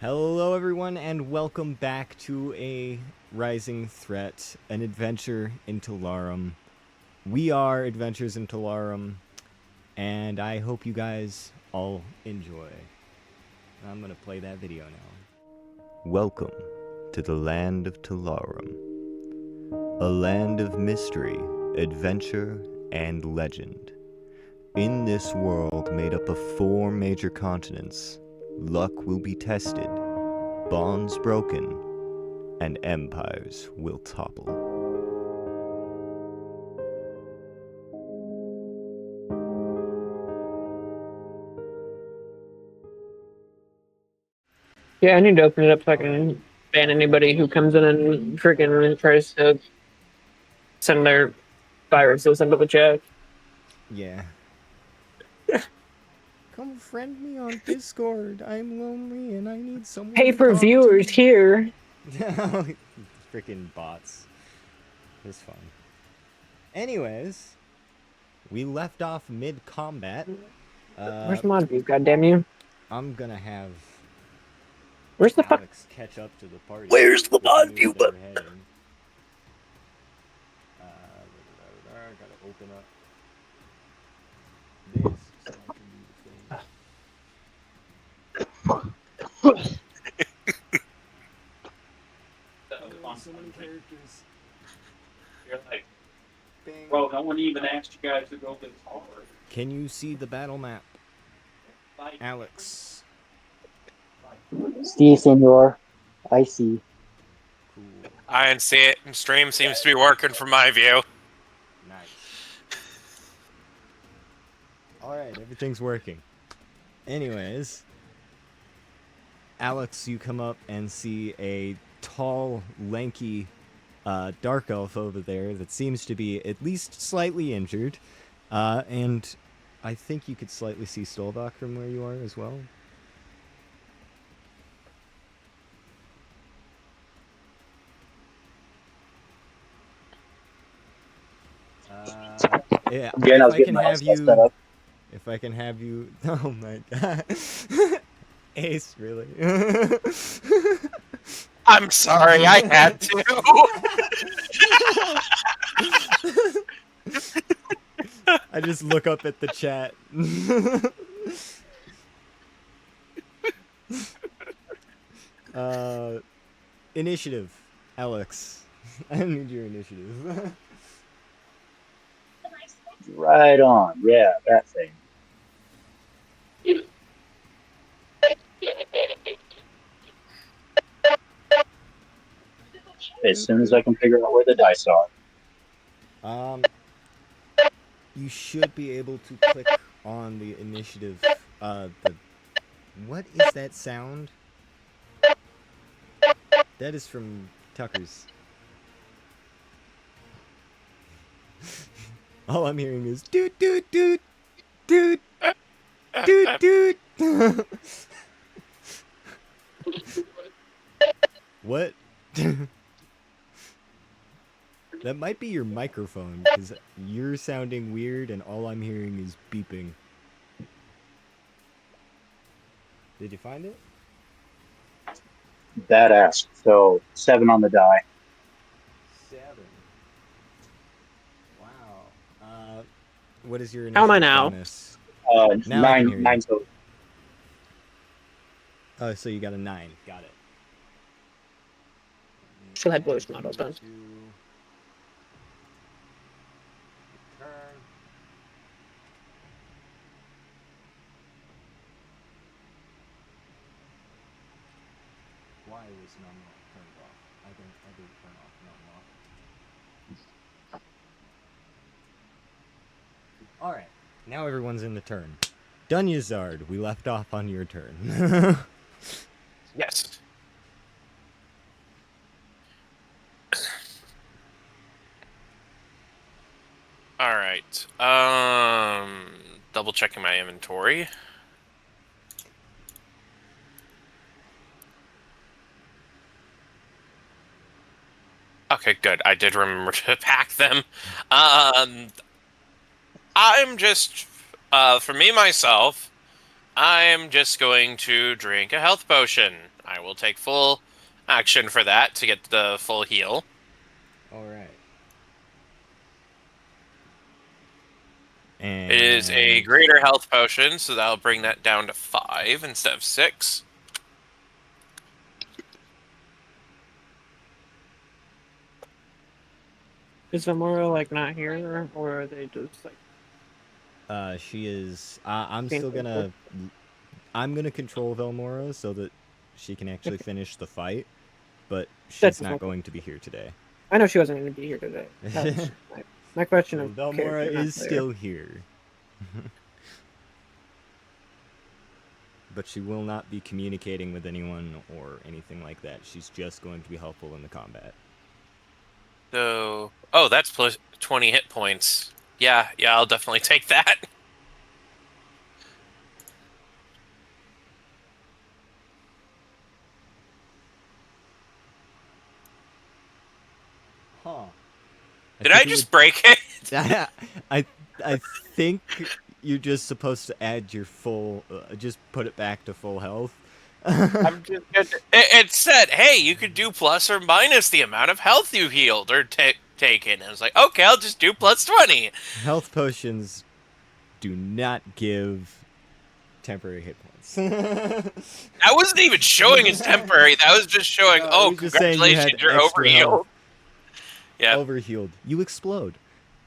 Hello everyone and welcome back to a Rising Threat, an adventure in Talarum. We are Adventures in Talarum, and I hope you guys all enjoy. I'm gonna play that video now. Welcome to the land of Talarum. A land of mystery, adventure, and legend. In this world made up of 4 major continents, luck will be tested, bonds broken, and empires will topple. Yeah, I need to open it up so I can ban anybody who comes in and freaking tries to send their viruses into the chat. Yeah. Come friend me on Discord. I'm lonely and I need someone Pay to per talk viewers to. here. Freaking bots. It's fun. Anyways, we left off mid-combat. Where's the mod view? Goddamn you! I'm gonna have Where's the fuck? Alex catch up to the party. Where's the He mod knows view? they're heading. Gotta open up this so I can do the thing. So many characters. You're like, Bang. bro, no one even asked you guys to go this hard. Can you see the battle map, Alex? See, senor. I see. Cool. I can see it, and stream seems to be working from my view. Nice. Alright, everything's working. Anyways, Alex, you come up and see a tall, lanky, dark elf over there that seems to be at least slightly injured. And I think you could slightly see Stolvok from where you are as well. Yeah, Again, I was if I getting can my have stuff set you, up. if I can have you, oh my god, Ace, really? I'm sorry, I had to. I just look up at the chat. Initiative, Alex. I need your initiative. Right on. Yeah, that thing. As soon as I can figure out where the dice are. You should be able to click on the initiative. What is that sound? That is from Tucker's. All I'm hearing is doot doot doot doot doot doot. What? That might be your microphone, because you're sounding weird and all I'm hearing is beeping. Did you find it? Badass. So 7 on the die. 7. Wow. What is your How am I initiative now? bonus? Now I can hear you. 9 total. Oh, so you got a 9. Got it. Still had voice mod open. Turn. Why was none turned off? I did turn off none off. Alright, now everyone's in the turn. Dunyazard, we left off on your turn. Yes. Alright. Double checking my inventory. Okay, good. I did remember to pack them. I'm just, for me, myself, I'm just going to drink a health potion. I will take full action for that to get the full heal. All right. And It is a greater health potion, so that'll bring that down to 5 instead of 6. Is Zamora like not here, or are they just like? She is. I'm being still faithful? I'm gonna control Velmora so that she can actually finish the fight, but she's That's not fine. going to be here today. I know she wasn't going to be here today. That was my question So of Velmora character, not is player. still here. But she will not be communicating with anyone or anything like that. She's just going to be helpful in the combat. So, oh, that's plus 20 hit points. Yeah, I'll definitely take that. Huh. Did I just break it? I think you're just supposed to add your full, just put it back to full health. I'm just it said, hey, you could do plus or minus the amount of health you healed or taken. I was like, okay, I'll just do plus 20. Health potions do not give temporary hit points. I wasn't even showing as temporary. That was just showing, No, oh, it was just saying you had congratulations, you're extra overhealed. health. Yeah. Overhealed. You explode.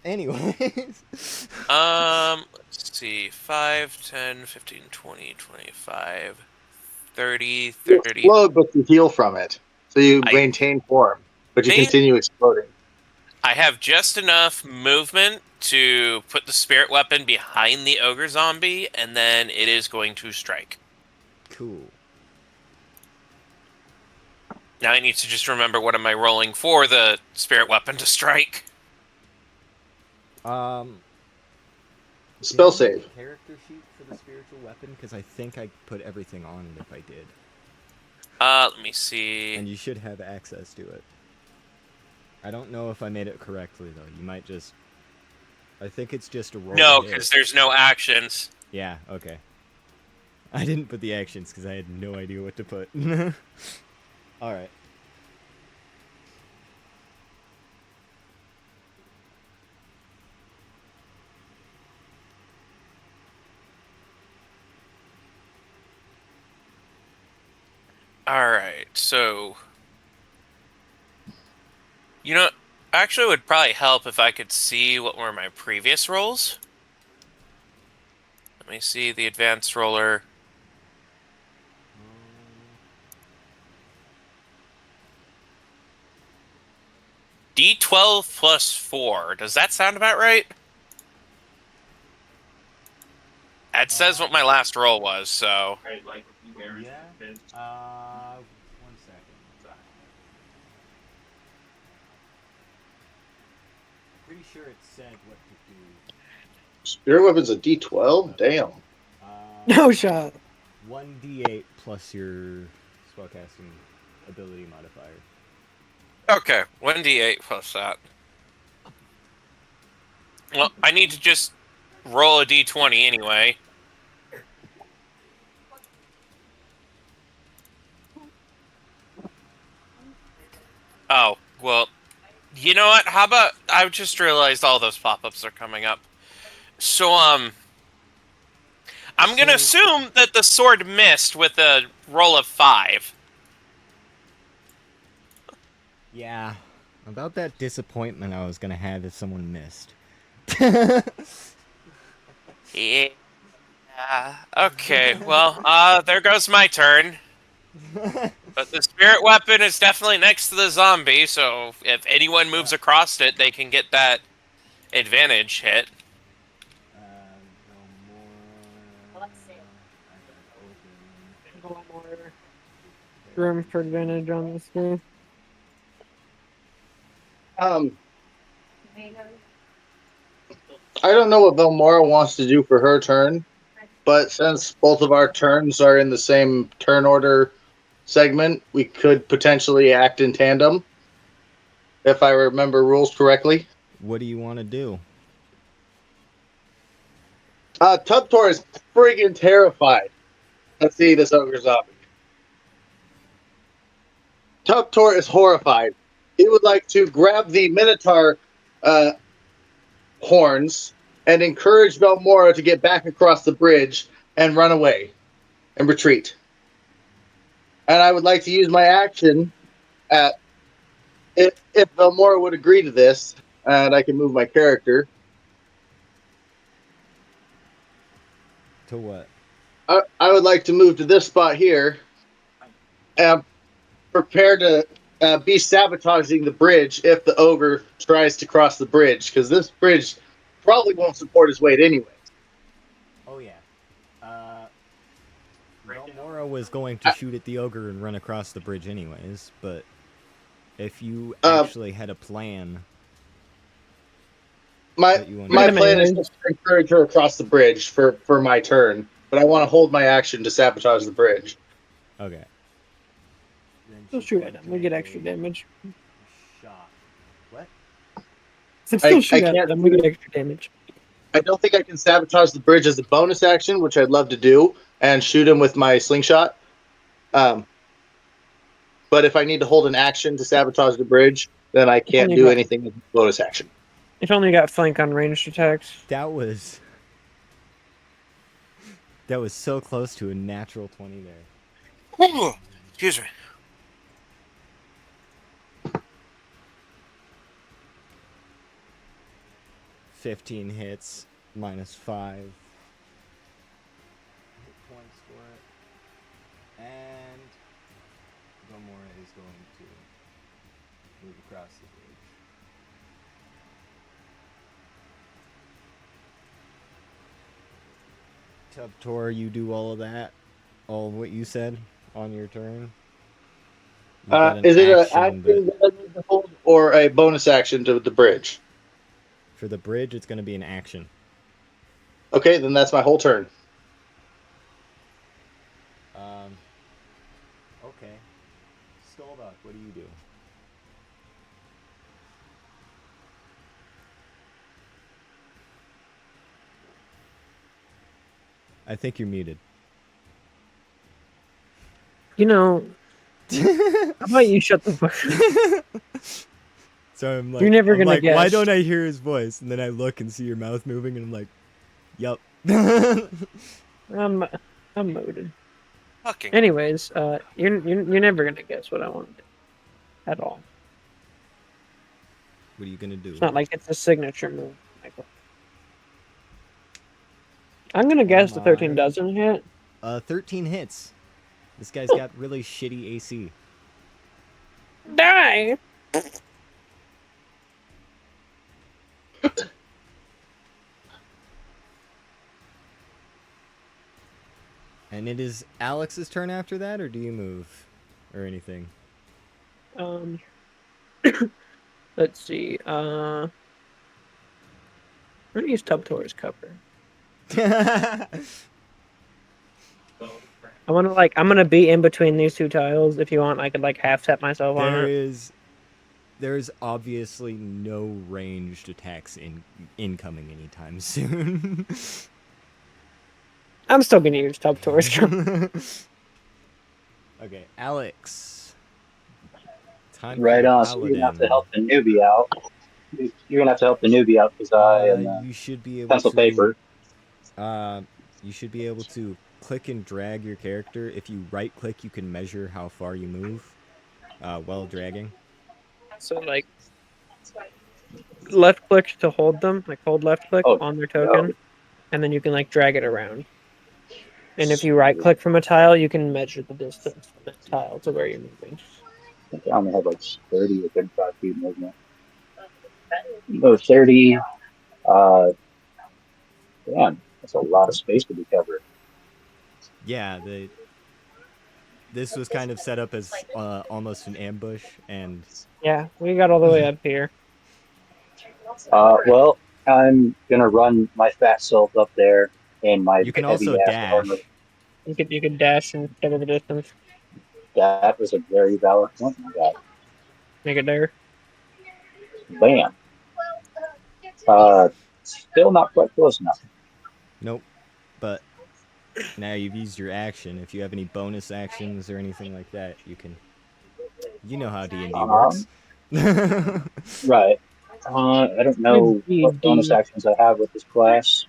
Anyways. Let's see. 5, 10, 15, 20, 25, 30, 30. You explode, but you heal from it. So you maintain form, but you continue exploding. I have just enough movement to put the spirit weapon behind the ogre zombie, and then it is going to strike. Cool. Now I need to just remember what am I rolling for the spirit weapon to strike. Spell Did I make save. a character sheet for the spiritual weapon? Because I think I put everything on it if I did. Let me see. And you should have access to it. I don't know if I made it correctly, though. You might just... I think it's just a roll. No, because there's no actions. Yeah, okay. I didn't put the actions because I had no idea what to put. Alright. Alright, so... You know, actually it would probably help if I could see what were my previous rolls. Let me see the advanced roller. D12 plus 4. Does that sound about right? It says what my last roll was, so... Right, like you married kids. 1 second. Pretty sure it said what to do. Spirit weapon's a D12? Damn. No shot. 1d8 plus your spellcasting ability modifier. Okay, 1d8 plus that. Well, I need to just roll a d20 anyway. Oh, well, you know what? How about I just realized all those pop-ups are coming up. So, I'm gonna assume that the sword missed with a roll of 5. Yeah, about that disappointment I was gonna have if someone missed. Yeah. Okay, well, there goes my turn. But the spirit weapon is definitely next to the zombie, so if anyone moves across it, they can get that advantage hit. A lot more room for advantage on this game. I don't know what Velmora wants to do for her turn, but since both of our turns are in the same turn order segment, we could potentially act in tandem, if I remember rules correctly. What do you want to do? Tubtor is friggin' terrified. Let's see this ogre zombie. Tuptor is horrified. He would like to grab the Minotaur horns and encourage Velmora to get back across the bridge and run away and retreat. And I would like to use my action at if Velmora would agree to this, and I can move my character. To what? I would like to move to this spot here and prepare to be sabotaging the bridge if the ogre tries to cross the bridge, because this bridge probably won't support his weight anyway. Oh yeah. Velmora was going to shoot at the ogre and run across the bridge anyways, but if you actually had a plan My that you wanted my to plan is just to encourage her across the bridge for my turn, but I want to hold my action to sabotage the bridge. Okay. Still shoot at them. We get extra damage. Shot. What? If still shoot I at can't them, we get extra damage. I don't think I can sabotage the bridge as a bonus action, which I'd love to do, and shoot him with my slingshot. But if I need to hold an action to sabotage the bridge, then I can't do anything with bonus action. If only got flank on ranged attacks. That was so close to a natural 20 there. Ooh, excuse me. -15 hits, -5 hit points for it. And Velmora is going to move across the bridge. Tubtor, you do all of that? All of what you said on your turn? You've got an Is it an action, action that I need to hold or a bonus action to the bridge? for the bridge, it's going to be an action. Okay, then that's my whole turn. Okay. Stolvok, what do you do? I think you're muted. You know, how about you shut the fuck up? So I'm like, You're never I'm gonna like, why guess. don't I hear his voice? And then I look and see your mouth moving, and I'm like, yup. I'm moated. Fucking. Anyways, you're never gonna guess what I want to do. At all. What are you gonna do? It's not like it's a signature move, Michael. I'm gonna guess the 13 my. doesn't hit. 13 hits. This guy's got really shitty AC. Die! And it is Alex's turn after that, or do you move? Or anything? Let's see. I'm gonna use Tubtor's cover. I'm gonna be in between these two tiles. If you want, I could half set myself on it. There is obviously no ranged attacks incoming anytime soon. I'm still gonna use Tubtor's cover. Okay, Alex. Time Right for on. So you're gonna have to help the newbie out. You're gonna have to help the newbie out because you should be able pencil to, paper. You should be able to click and drag your character. If you right click, you can measure how far you move while dragging. So left click to hold them, hold left click on their token, and then you can drag it around. And if you right click from a tile, you can measure the distance from that tile to where you're moving. I think I only have 30 or 35 feet movement. No, 30. Damn, that's a lot of space to be covered. Yeah, this was kind of set up as almost an ambush, and yeah, we got all the way up here. Well, I'm gonna run my fat self up there and my you can heavy also ass dash. armor. You could dash and cover the distance. That was a very valid point. My God. Make it there. Bam. Still not quite close enough. Nope. But now you've used your action. If you have any bonus actions or anything like that, you can You know how D&D Um, works. Right. I don't know what bonus D&D. actions I have with this class.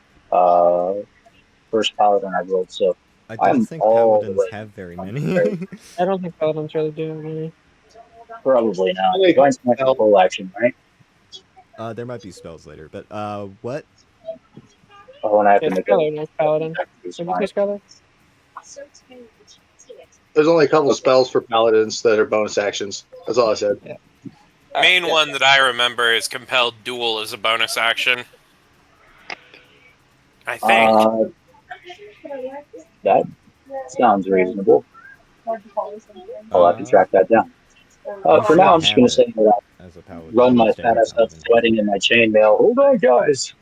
First paladin I rolled, so I don't I'm think all the paladins way. have very on many. grade. I don't think paladins really do any. Probably not. Only a couple Divine Smite is spells. full action, right? There might be spells later, but what? Oh, and I have Yeah, to make a Skylar knows paladin. Divine What did you Smite. say, Skylar? There's only a couple Okay. spells for paladins that are bonus actions. That's all I said. Main Yeah. one that I remember is compelled duel as a bonus action. I think. Uh, that sounds reasonable. I'll have to Uh, track that down. you For should now, I'm just have going to it say that I as a paladin. run my Almost fat every ass up paladin has sweating it. in my chainmail. Hold on, guys.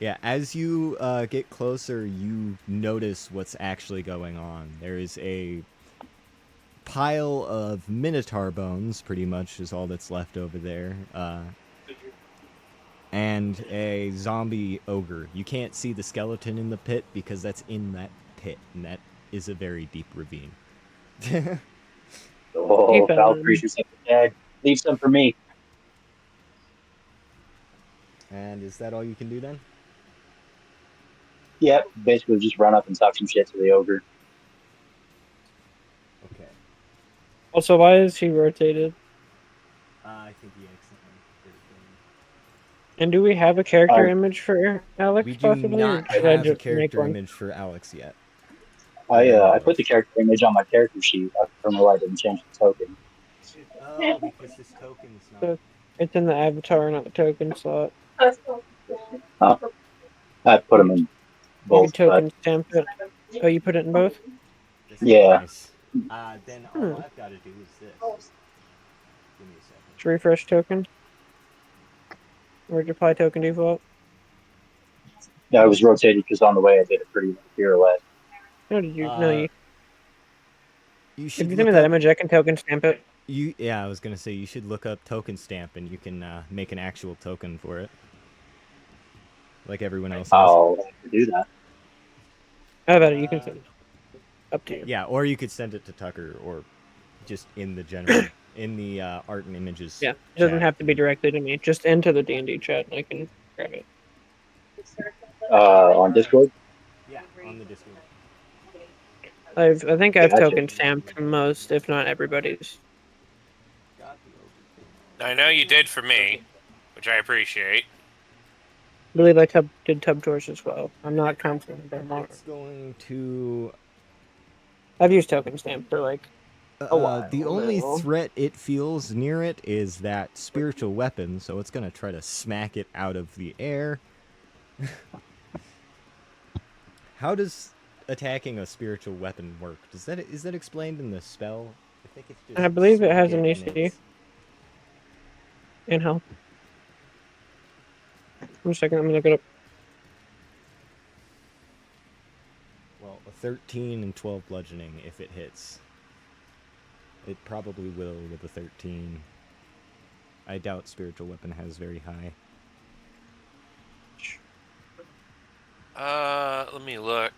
Yeah, as you get closer, you notice what's actually going on. There is a pile of minotaur bones, pretty much, is all that's left over there, and a zombie ogre. You can't see the skeleton in the pit because that's in that pit, and that is a very deep ravine. Oh, Keep foul creatures have been dead. Leave some for me. And is that all you can do then? Yep, basically just run up and talk some shit to the ogre. Okay. Also, why is he rotated? I think he accidentally did it. And do we have a character Uh, image for Alex, We do possibly? Or not should I have a just make character one? image for Alex yet. That I I know put the character image on my character sheet. I don't know why I didn't change the token. of. Oh, because this token's not. So it's in the avatar, not the token slot. Huh. I put them in You can both, but token stamp it. Oh, you put it in both? This is yeah. nice. Then Hmm. all I've got to do is this. Give me a second. Just refresh token. Or apply token default. Yeah, I was rotated because on the way I did a pretty pirouette. No, did you? No, you. You If should you send me look that up. image, I can token stamp it. Yeah, I was gonna say you should look up token stamp, and you can make an actual token for it, like everyone else has. I'll have to do that. How about it? You can send it. Up to you. Yeah, or you could send it to Tucker, or just in the general in the art and images. Yeah, it doesn't chat. have to be directly to me. Just into the D&D chat, and I can grab it. On Discord? Yeah, on the Discord. I think I've Gotcha. token stamped most, if not everybody's. I know you did for me, which I appreciate. I believe I did tub tours as well. I'm not confident anymore. It's going to. I've used token stamp for like a while. The only now. threat it feels near it is that spiritual weapon, so it's gonna try to smack it out of the air. How does attacking a spiritual weapon work? Is that explained in the spell? I think it's just. I believe it has smack an and EC. it's- In hell. One second, I'm gonna look it up. Well, a 13 and 12 bludgeoning if it hits. It probably will with a 13. I doubt spiritual weapon has very high. Let me look.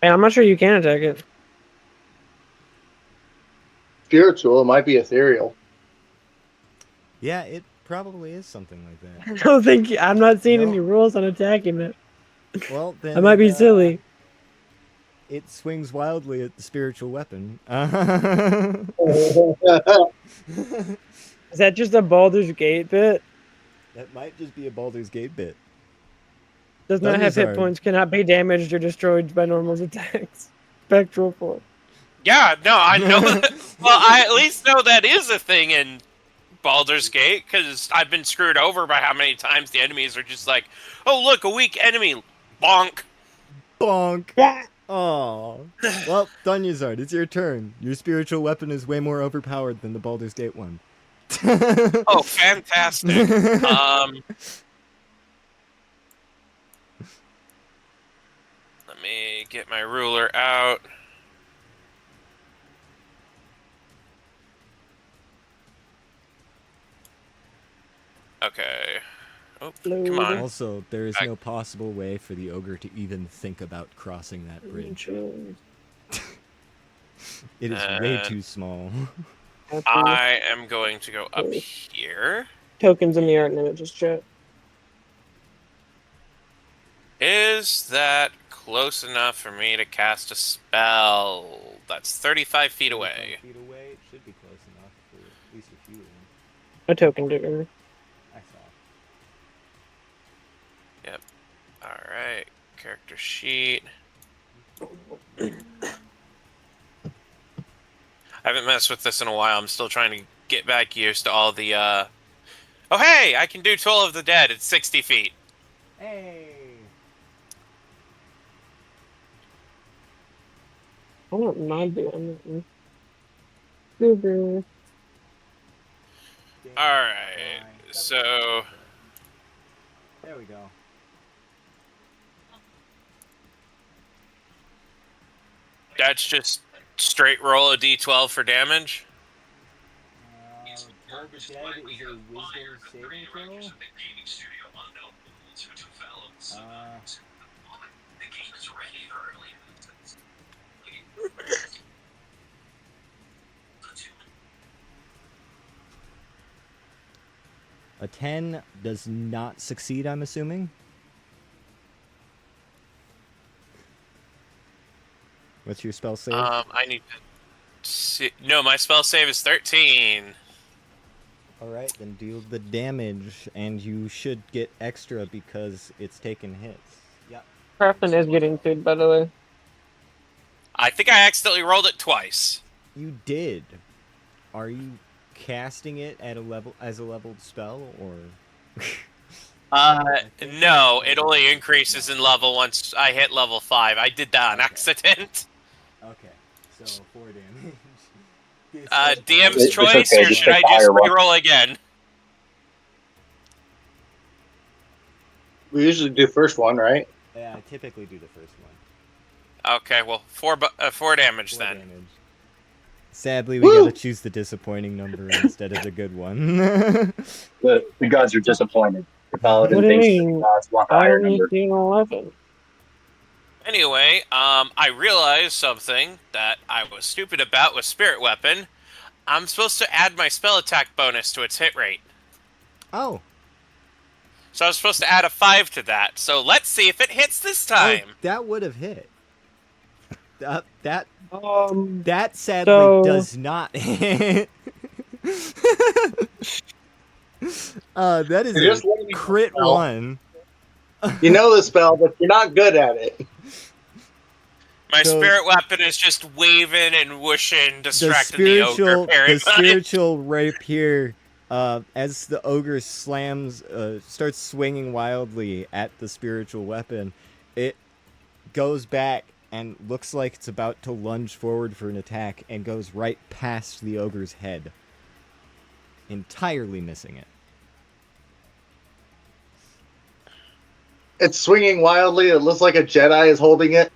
And I'm not sure you can attack it. Spiritual, it might be ethereal. Yeah, it probably is something like that. I don't think I'm not seeing No. any rules on attacking it. Well, then I might be silly. It swings wildly at the spiritual weapon. Is that just a Baldur's Gate bit? That might just be a Baldur's Gate bit. Does not have hit Thunderzard. points, cannot be damaged or destroyed by normal attacks. Spectral force. Yeah, no, I know. Well, I at least know that is a thing in Baldur's Gate, because I've been screwed over by how many times the enemies are just like, oh, look, a weak enemy. Bonk. Bonk. Yeah. Oh. Well, Thunderzard, it's your turn. Your spiritual weapon is way more overpowered than the Baldur's Gate one. Oh, fantastic. Let me get my ruler out. Okay. Oh, Load. come on. Also, there is I- no possible way for the ogre to even think about crossing that bridge. It is way And too small. Happy I am going to go up Okay. here. tokens in the art and images chat. Is that close enough for me to cast a spell? That's 35 feet 35 away. feet away, it should be close enough for at least a few of them. A token digger. I saw. Yep. Alright. Character sheet. I haven't messed with this in a while. I'm still trying to get back used to all the, Oh, hey! I can do Toll of the Dead. It's 60 feet. Hey! I don't mind doing that. Digger. Alright. So... There we go. That's just straight roll a d12 for damage? Toll the Dead is a wisdom saving throw. A 10 does not succeed, I'm assuming. What's your spell save? I need to see... No, my spell save is 13. Alright, then deal the damage, and you should get extra because it's taken hits. Yep. Crafton is getting food, by the way. I think I accidentally rolled it twice. You did. Are you casting it at a level as a leveled spell, or? No, it only increases in level once I hit level 5. I did that on Okay. accident. Okay, so 4 damage. DM's It's choice, okay, or just should take I the just higher one. reroll again? We usually do first one, right? Yeah, I typically do the first one. Okay, well, 4 damage 4 then. damage. Sadly, we Woo! gotta choose the disappointing number instead of the good one. The gods are disappointed. The paladin What do you thinks that the mean? gods want the I higher only number. see an 11. Anyway, I realized something that I was stupid about with Spirit Weapon. I'm supposed to add my spell attack bonus to its hit rate. Oh, So I was supposed to add a 5 to that. So let's see if it hits this time. oh, that would have hit. That Um, sadly So- does not hit. That is You're just a letting me crit know. 1. You know the spell, but you're not good at it. My So- Spirit Weapon is just waving and whooshing, The distracting the ogre very much. spiritual rapier, as the ogre starts swinging wildly at the spiritual weapon, it goes back and looks like it's about to lunge forward for an attack and goes right past the ogre's head, entirely missing it. It's swinging wildly. It looks like a Jedi is holding it.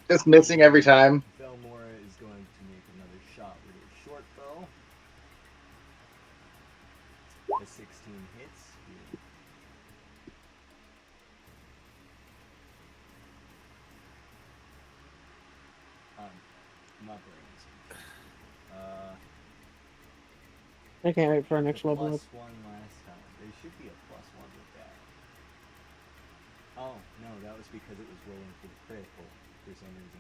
It's missing every time. Belmora is going to make another shot with a short bow. The 16 hits. My brains. I can't wait for our next level up. +1 last time. There should be a +1 with that. Oh, no, that was because it was rolling for the critical for some reason.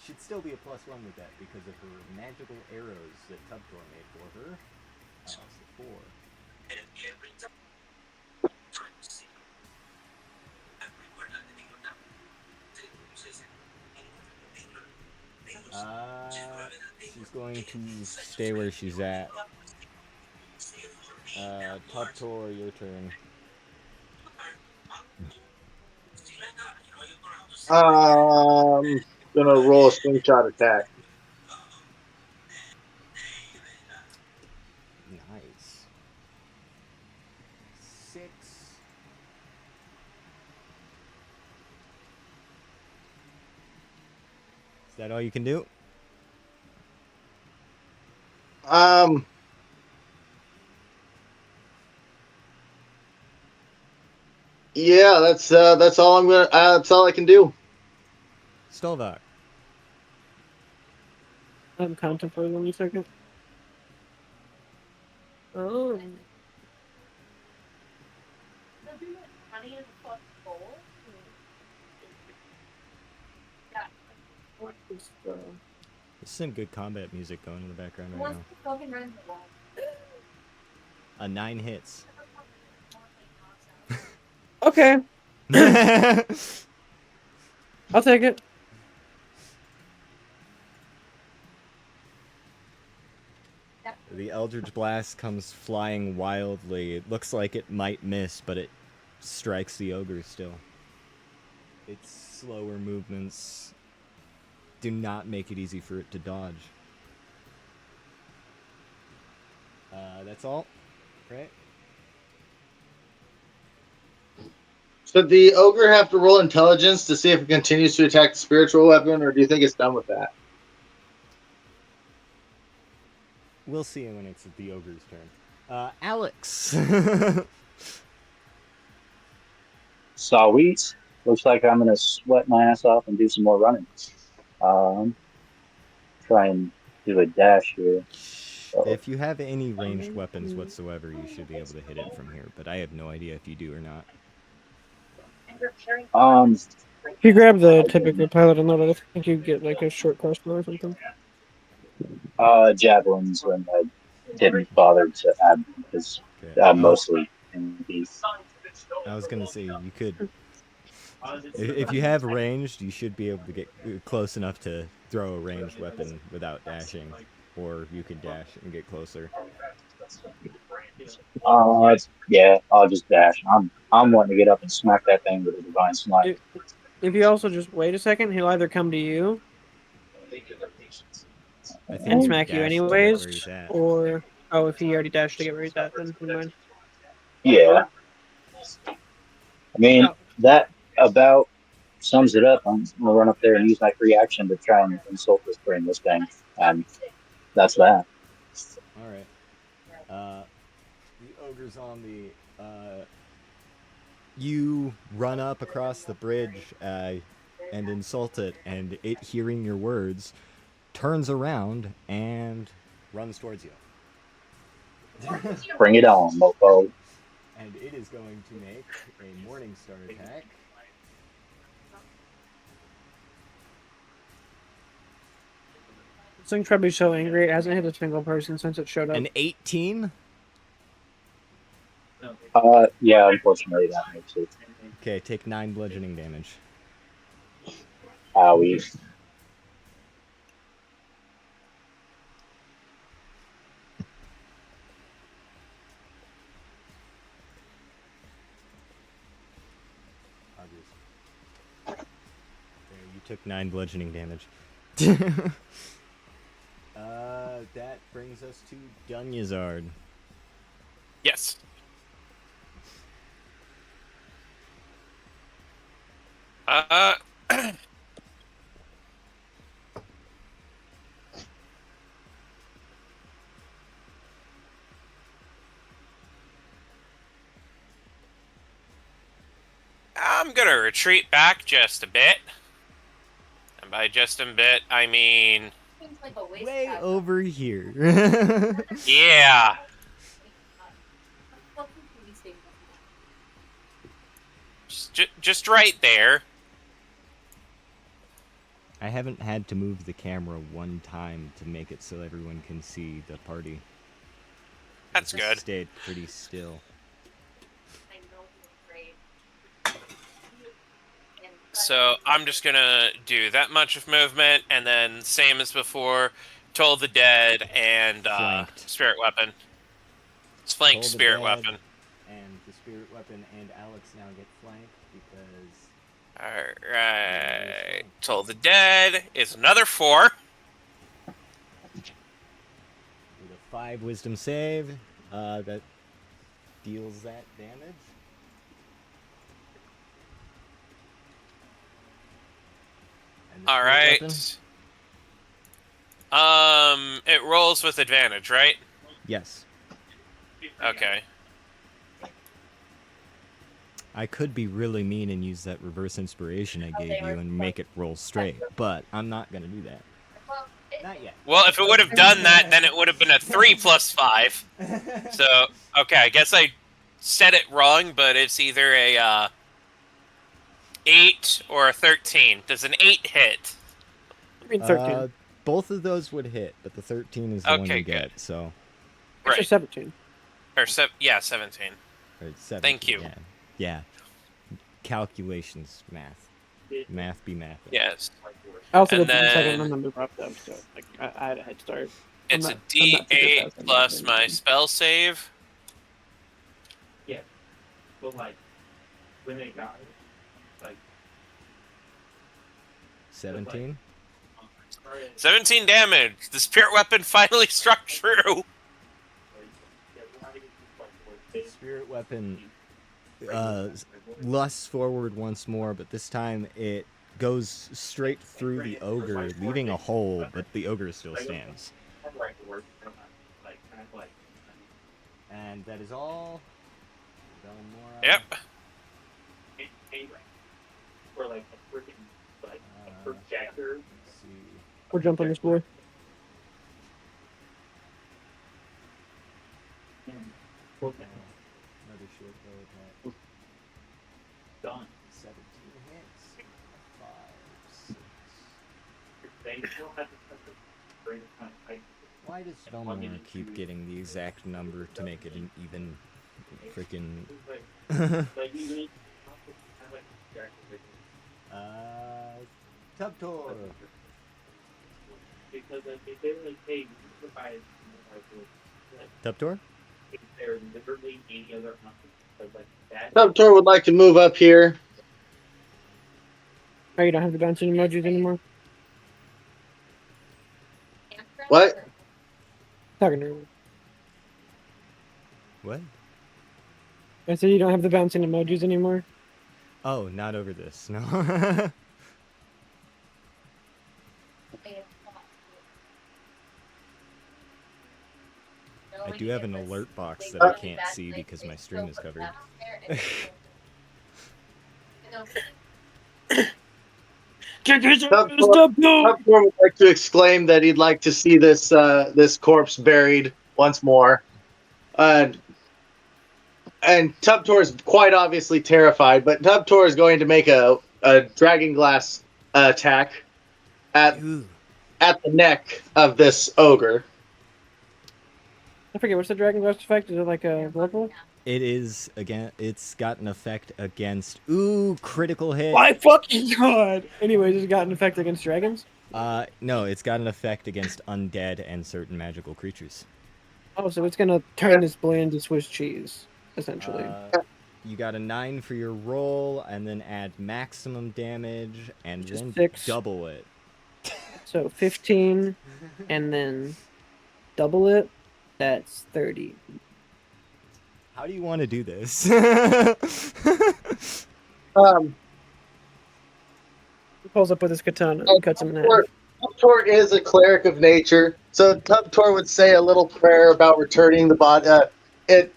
Should still be a +1 with that because of her magical arrows that Tubtor made for her. So 4. She's going to stay where she's at. Tubtor, your turn. Gonna roll a slingshot attack. Nice. 6. Is that all you can do? Yeah, that's all I'm gonna. That's all I can do. Stolvok. I'm counting for 1 second. Oh. There's some good combat music going in the background right now. 9 hits. Okay, I'll take it. The Eldritch Blast comes flying wildly. It looks like it might miss, but it strikes the ogre still. Its slower movements do not make it easy for it to dodge. That's all, right? So the ogre have to roll intelligence to see if it continues to attack the spiritual weapon, or do you think it's done with that? We'll see when it's the ogre's turn. Alex. Sweet. Looks like I'm gonna sweat my ass off and do some more running. Try and do a dash here. So, If you have any ranged weapons whatsoever, you should be able to hit it from here, but I have no idea if you do or not. If you grab the I typical can, pilot and load it, I think you get like a short crossbow or something. javelins when I didn't bother to add them because Okay. I'm mostly in these. I was gonna say you could. If you have ranged, you should be able to get close enough to throw a ranged weapon without dashing, or you could dash and get closer. Yeah, I'll just dash. I'm wanting to get up and smack that thing with a divine smite. If you also just wait a second, he'll either come to you I think and he smack you dashed to get where he's anyways, at. or if he already dashed to get where he's at, then never mind. Yeah, I mean Oh. that about sums it up. I'm gonna run up there and use my free action to try and insult this brainless thing, and that's that. All right. The ogre's on the. You run up across the bridge and insult it, and it, hearing your words, turns around and runs towards you. Bring it on, mofo. And it is going to make a Morning Star attack. This thing's probably so angry it hasn't hit a single person since it showed up. An 18? Yeah, unfortunately that makes it. Okay, take 9 bludgeoning damage. Owie. There, you took 9 bludgeoning damage. That brings us to Dunyazard. Yes. I'm gonna retreat back just a bit. And by just a bit, I mean... Way over here. Yeah. Just right there. I haven't had to move the camera one time to make it so everyone can see the party. That's It's good. Stayed pretty still. So I'm just gonna do that much of movement, and then same as before, Toll the Dead and Flanked. Spirit Weapon. It's flank Toll the Spirit Dead Weapon. And the spirit weapon and Alex now get flanked because Alright. Toll the Dead is another 4. with a 5 wisdom save, that deals that damage. And the spirit weapon? Alright. It rolls with advantage, right? Yes. Okay. I could be really mean and use that reverse inspiration I gave you and make it roll straight, but I'm not gonna do that. Not yet. Well, if it would have done that, then it would have been a 3 plus 5. So, okay, I guess I said it wrong, but it's either a 8 or a 13. Does an 8 hit? I mean 13. Both of those would hit, but the 13 is the one Okay, you get, good. so... Actually, Right. 17. Or 17. Or 17, Thank you. Yeah. Calculations, math. Math be math. Yes. I also And got the second then- my number popped up, so like I had a head start. It's I'm a not too good D8 at that, plus I'm my not spell save. But like, when they got it, like, 17? 17 damage. The spirit weapon finally struck true. Spirit weapon lusts forward once more, but this time it goes straight through the ogre, leaving a hole, but the ogre still stands. And that is all. Belmora. Yep. Or like a freaking, like, a projector. Let's see. We're jumping this boy. Another short bow attack. Done. 17 hits. 5, 6. They still have to touch the brain kind of height. Why does Belmora keep getting the exact number to make it an even freaking... Like, you need like Tubtor. because if they like, hey, you can buy Tubtor? if they're literally any other option, but like that. Subtor would like to move up here. Oh, you don't have the bouncing emojis anymore? What? Talking to her. What? I said you don't have the bouncing emojis anymore? Oh, not over this, no. I do have an alert box that I can't see because my stream is covered. Subtor would like to exclaim that he'd like to see this this corpse buried once more. And Tubtor is quite obviously terrified, but Tubtor is going to make a dragon glass attack at Ooh. the neck of this ogre. I forget, what's the Dragon Glass effect? Is it like a Whirlpool? It is, again, it's got an effect against, ooh, critical hit. My fucking god! Anyways, it's got an effect against dragons? No, it's got an effect against undead and certain magical creatures. Oh, so it's gonna turn this bland to Swiss cheese, essentially. You got a 9 for your roll, and then add maximum damage, and Just then 6. double it. So 15, and then double it, that's 30. How do you want to do this? He pulls up with his katana and cuts him in half. Tubtor is a cleric of nature, so Tubtor would say a little prayer about returning the body. It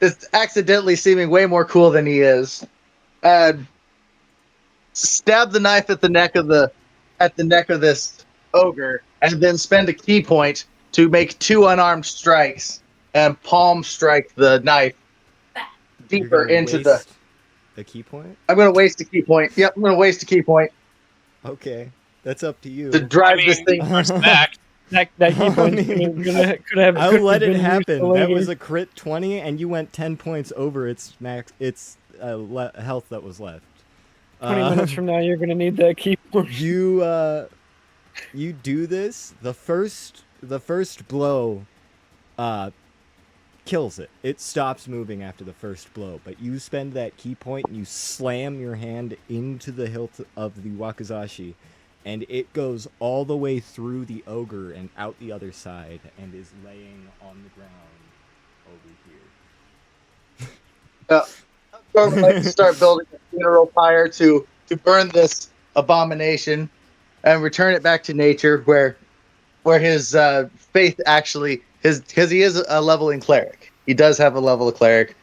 is accidentally seeming way more cool than he is. Stab the knife at the neck of this ogre, and then spend a key point to make 2 unarmed strikes and palm strike the knife You're deeper gonna into the. waste the key point? I'm going to waste a key point. Yep, I'm going to waste a key point Okay, that's up to you. to drive this I thing. mean, respect. That key point could have. I'll let it been used happen. to That was later. a crit 20, and you went 10 points over its max, its health that was left. 20 minutes from now, you're gonna need that key point. You do this. The first blow kills it. It stops moving after the first blow, but you spend that key point and you slam your hand into the hilt of the wakizashi, and it goes all the way through the ogre and out the other side and is laying on the ground over here. I would like to start building a funeral pyre to burn this abomination and return it back to nature, where his faith actually because he is a leveling cleric. He does have a level of cleric.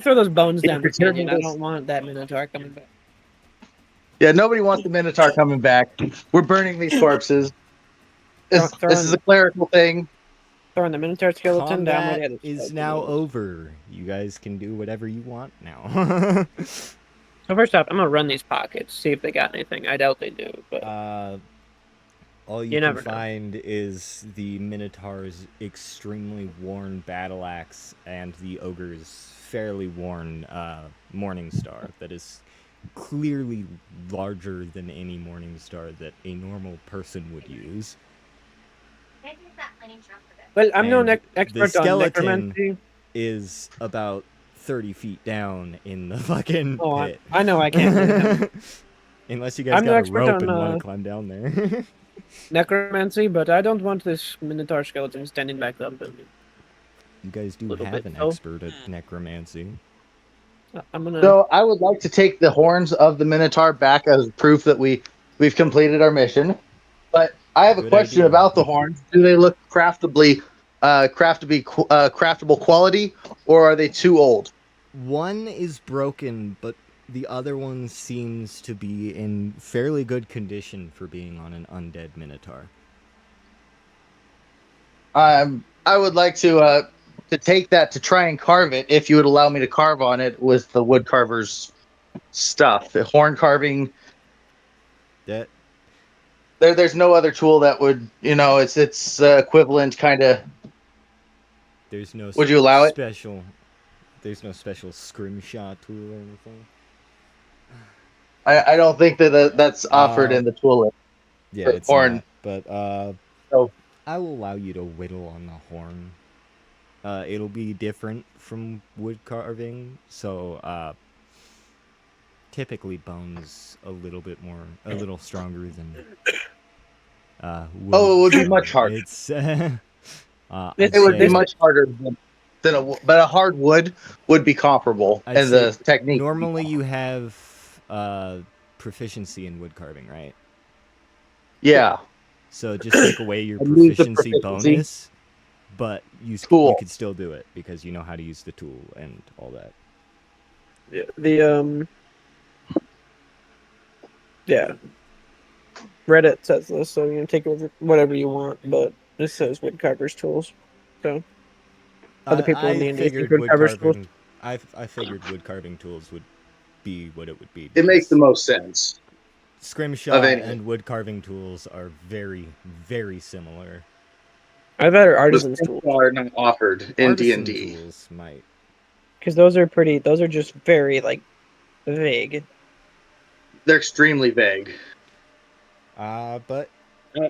Throw those bones Yeah, down the considering canyon. I this- don't want that Minotaur coming back. Yeah, nobody wants the Minotaur coming back. We're burning these corpses. This is a clerical thing. Throwing the Minotaur skeleton down where Combat the other is skeleton now is. over. You guys can do whatever you want now. So first off, I'm gonna run these pockets, see if they got anything. I doubt they do, but All you You can never know. find is the Minotaur's extremely worn battle axe and the ogre's fairly worn morning star that is clearly larger than any morning star that a normal person would use. well, I'm no And the expert on skeleton necromancy. is about 30 feet down in the fucking Oh, pit. I know I can't get him. Unless you guys I'm no got a expert rope on and want to climb down there. necromancy, but I don't want this Minotaur skeleton standing back up. You guys do Little have bit, an though. expert at necromancy. I'm gonna. So I would like to take the horns of the Minotaur back as proof that we've completed our mission. But I have a Good question idea. about the horns. Do they look craftable quality, or are they too old? One is broken, but the other one seems to be in fairly good condition for being on an undead minotaur. I would like to take that to try and carve it. If you would allow me to carve on it with the wood carver's stuff, the horn carving. That There's no other tool that would, it's equivalent kind of. there's no Would you allow it? special there's no special scrimshaw tool or anything. I don't think that's offered in the tool list. Yeah, it's horn. not. But So I will allow you to whittle on the horn. It'll be different from wood carving, so typically bone's a little stronger than wood. Oh, it would be so much harder. It's it would be much harder but a hard wood would be comparable I'd in the say technique. Normally you have proficiency in wood carving, right? Yeah. So just take away your I lose the proficiency proficiency. bonus, but you Cool. could still do it because you know how to use the tool and all that. Yeah. Reddit says this, so you can take whatever you want, but this says woodcarver's tools. So other people in the I industry figured think wood woodcarver's tools. carving. I figured wood carving tools would be what it would be. It makes the because most sense. Scrimshaw of anything. and wood carving tools are very, very similar. I bet artisans tools, are not offered in Artisan D&D. tools might. because those are pretty. Those are just very vague. They're extremely vague. But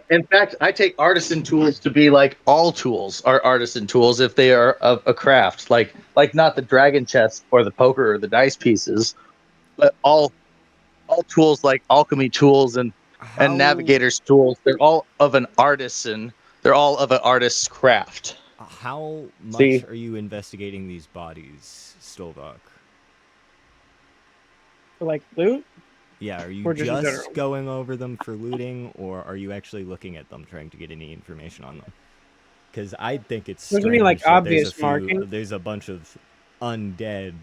In fact, I take artisan tools to be like all tools are artisan tools if they are of a craft, like not the dragon chest or the poker or the dice pieces, but all tools like alchemy tools and navigator's tools. They're all of an artisan. They're all of an artist's craft. How much See? are you investigating these bodies, Stolvok? Like loot. Yeah, are you Or just in just general? going over them for looting, or are you actually looking at them, trying to get any information on them? Because I think it's There's strange any, like, that obvious marking? there's a bunch of undead,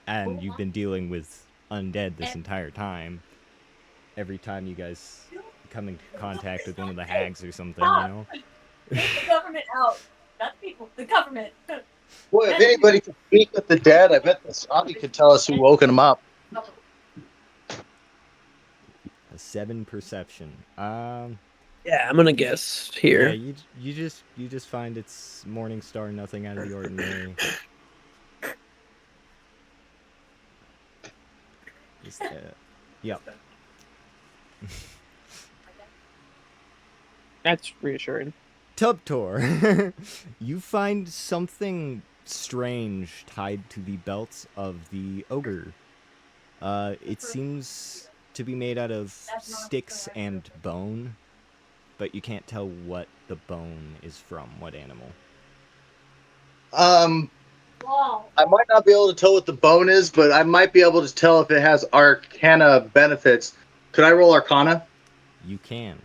and you've been dealing with undead this entire time. Every time you guys come in contact with one of the hags or something, you know? Get the government out. Not people. The government. Boy, if anybody could speak with the dead, I bet the zombie could tell us who woken them up. A 7 perception. Yeah, I'm gonna guess Yeah, here. you just find it's morning star, nothing out of the ordinary. Yep. That's reassuring. Tubtor, you find something strange tied to the belt of the ogre. It seems to be made out of sticks and bone, but you can't tell what the bone is from, what animal. I might not be able to tell what the bone is, but I might be able to tell if it has arcana benefits. Could I roll arcana? You can.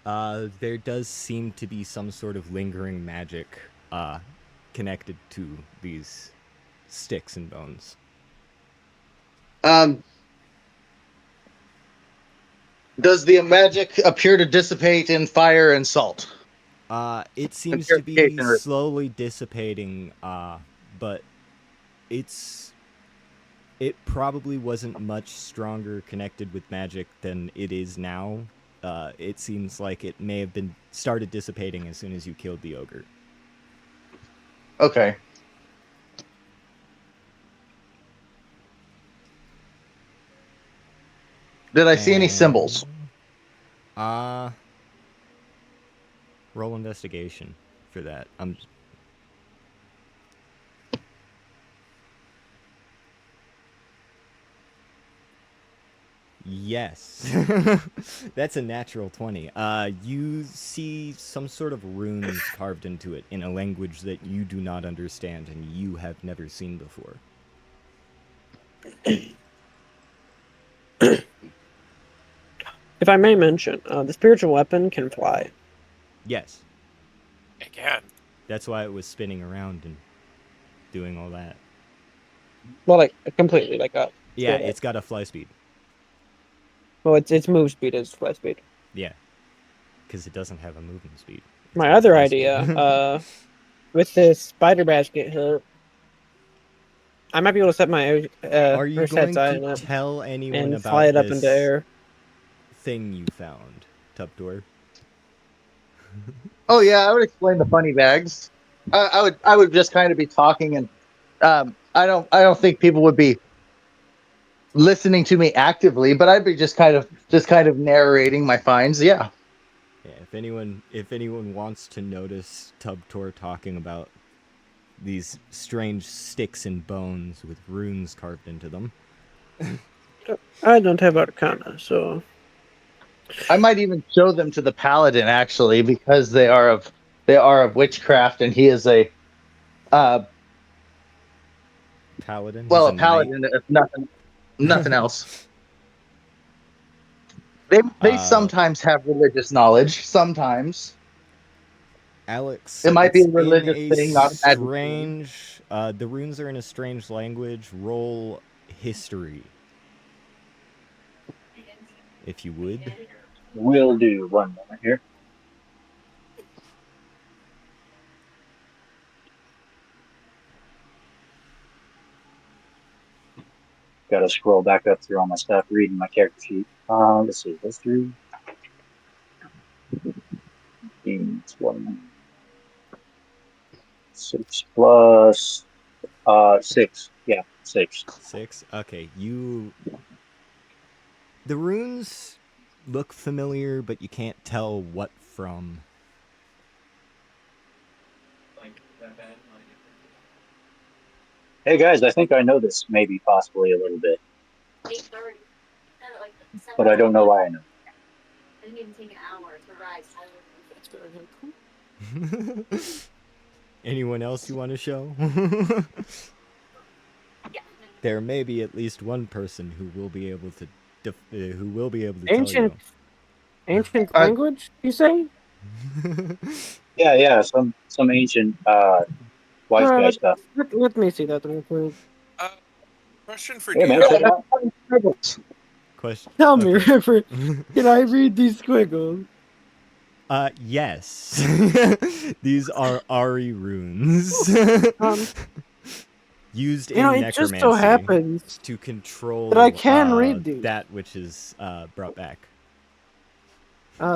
There does seem to be some sort of lingering magic connected to these sticks and bones. Does the magic appear to dissipate in fire and salt? It seems to be Purification or- slowly dissipating, but it probably wasn't much stronger connected with magic than it is now. It seems like it may have been started dissipating as soon as you killed the ogre. Okay. Did I see any symbols? Roll investigation for that. Yes. That's a natural 20. You see some sort of runes carved into it in a language that you do not understand and you have never seen before. If I may mention, the spiritual weapon can fly. Yes. Again. That's why it was spinning around and doing all that. Well, like completely, like a. Yeah, it's got a fly speed. Well, its move speed is fly speed. Yeah. Because it doesn't have a movement speed. It's My got a other fly speed. idea, with this spider basket here, I might be able to set my Are you first going head's eye to on it tell anyone and about fly it up into this air. thing you found, Tuptor? Oh yeah, I would explain the funny bags. I would just kind of be talking, and I don't think people would be listening to me actively, but I'd be just kind of narrating my finds. Yeah. Yeah, if anyone wants to notice Tubtor talking about these strange sticks and bones with runes carved into them. I don't have Arcana, so I might even show them to the paladin actually, because they are of witchcraft, and he is a Paladin? He's well, a a knight? paladin if nothing else. They sometimes have religious knowledge. Sometimes Alex, it might be it's a in religious a thing, not a magic thing. strange... the runes are in a strange language. Roll history, if you would. Will do. One moment here. Got to scroll back up through all my stuff, reading my character sheet. Let's see. History. 20. 6 plus 6. Yeah, 6. 6? Okay, the runes look familiar, but you can't tell what from. Hey guys, I think I know this maybe possibly a little bit, 8:30. but I don't know why I know. I didn't even take an hour to ride. Anyone else you want to show? There may be at least one person who will be able to ancient Uh, language. You say? Yeah, some ancient wise guy stuff. Let me see that real quick. Question for Yeah, man, DM. check it out. Question. Tell me, Okay. Ripper, can I read these squiggles? Yes. These are Ari runes. Used in it necromancy just so happens to control that I can read these. that which is brought back.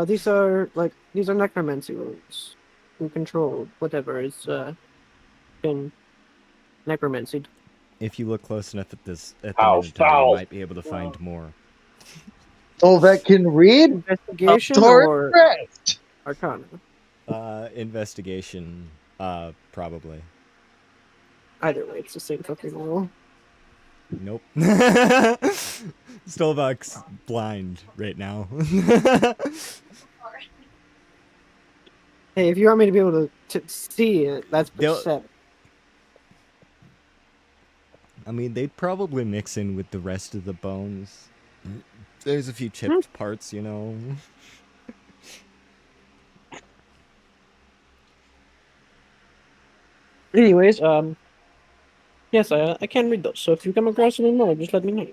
These are necromancy rules. You control whatever is been necromancy. If you look close enough at the How Minotaur, you foul. might be able to find more. Stolvok can read. Investigation Tuptor or correct. Arcana? Investigation, probably. Either way, it's the same fucking rule. Nope. Stolvok's blind right now. Hey, if you want me to be able to see it, that's perception. I mean, they'd probably mix in with the rest of the bones. There's a few chipped parts, you know. Anyways, yes, I can read those. So if you come across any more, just let me know.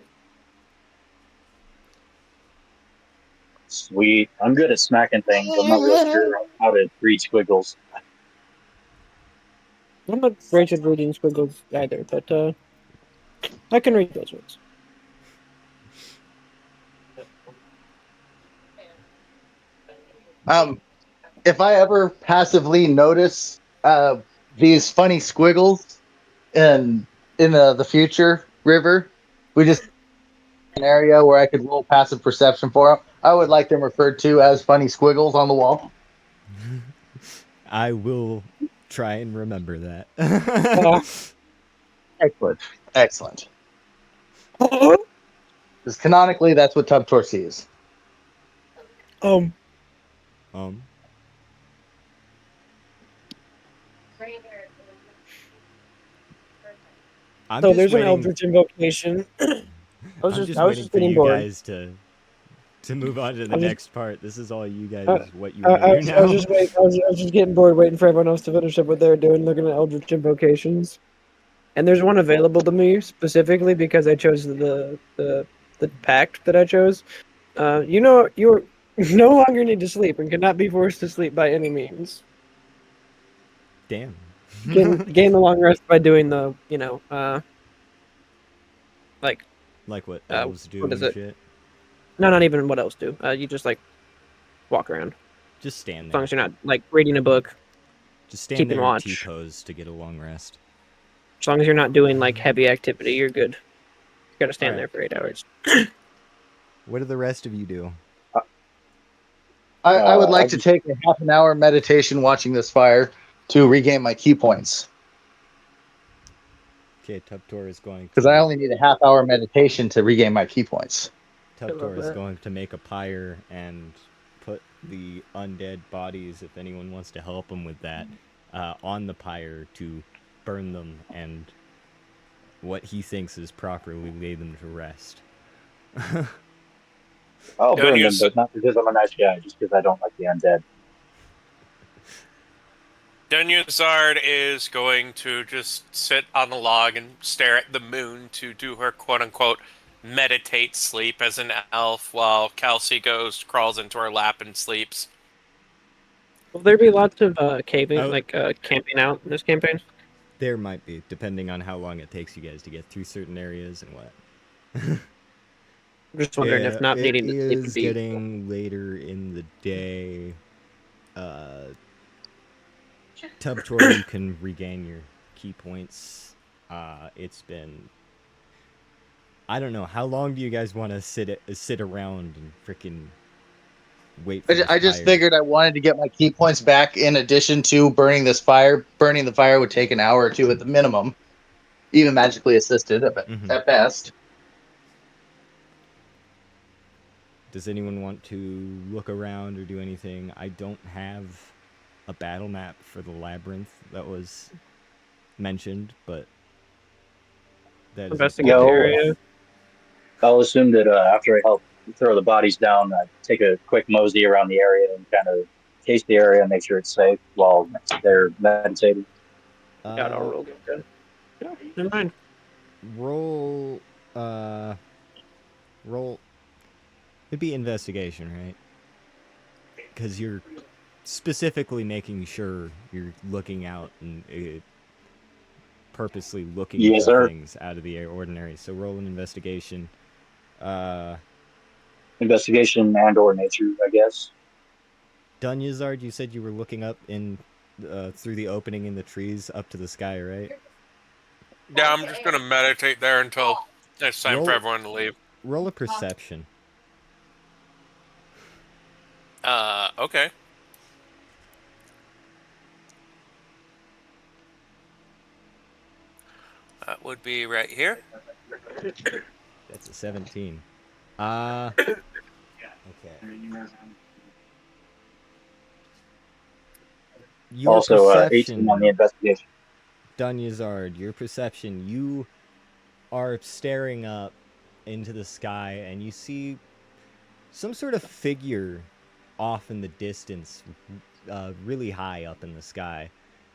Sweet. I'm good at smacking things. I'm not real sure how to read squiggles. I'm not great at reading squiggles either, but I can read those ones. If I ever passively notice these funny squiggles in the future river, we just an area where I could roll passive perception for them. I would like them referred to as funny squiggles on the wall. I will try and remember that. Excellent. Excellent. Because canonically, that's what Tubtor sees. um, I'm So just there's an waiting. Eldritch invocation. I was I'm just waiting for getting you bored. guys to move on to the I was just- next part. This is all you guys. What you I, want to I, hear was, I was now? just waiting. I was just getting bored, waiting for everyone else to finish up what they were doing, looking at Eldritch invocations. And there's one available to me specifically because I chose the pact that I chose. You no longer need to sleep and cannot be forced to sleep by any means. Damn. Gain the long rest by doing the like Like what elves what do is and it? shit. No, not even what else do. You just like walk around Just stand as long there. as you're not like reading a book, Just stand keeping there in T watch. pose to get a long rest. As long as you're not doing like heavy activity, you're good. You gotta stand Alright. there for 8 hours. What do the rest of you do? I would like I to just, take a half an hour meditation watching this fire to regain my key points. Okay, Tubtor is going Because I to only need a half hour meditation to regain my key points. Tubtor is going to make a pyre and put the undead bodies, if anyone wants to help him with that, on the pyre to burn them and what he thinks is properly lay them to rest. I'll Don't burn them, use but not because I'm a nice guy, just because I don't like the undead. Dunyazard is going to just sit on the log and stare at the moon to do her quote-unquote meditate sleep as an elf, while Kelsey crawls into her lap and sleeps. Will there be lots of Oh. camping out in this campaign? There might be, depending on how long it takes you guys to get through certain areas and what. I'm just wondering if not it needing to sleep would is be getting later in the day. Tubtor, you can regain your key points. It's been, I don't know, how long do you guys want to sit around and freaking wait for this I just fire? figured I wanted to get my key points back in addition to burning this fire. Burning the fire would take an hour or two at the minimum, even magically assisted at best. Does anyone want to look around or do anything? I don't have a battle map for the labyrinth that was mentioned, but that is up to investigate the you. area. I'll assume that after I help throw the bodies down, I take a quick mosey around the area and kind of case the area and make sure it's safe while they're meditating. Yeah, I'll roll good. Yeah, never mind. Roll, roll. It'd be investigation, right? Because you're specifically making sure you're looking out and purposely looking Yes, for sir. things out of the ordinary. So roll an investigation. Investigation and/or nature, I guess. Dunyazard, you said you were looking up in through the opening in the trees up to the sky, right? Yeah, I'm just gonna meditate there until it's time for everyone to leave. Roll a perception. Okay. That would be right here. That's a 17. Okay. Your Also, 18 perception, on the investigation. Dunyazard, your perception, you are staring up into the sky and you see some sort of figure off in the distance, really high up in the sky.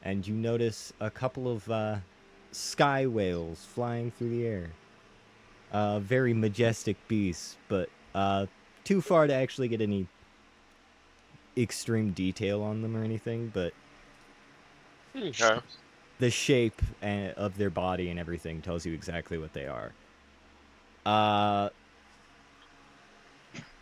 and you notice a couple of sky whales flying through the air. Very majestic beasts, but too far to actually get any extreme detail on them or anything, but Okay. the shape of their body and everything tells you exactly what they are.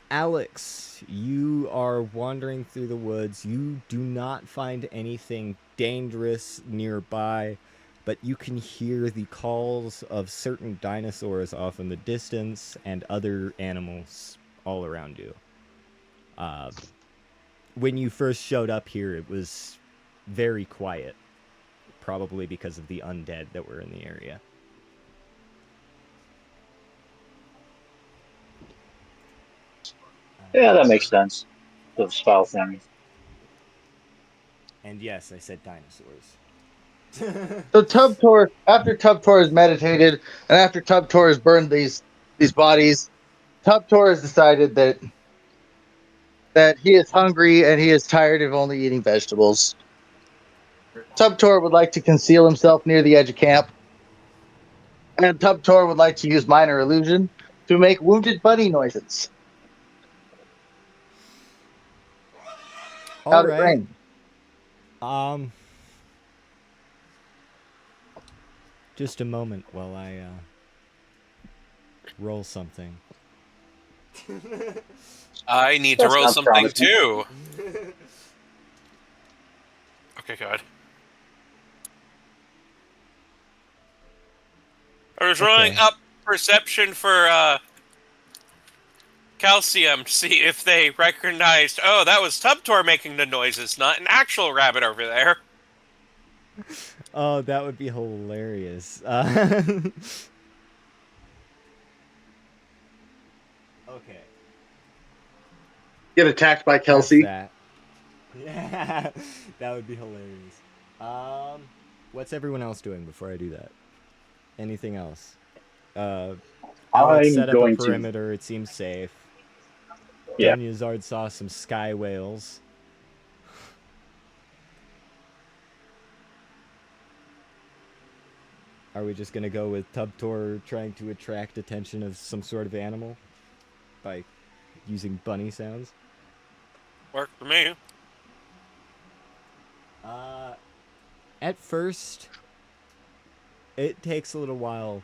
Alex, you are wandering through the woods. You do not find anything dangerous nearby, but you can hear the calls of certain dinosaurs off in the distance and other animals all around you. When you first showed up here, it was very quiet, probably because of the undead that were in the area. Yeah, that makes sense. Those foul things. And yes, I said dinosaurs. So Tubtor, after Tubtor has meditated and after Tubtor has burned these bodies, Tubtor has decided that he is hungry and he is tired of only eating vegetables. Tubtor would like to conceal himself near the edge of camp, and Tubtor would like to use minor illusion to make wounded bunny noises. All How'd it right. ring? Just a moment while I roll something. I need to That roll sounds something promising. too. Okay, good. I was rolling Okay. up perception for calcium to see if they recognized, oh, that was Tubtor making the noises, not an actual rabbit over there. Oh, that would be hilarious. Okay. Get attacked by F Kelsey. that. Yeah, that would be hilarious. What's everyone else doing before I do that? Anything else? Alex I'm set up a going to. perimeter. It seems safe. Yeah. Dunyazard saw some sky whales. Are we just gonna go with Tubtor trying to attract attention of some sort of animal by using bunny sounds? Worked for me. At first, it takes a little while.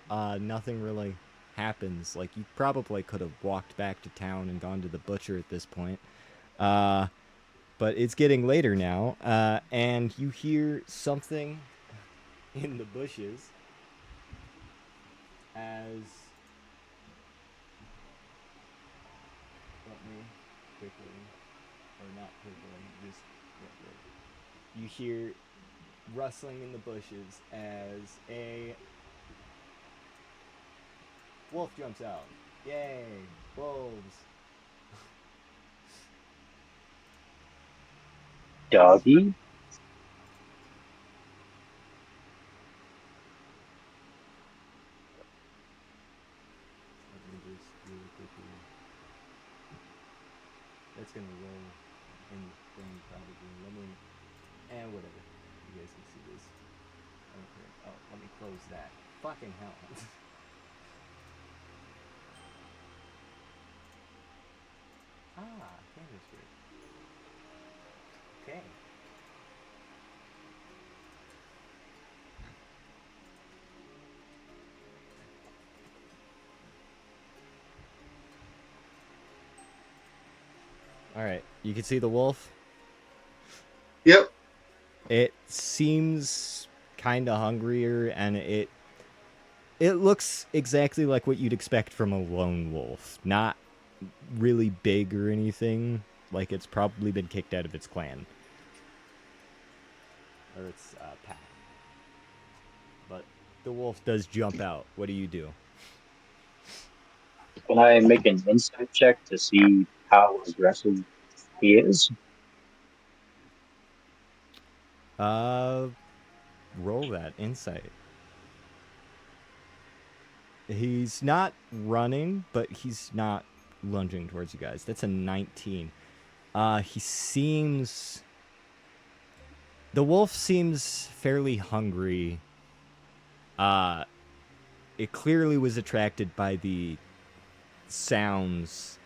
Nothing really happens. Like, you probably could have walked back to town and gone to the butcher at this point. But it's getting later now, and you hear something in the bushes as... Let me quickly, or not quickly, just... You hear rustling in the bushes as a wolf jumps out. Yay! Wolves! Doggy? Let me just really quickly. That's gonna roll in the thing probably. Let me. Whatever. You guys can see this. Okay. Oh, let me close that. Fucking hell. Chemistry. Okay. Alright, you can see the wolf? Yep. It seems kind of hungrier, and it looks exactly like what you'd expect from a lone wolf. Not really big or anything. Like it's probably been kicked out of its clan. Or its pack. But the wolf does jump out. What do you do? Can I make an insight check to see how aggressive he is? Roll that insight. He's not running, but he's not lunging towards you guys. That's a 19. He seems The wolf seems fairly hungry. It clearly was attracted by the sounds.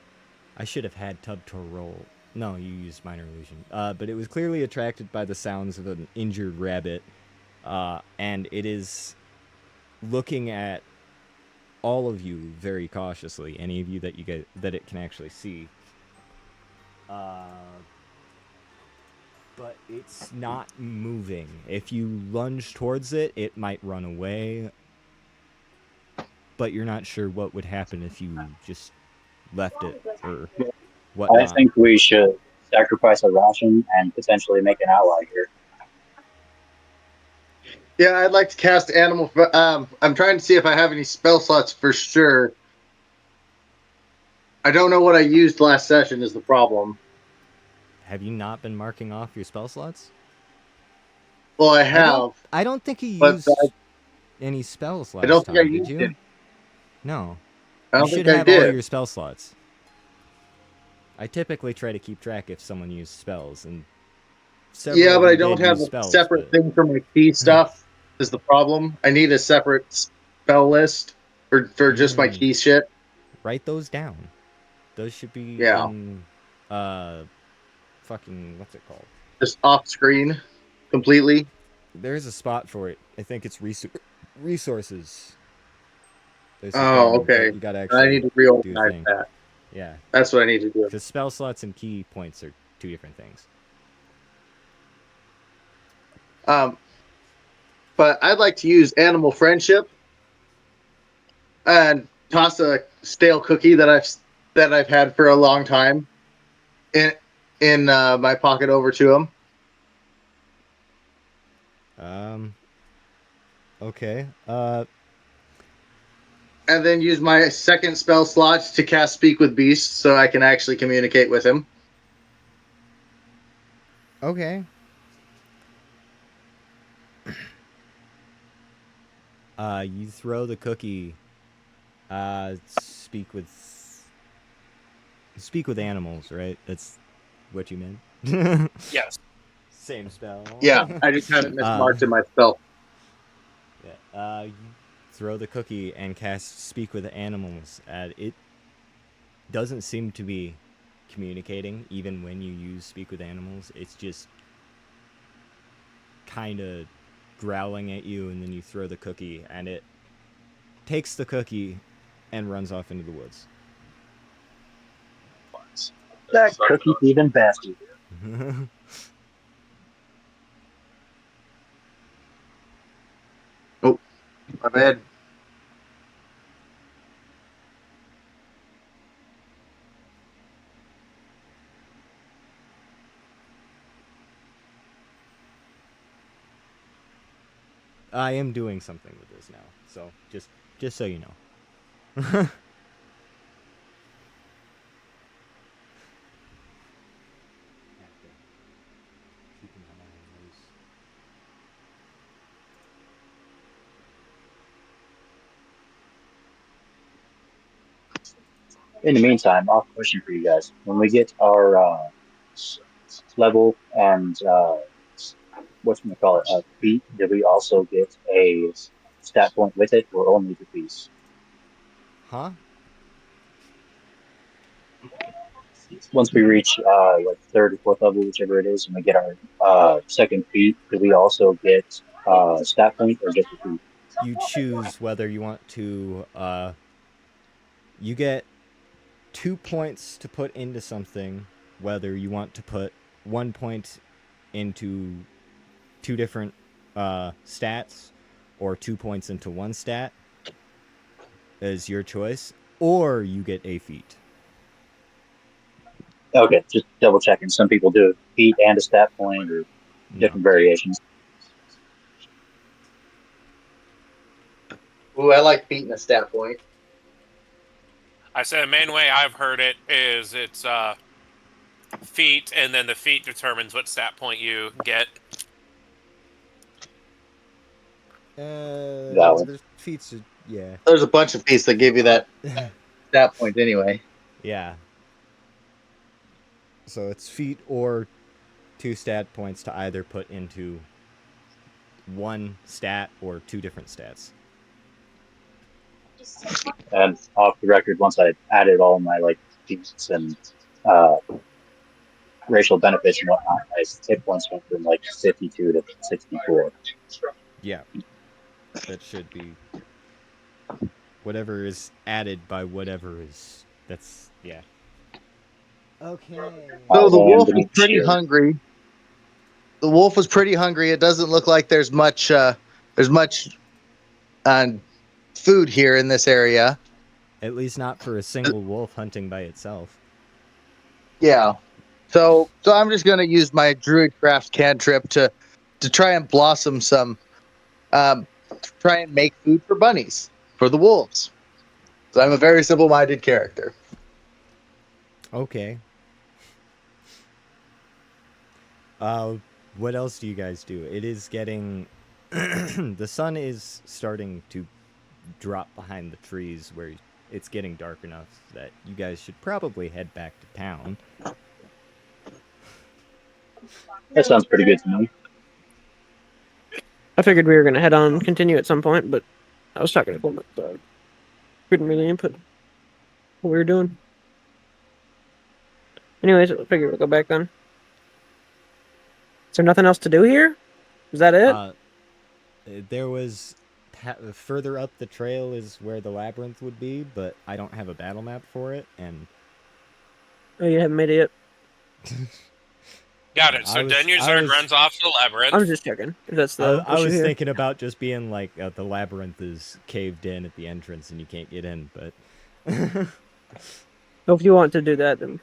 I should have had Tubtor roll. No, you used minor illusion. But it was clearly attracted by the sounds of an injured rabbit. And it is looking at all of you very cautiously. Any of you that that it can actually see. But it's not moving. If you lunge towards it, it might run away. But you're not sure what would happen if you just left it or I whatnot. think we should sacrifice a ration and potentially make an ally here. Yeah, I'd like to cast animal. I'm trying to see if I have any spell slots for sure. I don't know what I used last session is the problem. Have you not been marking off your spell slots? Well, I have. I don't think you But used any spells I don't last think I time, did used you? it. No. I You don't should think I have all did. your spell slots. I typically try to keep track if someone used spells, and several Yeah, of but I you don't did have use a spells, separate but thing for my key stuff. Is the problem? I need a separate spell list for just my key shit. write those down. Those should be Yeah, in fucking what's it called? just off screen completely. There's a spot for it. I think it's resources. There's a Oh, thing that okay. you gotta I actually need to do a reorganize thing. that. Yeah, That's what I need to do. because spell slots and key points are two different things. But I'd like to use animal friendship and toss a stale cookie that I've had for a long time in my pocket over to him. Okay. And then use my second spell slot to cast Speak with Beasts so I can actually communicate with him. Okay. You throw the cookie. Speak with animals, right? That's what you meant. Yes. Same spell. Yeah, I just had it mismarked in my spell. Yeah. You throw the cookie and cast Speak with Animals. It doesn't seem to be communicating, even when you use Speak with Animals. It's just kind of growling at you, and then you throw the cookie, and it takes the cookie and runs off into the woods. That cookie thieving bastard. Oh, my bad. I am doing something with this now, so just so you know. In the meantime, I'll have a question for you guys. When we get our level and feat, do we also get a stat point with it, or only the feats? Huh? Once we reach like third or fourth level, whichever it is, and we get our second feat, do we also get stat point or just a feat? You choose whether you want to. You get 2 points to put into something, whether you want to put 1 point into two different stats or 2 points into one stat is your choice, or you get a feat. Okay, just double checking. Some people do a feat and a stat point or different variations. Ooh, I like beating a stat point. I said the main way I've heard it is it's feat, and then the feat determines what stat point you get. There's feats, yeah. There's a bunch of feats that give you that stat point anyway. Yeah. So it's feat or 2 stat points to either put into one stat or 2 different stats. And off the record, once I added all my like feats and uh, racial benefits and whatnot, my hit points went from like 52 to 64. Yeah. That should be whatever is added by whatever is. That's, yeah. Okay. So the wolf And was pretty hungry. The wolf was pretty hungry. It doesn't look like there's much uh, food here in this area. At least not for a single wolf hunting by itself. Yeah. So I'm just gonna use my Druidcraft cantrip to try and blossom some, try and make food for bunnies for the wolves. So I'm a very simple-minded character. Okay. What else do you guys do? It is getting... the sun is starting to drop behind the trees where it's getting dark enough that you guys should probably head back to town. that sounds pretty good to me. I figured we were gonna head on and continue at some point, but I was talking to Coleman, so I couldn't really input what we were doing. Anyways, I figured we'll go back then. Is there nothing else to do here? Is that it? There was... further up the trail is where the labyrinth would be, but I don't have a battle map for it, and... Oh, you haven't made it yet? Got it. So Denuzard runs off to the labyrinth. I was just checking if that's the I issue was here. thinking about just being like, the labyrinth is caved in at the entrance and you can't get in, but... If you want to do that, then...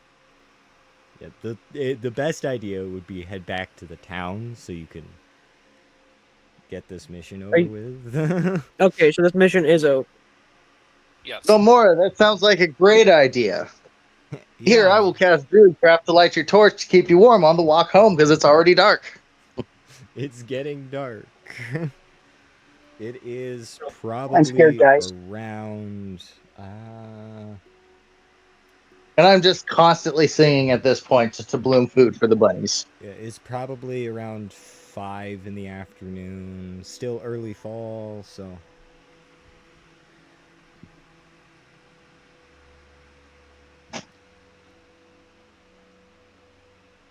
Yeah, the best idea would be head back to the town so you can get this mission over with. Okay, so this mission is over. Yes. So Mora, that sounds like a great idea. Here, I will cast Druidcraft to light your torch to keep you warm on the walk home because it's already dark. It's getting dark. It is probably scared, guys. around... And I'm just constantly singing at this point to bloom food for the bunnies. Yeah, it's probably around 5 in the afternoon. Still early fall, so...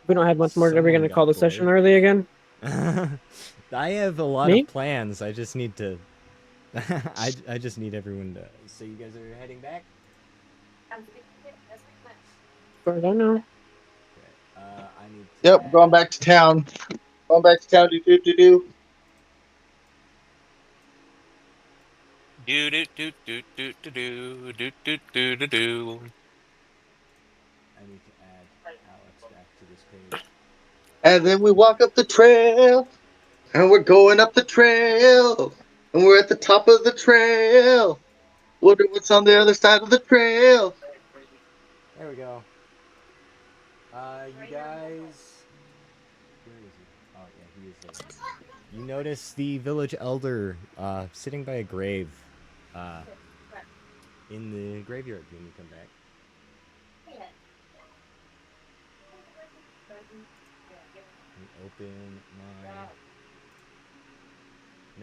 We don't have much more. Are we going to Someone call the got session bored. early again? I have a lot Me? of plans. I just need to... I just need everyone to... So you guys are heading back? As far as I know. Okay. I need to Yep, going back to town. Going back to town. Do. Do do do do do do do do do do do do. I need to add Alex back to this page. And then we walk up the trail. And we're going up the trail. And we're at the top of the trail. Wonder what's on the other side of the trail. There we go. You guys... Where is he? Oh, yeah, he is there. You notice the village elder sitting by a grave in the graveyard when you come back. Let me open my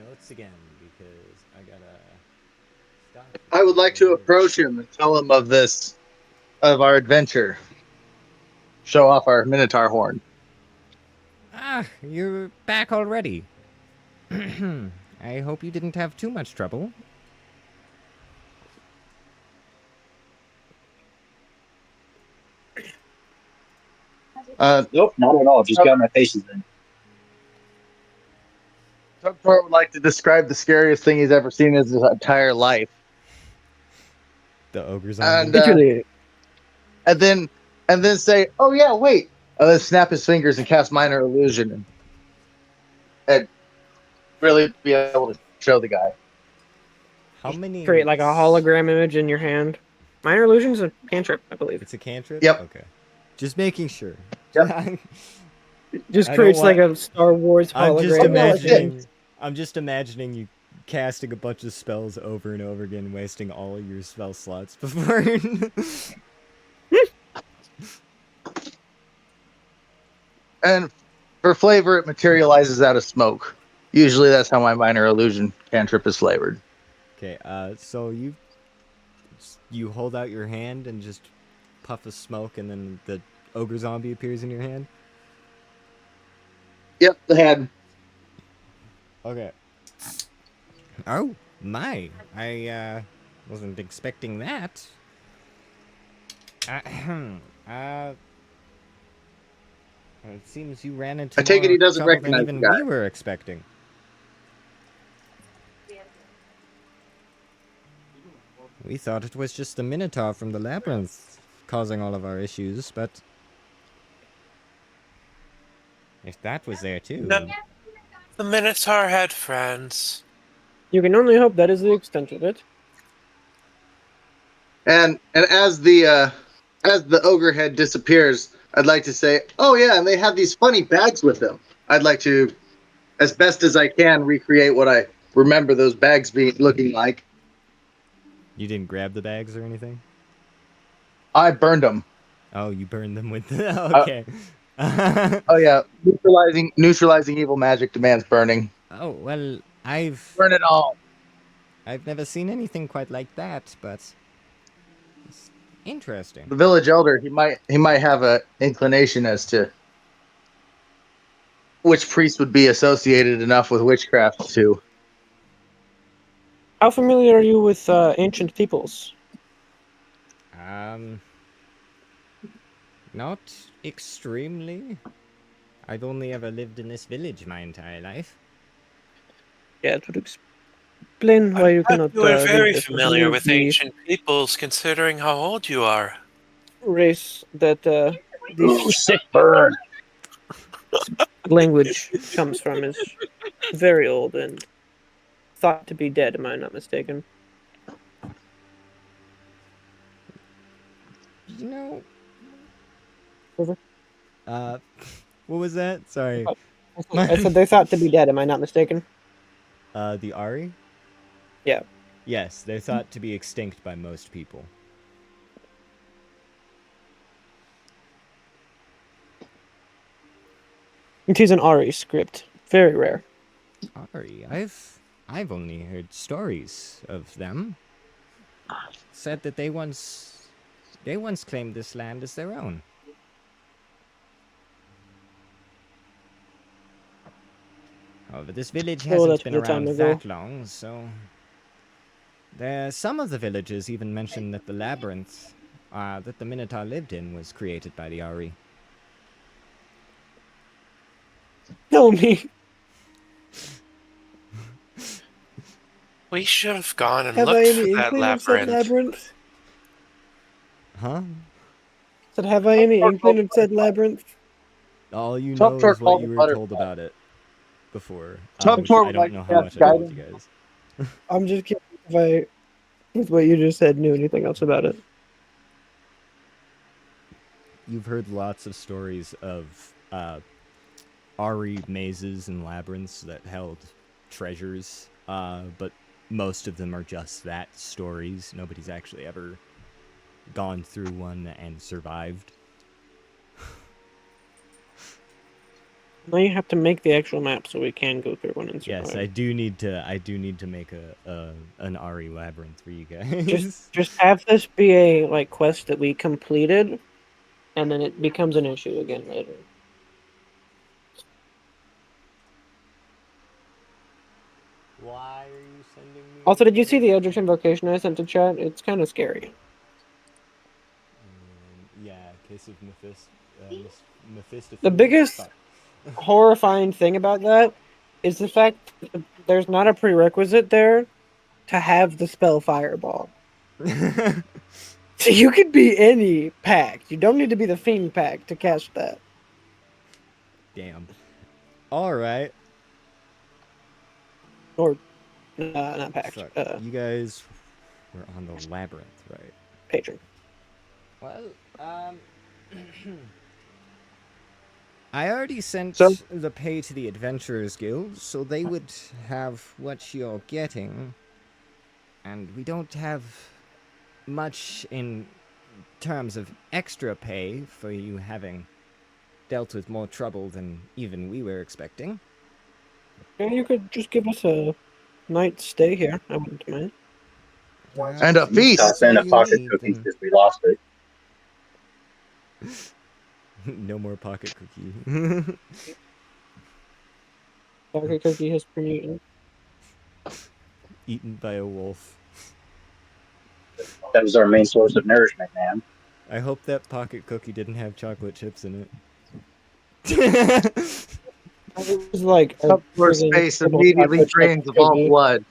notes again because I gotta stop. I would like to approach him and tell him of our adventure. Show off our Minotaur horn. Ah, you're back already. I hope you didn't have too much trouble. Nope, not at all. Just got my faces in. Tugtor would like to describe the scariest thing he's ever seen in his entire life. The ogre's And, on. Literally. and then say, "Oh yeah, wait," and then snap his fingers and cast minor illusion, and really be able to show the guy. How many? Create like a hologram image in your hand. Minor illusion's a cantrip, I believe. It's a cantrip. Yep. Okay. Just making sure. Yep. Just I creates don't like want- a Star Wars I'm hologram. just Oh, imagining. I'm just imagining you casting a bunch of spells over and over again, wasting all your spell slots before. And For flavor, it materializes out of smoke. Usually, that's how my minor illusion cantrip is flavored. Okay, so you hold out your hand and just puff of smoke, and then the ogre zombie appears in your hand. Yep, the head. Okay. Oh my! I wasn't expecting that. Uh, it seems you ran into I take it more he doesn't trouble than recognize even the guy. we were expecting. We thought it was just the Minotaur from the labyrinth causing all of our issues, but if that was there too. No. The Minotaur had friends. You can only hope that is the extent of it. And as the ogre head disappears, I'd like to say, oh yeah, and they have these funny bags with them. I'd like to, as best as I can, recreate what I remember those bags looking like. You didn't grab the bags or anything? I burned them. Oh, you burned them with okay. Oh yeah, neutralizing evil magic demands burning. Oh, well, I've Burn it all. never seen anything quite like that, but it's interesting. The village elder, he might have a inclination as to which priest would be associated enough with witchcraft to. How familiar are you with ancient peoples? Not extremely. I've only ever lived in this village my entire life. Yeah, it would explain why you cannot You are read very this. familiar with The ancient peoples, considering how old you are. race that Ooh, this sick burn. language comes from is very old and thought to be dead, am I not mistaken? You know, Over. what was that? Sorry. I said they thought to be dead, am I not mistaken? The Ari? Yeah. Yes, they're thought to be extinct by most people. It is an Ari script. Very rare. Ari, I've only heard stories of them. Said that they once claimed this land as their own. However, this village Oh, hasn't that's been the time around ago. that long, so some of the villagers even mentioned that the labyrinth that the Minotaur lived in was created by the Ari. Tell me. We should have gone and Have I looked for any that inkling of said labyrinth. labyrinth? Huh? Said, have I any inkling of said labyrinth? All you know Tuptor is what called you the were told butterfly. about it before, which Tuptor I would don't like know to how cast much I told guidance. you guys. I'm just curious if I, with what you just said, knew anything else about it. You've heard lots of stories of Ari mazes and labyrinths that held treasures, but most of them are just that, stories. Nobody's actually ever gone through one and survived. Now you have to make the actual map so we can go through one and survive. Yes, I do need to make an Ari labyrinth for you guys. Just have this be a quest that we completed, and then it becomes an issue again later. Why are you sending me? Also, did you see the Eldritch Invocation I sent to chat? It's kind of scary. Yeah, case of Mephistophelius. The biggest Fuck. horrifying thing about that is the fact that there's not a prerequisite there to have the spell Fireball. So you could be any pact. You don't need to be the Fiend pact to cast that. Damn. All right. Or, not pact. Fuck. You guys were on the labyrinth, right? Patron. Well, I already sent So- the pay to the Adventurers Guild, so they would have what you're getting. And we don't have much in terms of extra pay for you having dealt with more trouble than even we were expecting. Yeah, you could just give us a night's stay here. I wouldn't mind. And a If feast. that's Toss in all a you pocket need, cookies then because we lost it. no more pocket cookie. Pocket cookie has been eaten. Eaten by a wolf. That was our main source of nourishment, man. I hope that pocket cookie didn't have chocolate chips in it. It was like a Up for friggin' space triple immediately chocolate chip drains of all cookie. blood.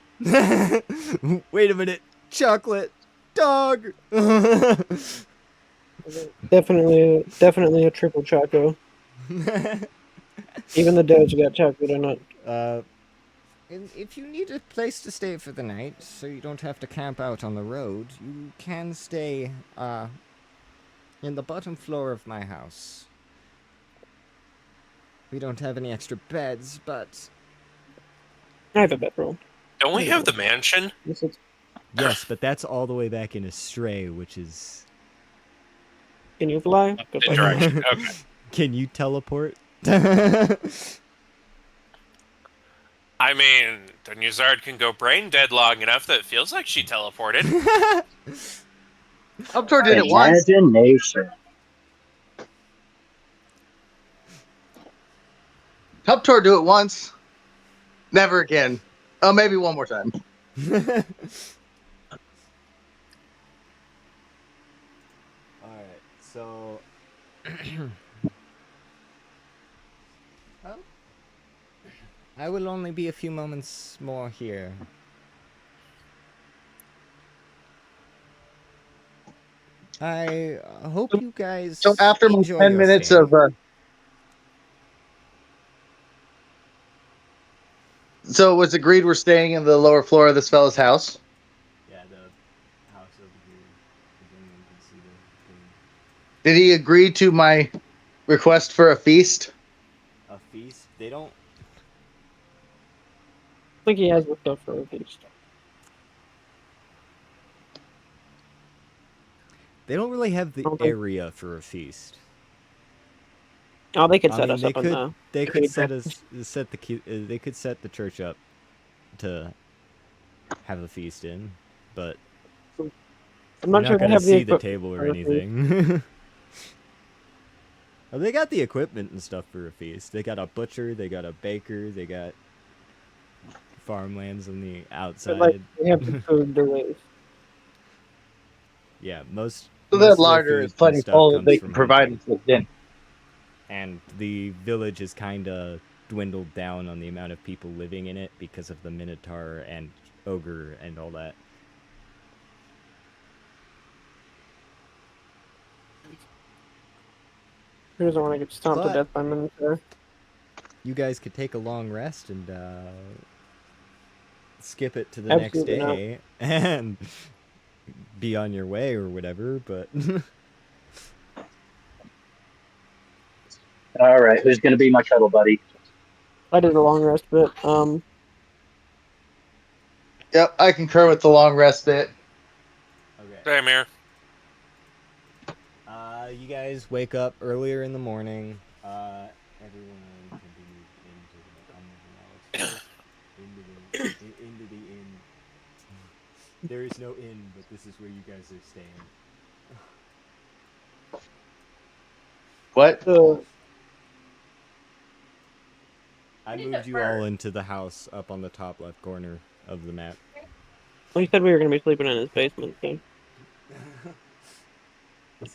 Wait a minute. Chocolate dog. Definitely a triple choco. Even the dogs got chocolate or not. And if you need a place to stay for the night, so you don't have to camp out on the road, you can stay in the bottom floor of my house. We don't have any extra beds, but I have a bedroll. Don't we have the mansion? yes, but that's all the way back in Astray, which is. Can you fly? Good In luck. direction. Okay. Can you teleport? I mean, the Nuzard can go brain dead long enough that it feels like she teleported. Uptor did it once. Imagination. Uptor do it once. Never again. Oh, maybe one more time. Alright, so. Well, I will only be a few moments more here. I hope you guys So after my enjoy 10 your minutes stay. of so it was agreed we're staying in the lower floor of this fella's house. Yeah, the house over here. Again, you can see the thing. Did he agree to my request for a feast? A feast. They don't. I think he has the stuff for a feast. They don't really have the don't think- area for a feast. Oh, they could I set mean, us they up on could. the. They the could cathedral. they could set the church up to have a feast in, but I'm you're not not sure they gonna have the see the equipment table or for a feast. anything. Oh, they got the equipment and stuff for a feast. They got a butcher, they got a baker, they got farmlands on the outside. But like they have the food to waste. Yeah, most So most that of their larder food is and plenty stuff full that comes they from can provide hunting. us with dinner. And the village is kind of dwindled down on the amount of people living in it because of the Minotaur and ogre and all that. Who doesn't want to get stomped to But- death by Minotaur? You guys could take a long rest and skip it to the next Absolutely not. day and be on your way or whatever, but All right, who's going to be my shuttle buddy? I did a long rest, but Yep, I concur with the long rest bit. okay. Same here. You guys wake up earlier in the morning. Everyone can be into the inn. There is no inn, but this is where you guys are staying. What? the I moved you all into the house up on the top left corner of the map. well, he said we were going to be sleeping in his basement. So.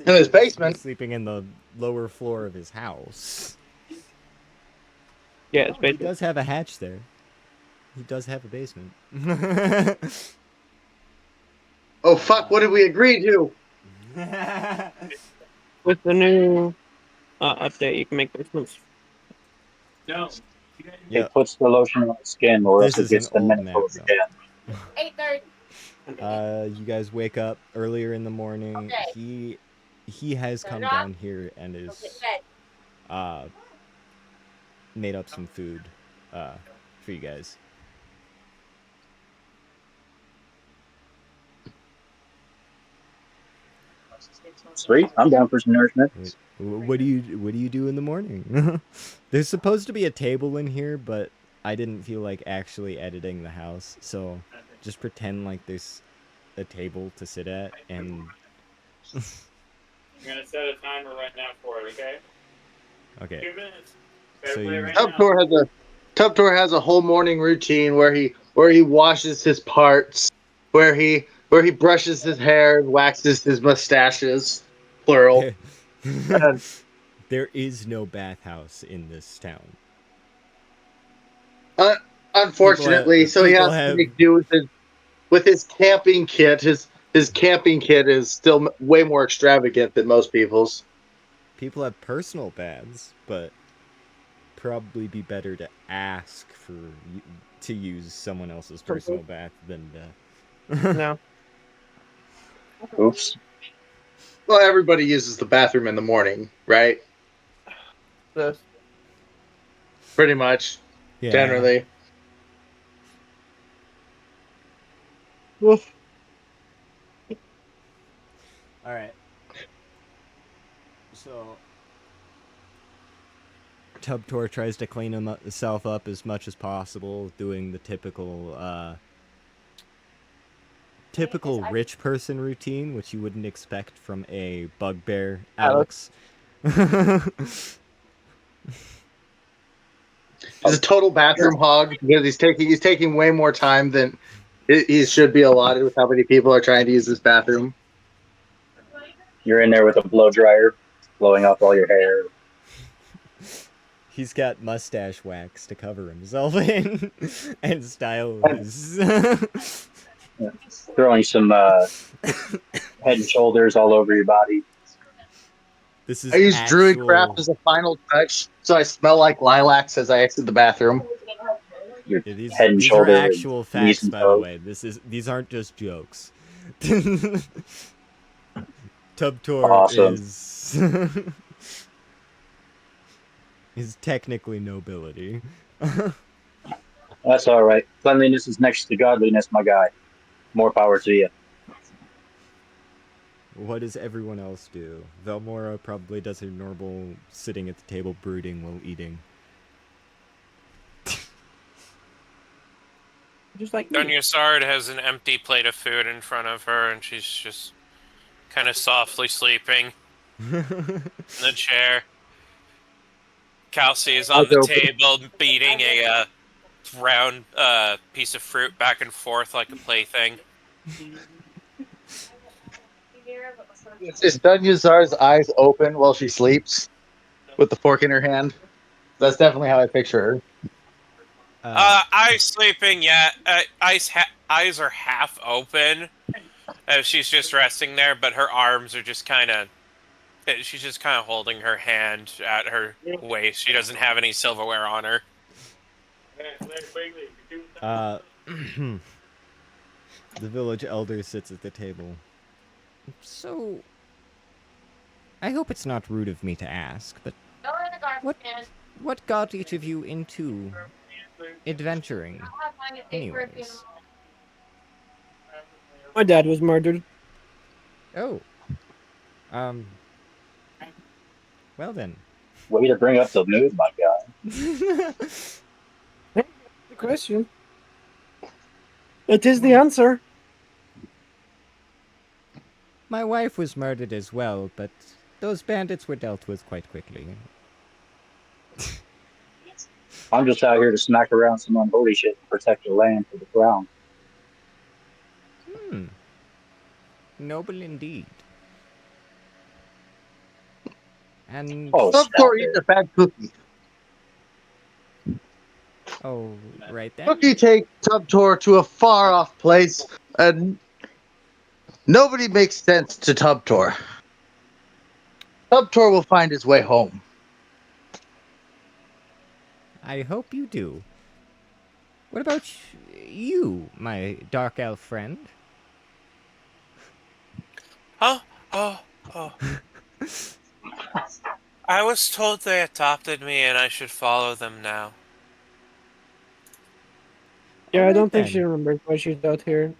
In his basement? Sleeping in the lower floor of his house. Yeah, his He basement. does have a hatch there. He does have a basement. Oh fuck! What did we agree to? With the new update, you can make basements. No. Yep. It puts the lotion on the skin, or This else it is gets an the old Minotaur's map, again. 8:30. You guys wake up earlier in the morning. Okay. He has come down here and Go is get bed. made up some food for you guys. Sweet. I'm down for some nourishment. What do you do in the morning? There's supposed to be a table in here, but I didn't feel like actually editing the house, so just pretend like there's a table to sit at, and I'm gonna set a timer right now for it, okay? okay. 2 minutes. So Better play you- right now. Tubtor has a whole morning routine where he washes his parts, where he brushes his hair and waxes his mustaches, plural. And There is no bathhouse in this town. unfortunately, so he people has to have make do with his camping kit. His camping kit is still way more extravagant than most people's. people have personal baths, but probably be better to ask to use someone else's personal bath than No. Oops. Well, everybody uses the bathroom in the morning, right? This. Pretty much, yeah. generally. Woof. All right. So Tubtor tries to clean himself up as much as possible, doing the typical rich person routine, which you wouldn't expect from a bugbear Alex. He's a total bathroom hog because he's taking way more time than he should be allotted with how many people are trying to use this bathroom. You're in there with a blow dryer, blowing off all your hair. He's got mustache wax to cover himself in and style his. Throwing some head and shoulders all over your body. This is I use actual... druid craft as a final touch, so I smell like lilacs as I exit the bathroom. Your Yeah, head and these shoulder are and actual knees facts, and by the toes. way. These aren't just jokes. Tubtor Awesome. is technically nobility. That's all right. Cleanliness is next to godliness, my guy. More power to you. What does everyone else do? Velmora probably does her normal sitting at the table brooding while eating. Just like me. Dunya Sard has an empty plate of food in front of her, and she's just kind of softly sleeping in the chair. Kelsey is on the table, beating a round piece of fruit back and forth like a plaything. Is Dunyazar's eyes open while she sleeps with the fork in her hand? That's definitely how I picture her. Eyes sleeping, yeah. Eyes are half open as she's just resting there, but her arms are just kind of. She's just kind of holding her hand at her waist. She doesn't have any silverware on her. The village elder sits at the table. So, I hope it's not rude of me to ask, but what got each of you into adventuring, anyways? My dad was murdered. Oh. Well then. Way to bring up the mood, my guy. The question. It is the answer. My wife was murdered as well, but those bandits were dealt with quite quickly. I'm just out here to smack around some unholy shit and protect the land for the crown. Noble indeed. And Tubtor eats a fat cookie. oh, right then. Cookie take Tubtor to a far off place, and nobody makes sense to Tubtor. Tubtor will find his way home. I hope you do. What about you, my dark elf friend? Oh. I was told they adopted me and I should follow them now. Yeah, I Alright don't think then. she remembers why she's out here.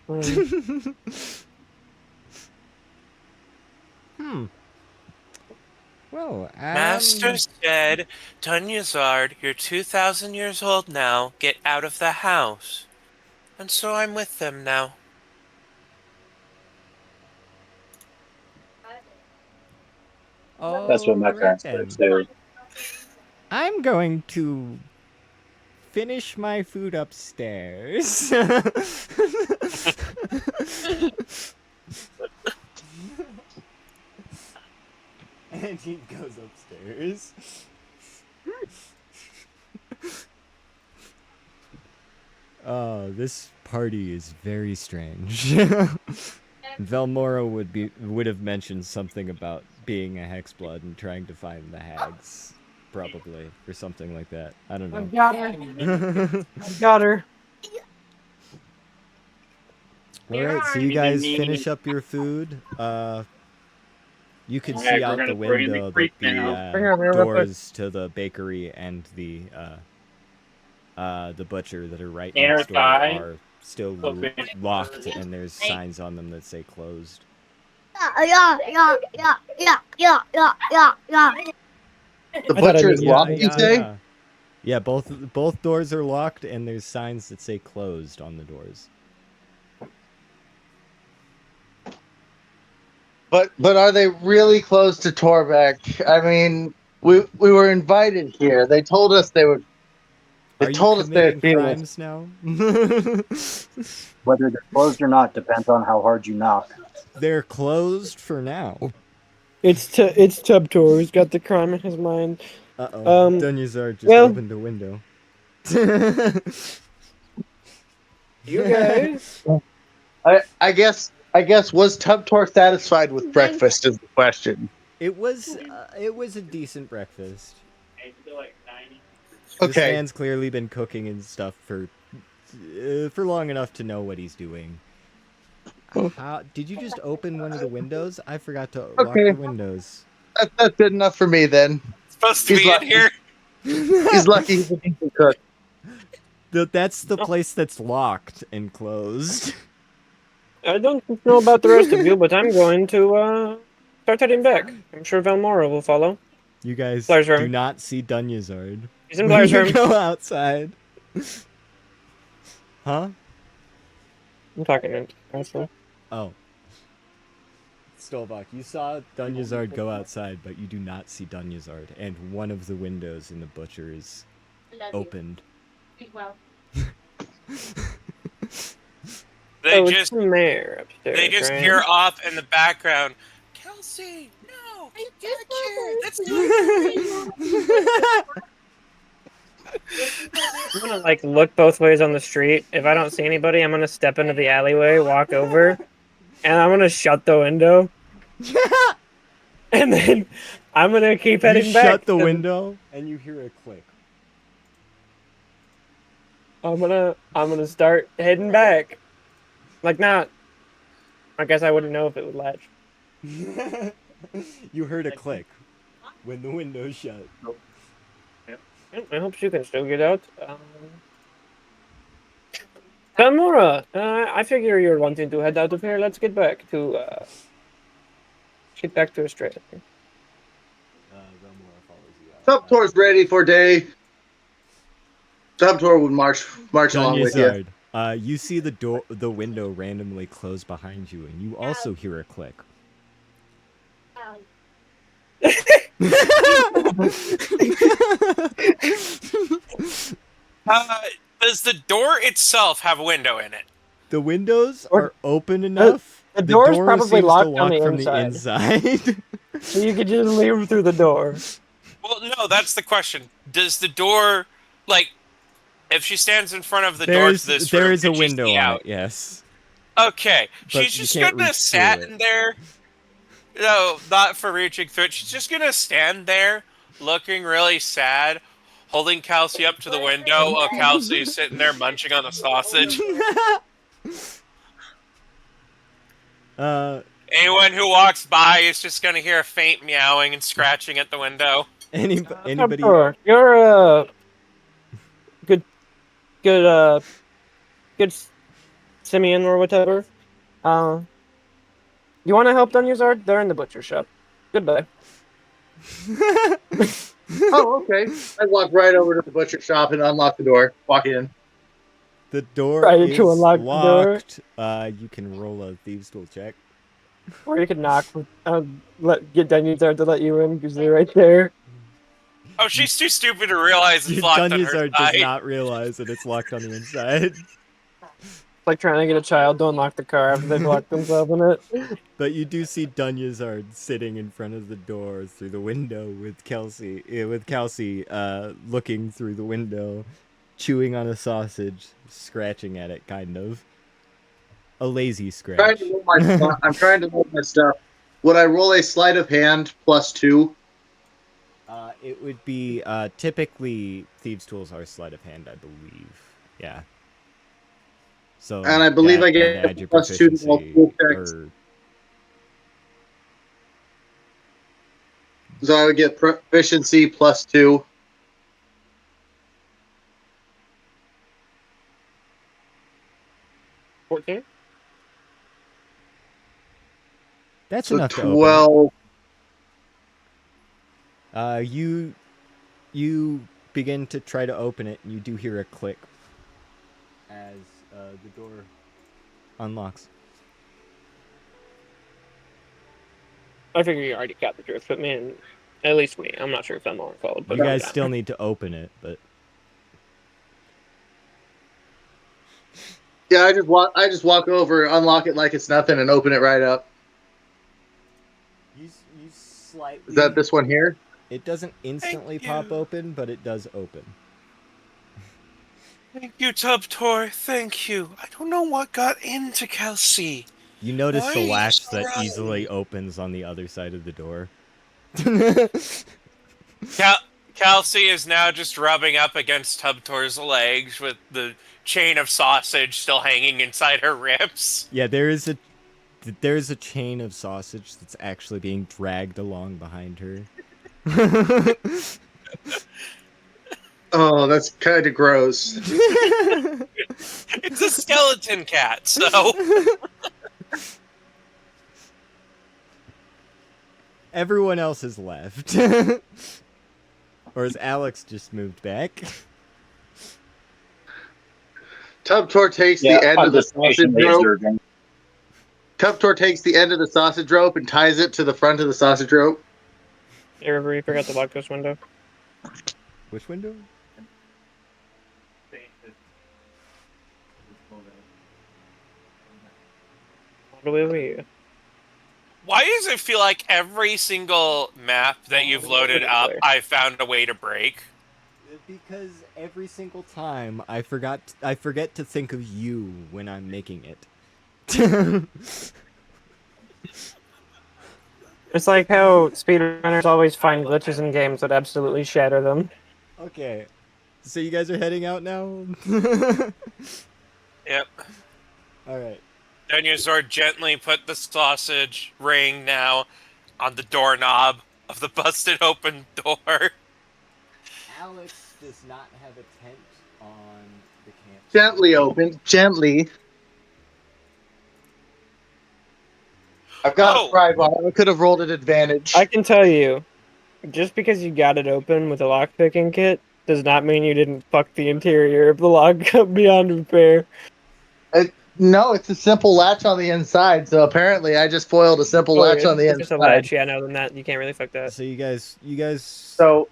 Oh, Master said, Dunyazard, you're 2,000 years old now. Get out of the house. And so I'm with them now. That's what my all right parents then. said too. I'm going to finish my food upstairs. And he goes upstairs. Oh, this party is very strange. Velmora would have mentioned something about being a hexblood and trying to find the hags, probably, or something like that. I don't I know. got her. I got her. All right, so you guys finish up your food. You can Alright, see we're out gonna- the we're gonna be window that creeped the now. Bring her real quick. doors to the bakery and the butcher that are right Inner next door thigh. are still Open. locked, and there's signs on them that say closed. The I thought I butcher is knew locked, that. you say? Yeah, both doors are locked, and there's signs that say closed on the doors. But are they really close to Torbeck? I mean, we were invited here. They told us they would. They Are you told us they'd committing be with. crimes now? Whether they're closed or not depends on how hard you knock. They're closed for now. It's Tubtor who's got the crime in his mind. Uh-oh. Dunyazar just well- opened a window. You guys. I guess was Tubtor satisfied with breakfast? Is the question. It was a decent breakfast. This Okay. man's clearly been cooking and stuff for long enough to know what he's doing. How did you just open one of the windows? I forgot to lock Okay. the windows. That's good enough for me then. Supposed to He's be in lucky. here. He's lucky he can cook. That's the place that's locked and closed. I don't know about the rest of you, but I'm going to start heading back. I'm sure Valmora will follow. You guys Blair's room. do not see Dunyazard. He's in When Blair's you room. go outside. Huh? I'm talking to him. Oh. Stolvok, you saw Dunyazard go outside, but you do not see Dunyazard, and one of the windows in the butcher is opened. Well, They Oh, just it's the mayor upstairs. they just right? hear off in the background. Kelsey, no, get back here. Let's do it. I'm gonna like look both ways on the street. If I don't see anybody, I'm gonna step into the alleyway, walk over, and I'm gonna shut the window. And then I'm gonna keep heading You back. shut the 'cause window, and you hear a click. I'm gonna start heading back. Like not. I guess I wouldn't know if it would latch. You heard a click when the window shut. I hope she can still get out. Tamura, I figure you're wanting to head out of here. Let's get back to Australia. Tubtor's ready for day. Tubtor would march along with you. Dunyazard, you see the window randomly close behind you, and you also hear a click. Does the door itself have a window in it? The windows Or- are open enough. the door's door probably seems locked to on lock the from inside. the inside. So you could just leave through the door. Well, no, that's the question. Does the door, like, if she stands in front of the door There's to this there room, is a could she window see on out? it. Yes. Okay, But she's you just can't gonna reach stand through it. there. No, not for reaching through it. She's just gonna stand there, looking really sad, holding Kelsey up to the window while Kelsey's sitting there munching on a sausage. Anyone who walks by is just gonna hear a faint meowing and scratching at the window. Anybody? Sure. You're a good Simeon or whatever. You want to help Dunyazard? They're in the butcher shop. Goodbye. Oh, okay. I walk right over to the butcher shop and unlock the door. Walk in. The door Try is to unlock the door. locked. You can roll a thieves' tool check. Or you could knock with get Dungeons to let you in because they're right there. Oh, she's too stupid to realize it's locked on her Dunyazard does side. not realize that it's locked on the inside. It's like trying to get a child to unlock the car after they've locked themselves in it. But you do see Dunyazard sitting in front of the door through the window with Kelsey, looking through the window, chewing on a sausage, scratching at it, kind of. A lazy scratch. I'm trying to roll my stuff. Would I roll a sleight of hand +2? It would be typically thieves' tools are sleight of hand, I believe. Yeah. So And I believe that, I get and add your +2 to all proficiency, tool checks. So I would get proficiency +2. That's So enough to open. 12. You begin to try to open it, and you do hear a click as the door unlocks. I figure you already got the drift, but man, at least me. I'm not sure if I'm on followed. But You guys still need to open it, but Yeah, I just walk over, unlock it like it's nothing, and open it right up. you slightly. Is that this one here? It doesn't instantly pop open, but it does open. Thank you, Tubtor. Thank you. I don't know what got into Kelsey. You notice Why the are you latch so that early? easily opens on the other side of the door. Kelsey is now just rubbing up against Tubtor's legs with the chain of sausage still hanging inside her ribs. Yeah, there's a chain of sausage that's actually being dragged along behind her. Oh, that's kind of gross. It's a skeleton cat, so... Everyone else has left. Or has Alex just moved back? Tubtor takes the end I'm of the just sausage patiently rope. observing. Tubtor takes the end of the sausage rope and ties it to the front of the sausage rope. Hey, remember you forgot to lock this window. Which window? All the way over here. Why does it feel like every single map that you've loaded up, I found a way to break? Because every single time I forget to think of you when I'm making it. It's like how speedrunners always find glitches in games that absolutely shatter them. Okay. So you guys are heading out now? Yep. Alright. Dunyazor gently put the sausage ring now on the doorknob of the busted open door. Alex does not have a tent on the camp. Gently open. Gently. I've got a pry bar. I could have rolled an advantage. I can tell you, just because you got it open with a lockpicking kit does not mean you didn't fuck the interior of the lock beyond repair. No, it's a simple latch on the inside. So apparently, I just foiled a simple latch on the It's just a inside. latch, yeah, no, then that you can't really fuck that. So you guys So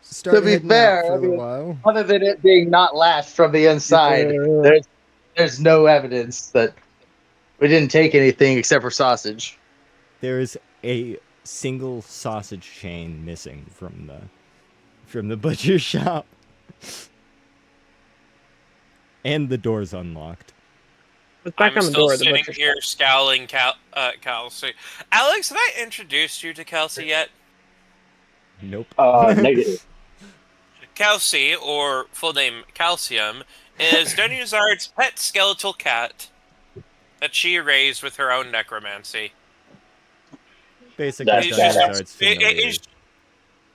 start to be heading fair, out for I a mean, while. other than it being not latched from the inside, there's no evidence that we didn't take anything except for sausage. There is a single sausage chain missing from the butcher shop. And the door's unlocked. It's back I'm on the still door of the sitting butcher here scowling Kelsey. Alex, have I introduced you to Kelsey yet? Nope. Negative. Kelsey, or full name Calcium, is Dunyazard's pet skeletal cat that she raised with her own necromancy. Basically, That's Dunyazard's familiar.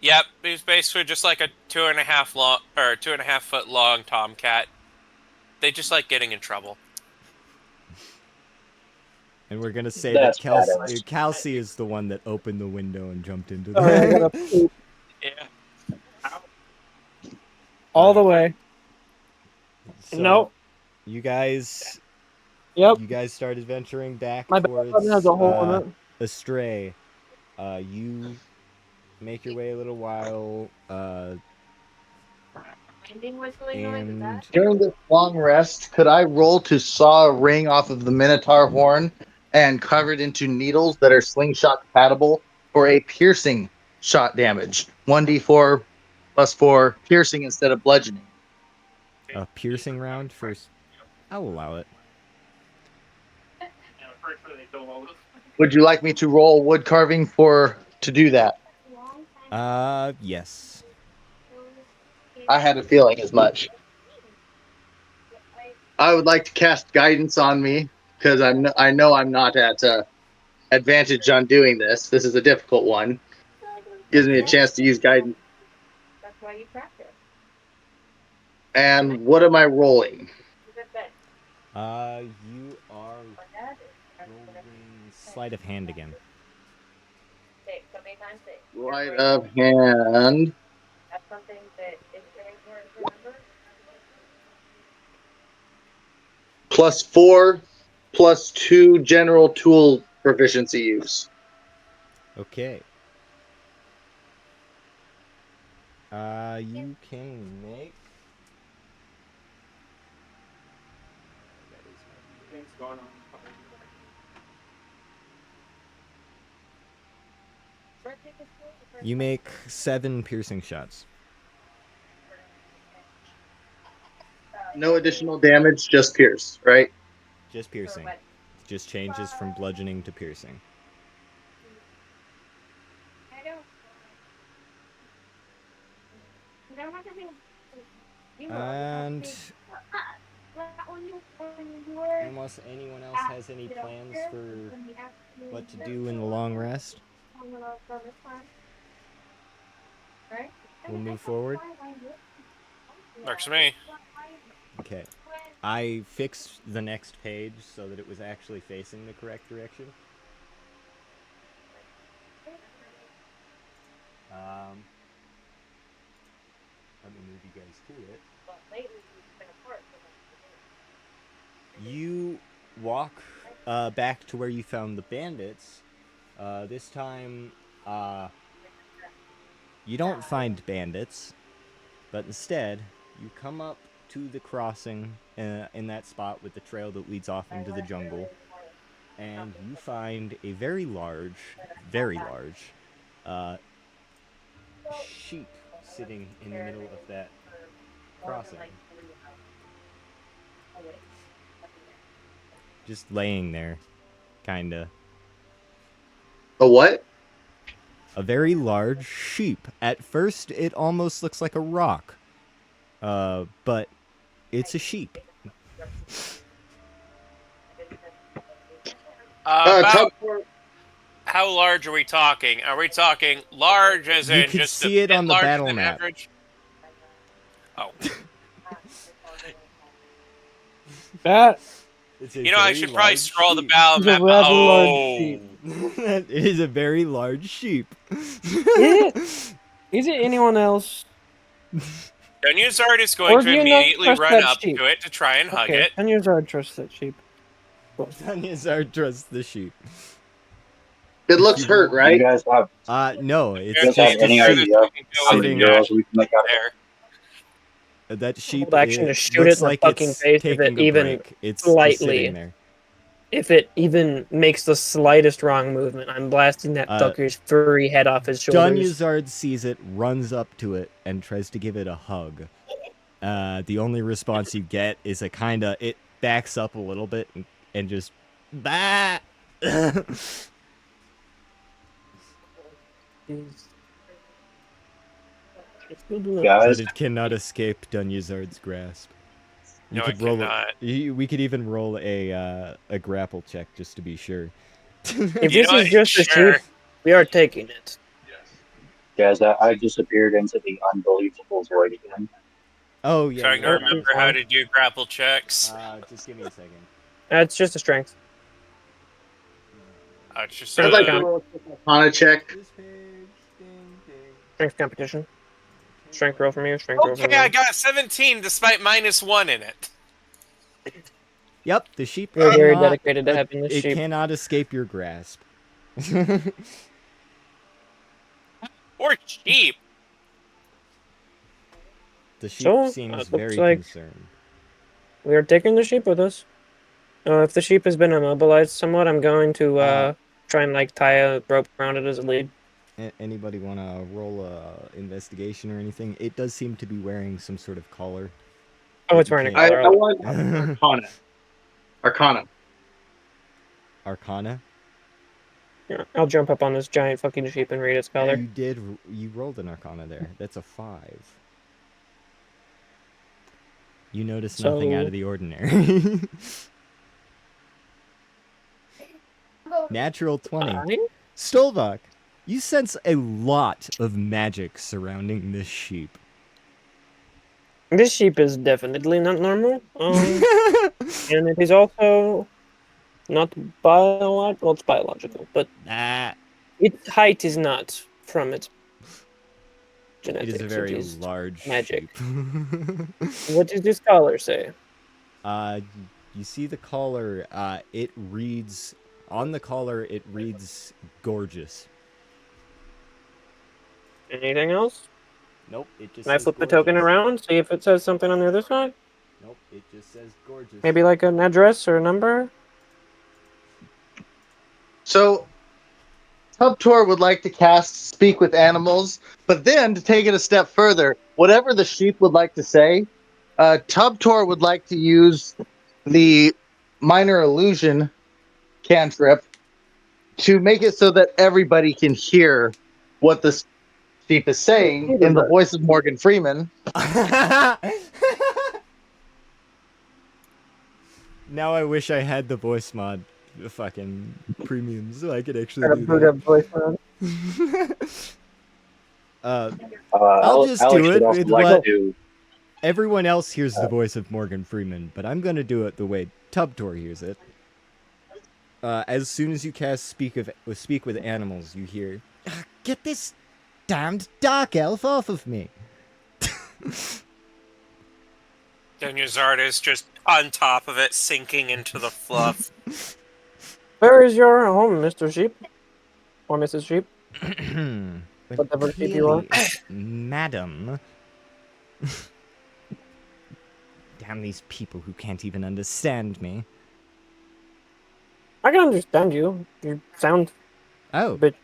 Yep, he's basically just like a 2.5 foot long tom. They just like getting in trouble. And we're gonna say That's that Kelsey, badass. Kelsey is the one that opened the window and jumped into Sorry, I gotta the. poop Yeah. all the way. So, Nope. You guys, Yep. you guys started venturing back My button has towards a hole in it. Astray. You make your way a little while. Ending whistling noise is And that? During this long rest, could I roll to saw a ring off of the Minotaur horn and carve it into needles that are slingshot compatible for a piercing shot damage? 1d4 plus 4 piercing instead of bludgeoning. a piercing round first. I'll allow it. Would you like me to roll wood carving to do that? Yes. I had a feeling as much. I would like to cast guidance on me because I know I'm not at advantage on doing this. This is a difficult one. Gives me a chance to use guidance. That's why you practice. And what am I rolling? You are rolling sleight of hand again. So many times that Sleight of hand. that's something that is very important to remember. Plus 4, plus 2 general tool proficiency use. Okay. You can make. You make 7 piercing shots. No additional damage, just pierce, right? Just piercing. Just changes from bludgeoning to piercing. I don't. And unless anyone else has any plans for what to do in the long rest, we'll move forward. Works for me. Okay. I fixed the next page so that it was actually facing the correct direction. Let me move you guys to it. You walk back to where you found the bandits. This time, you don't find bandits, but instead, you come up to the crossing in that spot with the trail that leads off into the jungle, and you find a very large sheep sitting in the middle of that crossing. Just laying there, kinda. A what? A very large sheep. At first, it almost looks like a rock. But it's a sheep. About how large are we talking? Are we talking large as You in can just see a it bit on the larger battle than map. average? Oh. That It's a You know, I very should probably large scroll the sheep. battle is a map. rather large Oh. sheep. It is a very large sheep. Is it anyone else? Dunyazard is Or going do to you not immediately trust run that up sheep? to it to try and hug Okay, it. Dunyazard trusts that sheep. Dunyazard trusts the sheep. It looks hurt, Do you right? guys have, No, do it's you guys have just a any sheep idea how many sitting euros we can make out of it? There. That sheep Hold action to shoot looks it in the like fucking it's face if taking it a even break. It's just slightly. sitting there. If it even makes the slightest wrong movement, I'm blasting that fucker's furry head off his shoulders. Dunyazard sees it, runs up to it, and tries to give it a hug. The only response you get is a kinda, it backs up a little bit and just, bah! But Guys, it cannot escape Dunyazard's grasp. You No, could it roll cannot. we could even roll a grapple check just to be sure. If You this know is what? just a Sure. sheep, we are taking it. guys, I disappeared into the unbelievable void again. Oh yeah. Trying to yeah, remember how fine. to do grapple checks. Just give me a second. It's just a strength. It's just I'd like Strength to roll a quick Arcana check. This page, ding, ding. Strength competition. Strength roll from you. Strength roll from okay. you. I got 17 despite -1 in it. Yep, the sheep You're very cannot, dedicated to having this it sheep. cannot escape your grasp. Or sheep. The sheep So, seems it looks very like- concerned. We are taking the sheep with us. If the sheep has been immobilized somewhat, I'm going to try and like tie a rope around it as a lead. Anybody want to roll a investigation or anything? It does seem to be wearing some sort of collar. Oh, it's wearing a can't- collar. I want Arcana. Arcana. Arcana? Yeah, I'll jump up on this giant fucking sheep and read its color. You rolled an Arcana there. That's a 5. You notice nothing out of the ordinary. Natural 20. Stolvok, you sense a lot of magic surrounding this sheep. This sheep is definitely not normal. And it is also not biological. Well, it's biological, but Ah, its height is not from its it genetics. is a very is large magic. sheep. What does this collar say? You see the collar, it reads, on the collar, it reads gorgeous. Anything else? Nope, it just Can I says flip the gorgeous. token around, see if it says something on the other side? Nope, it just says gorgeous. Maybe like an address or a number? So, Tubtor would like to cast Speak with Animals, but then to take it a step further, whatever the sheep would like to say, Tubtor would like to use the Minor Illusion cantrip to make it so that everybody can hear what the sheep is saying in the voice of Morgan Freeman. Now I wish I had the voice mod, the fucking premium, so I could actually Gotta do boot that. up voice mode. I'll just Alex do would it also with like what to do. everyone else hears the voice of Morgan Freeman, but I'm gonna do it the way Tubtor hears it. As soon as you cast Speak with Animals, you hear, "Ah, get this damned dark elf off of me." Then Yazard is just on top of it, sinking into the fluff. Where is your home, Mr. Sheep? Or Mrs. Sheep? Well, Whatever sheep you are. clearly, madam. Damn these people who can't even understand me. I can understand you. You sound Oh, a bit.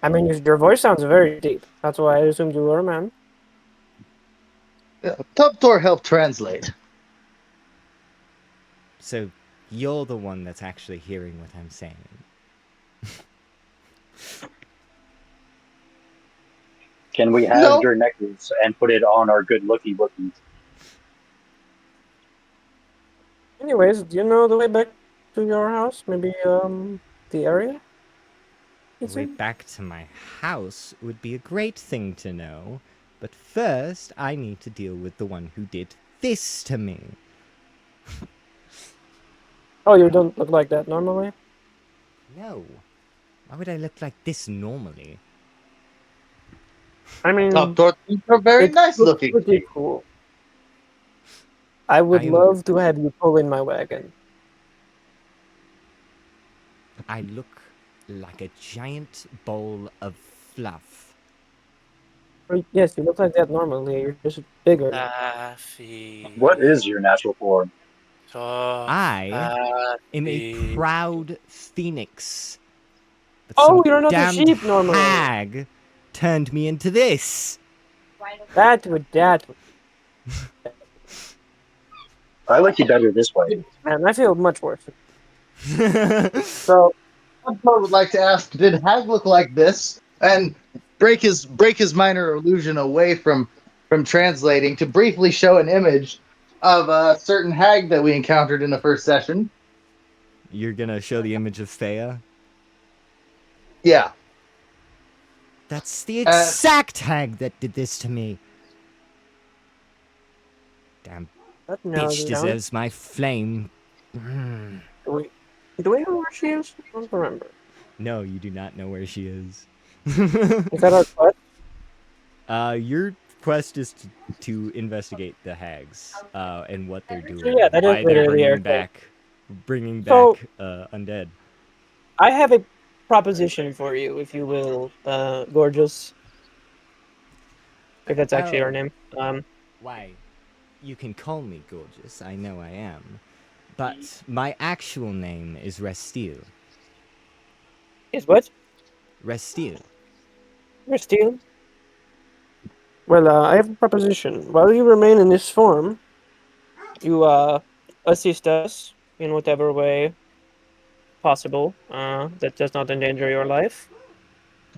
I mean, your voice sounds very deep. That's why I assumed you were a man. Tubtor helped translate. so you're the one that's actually hearing what I'm saying. Can we have No. your necklace and put it on our good-looking looking? Anyways, do you know the way back to your house? Maybe, the area? The way back to my house would be a great thing to know, but first I need to deal with the one who did this to me. Oh, you don't look like that normally? No. Why would I look like this normally? I mean, Tubtor, you're very it nice looks looking. pretty cool. I would I'm- love to have you pull in my wagon. I look like a giant bowl of fluff. Yes, you look like that normally. You're just bigger. Taffy. What is your natural form? I am a proud phoenix. But Oh, some you're not a damned sheep normally. hag turned me into this. That would. I like you better this way. Man, I feel much worse. So, Tubtor would like to ask, did Hag look like this? And break his minor illusion away from translating to briefly show an image of a certain hag that we encountered in the first session. You're gonna show the image of Thea? Yeah. That's the exact hag that did this to me. Damn That bitch narrows it down. deserves my flame. Do we know where she is? I don't remember. No, you do not know where she is. Is that our quest? Your quest is to investigate the hags and what they're doing, yeah, that is why they're literally our bringing So- back undead. I have a proposition for you, if you will, gorgeous. If that's actually our Oh. name. Why, you can call me gorgeous. I know I am, but my actual name is Restil. Is what? Restil. You're Steel? Well, I have a proposition. While you remain in this form, you assist us in whatever way possible that does not endanger your life,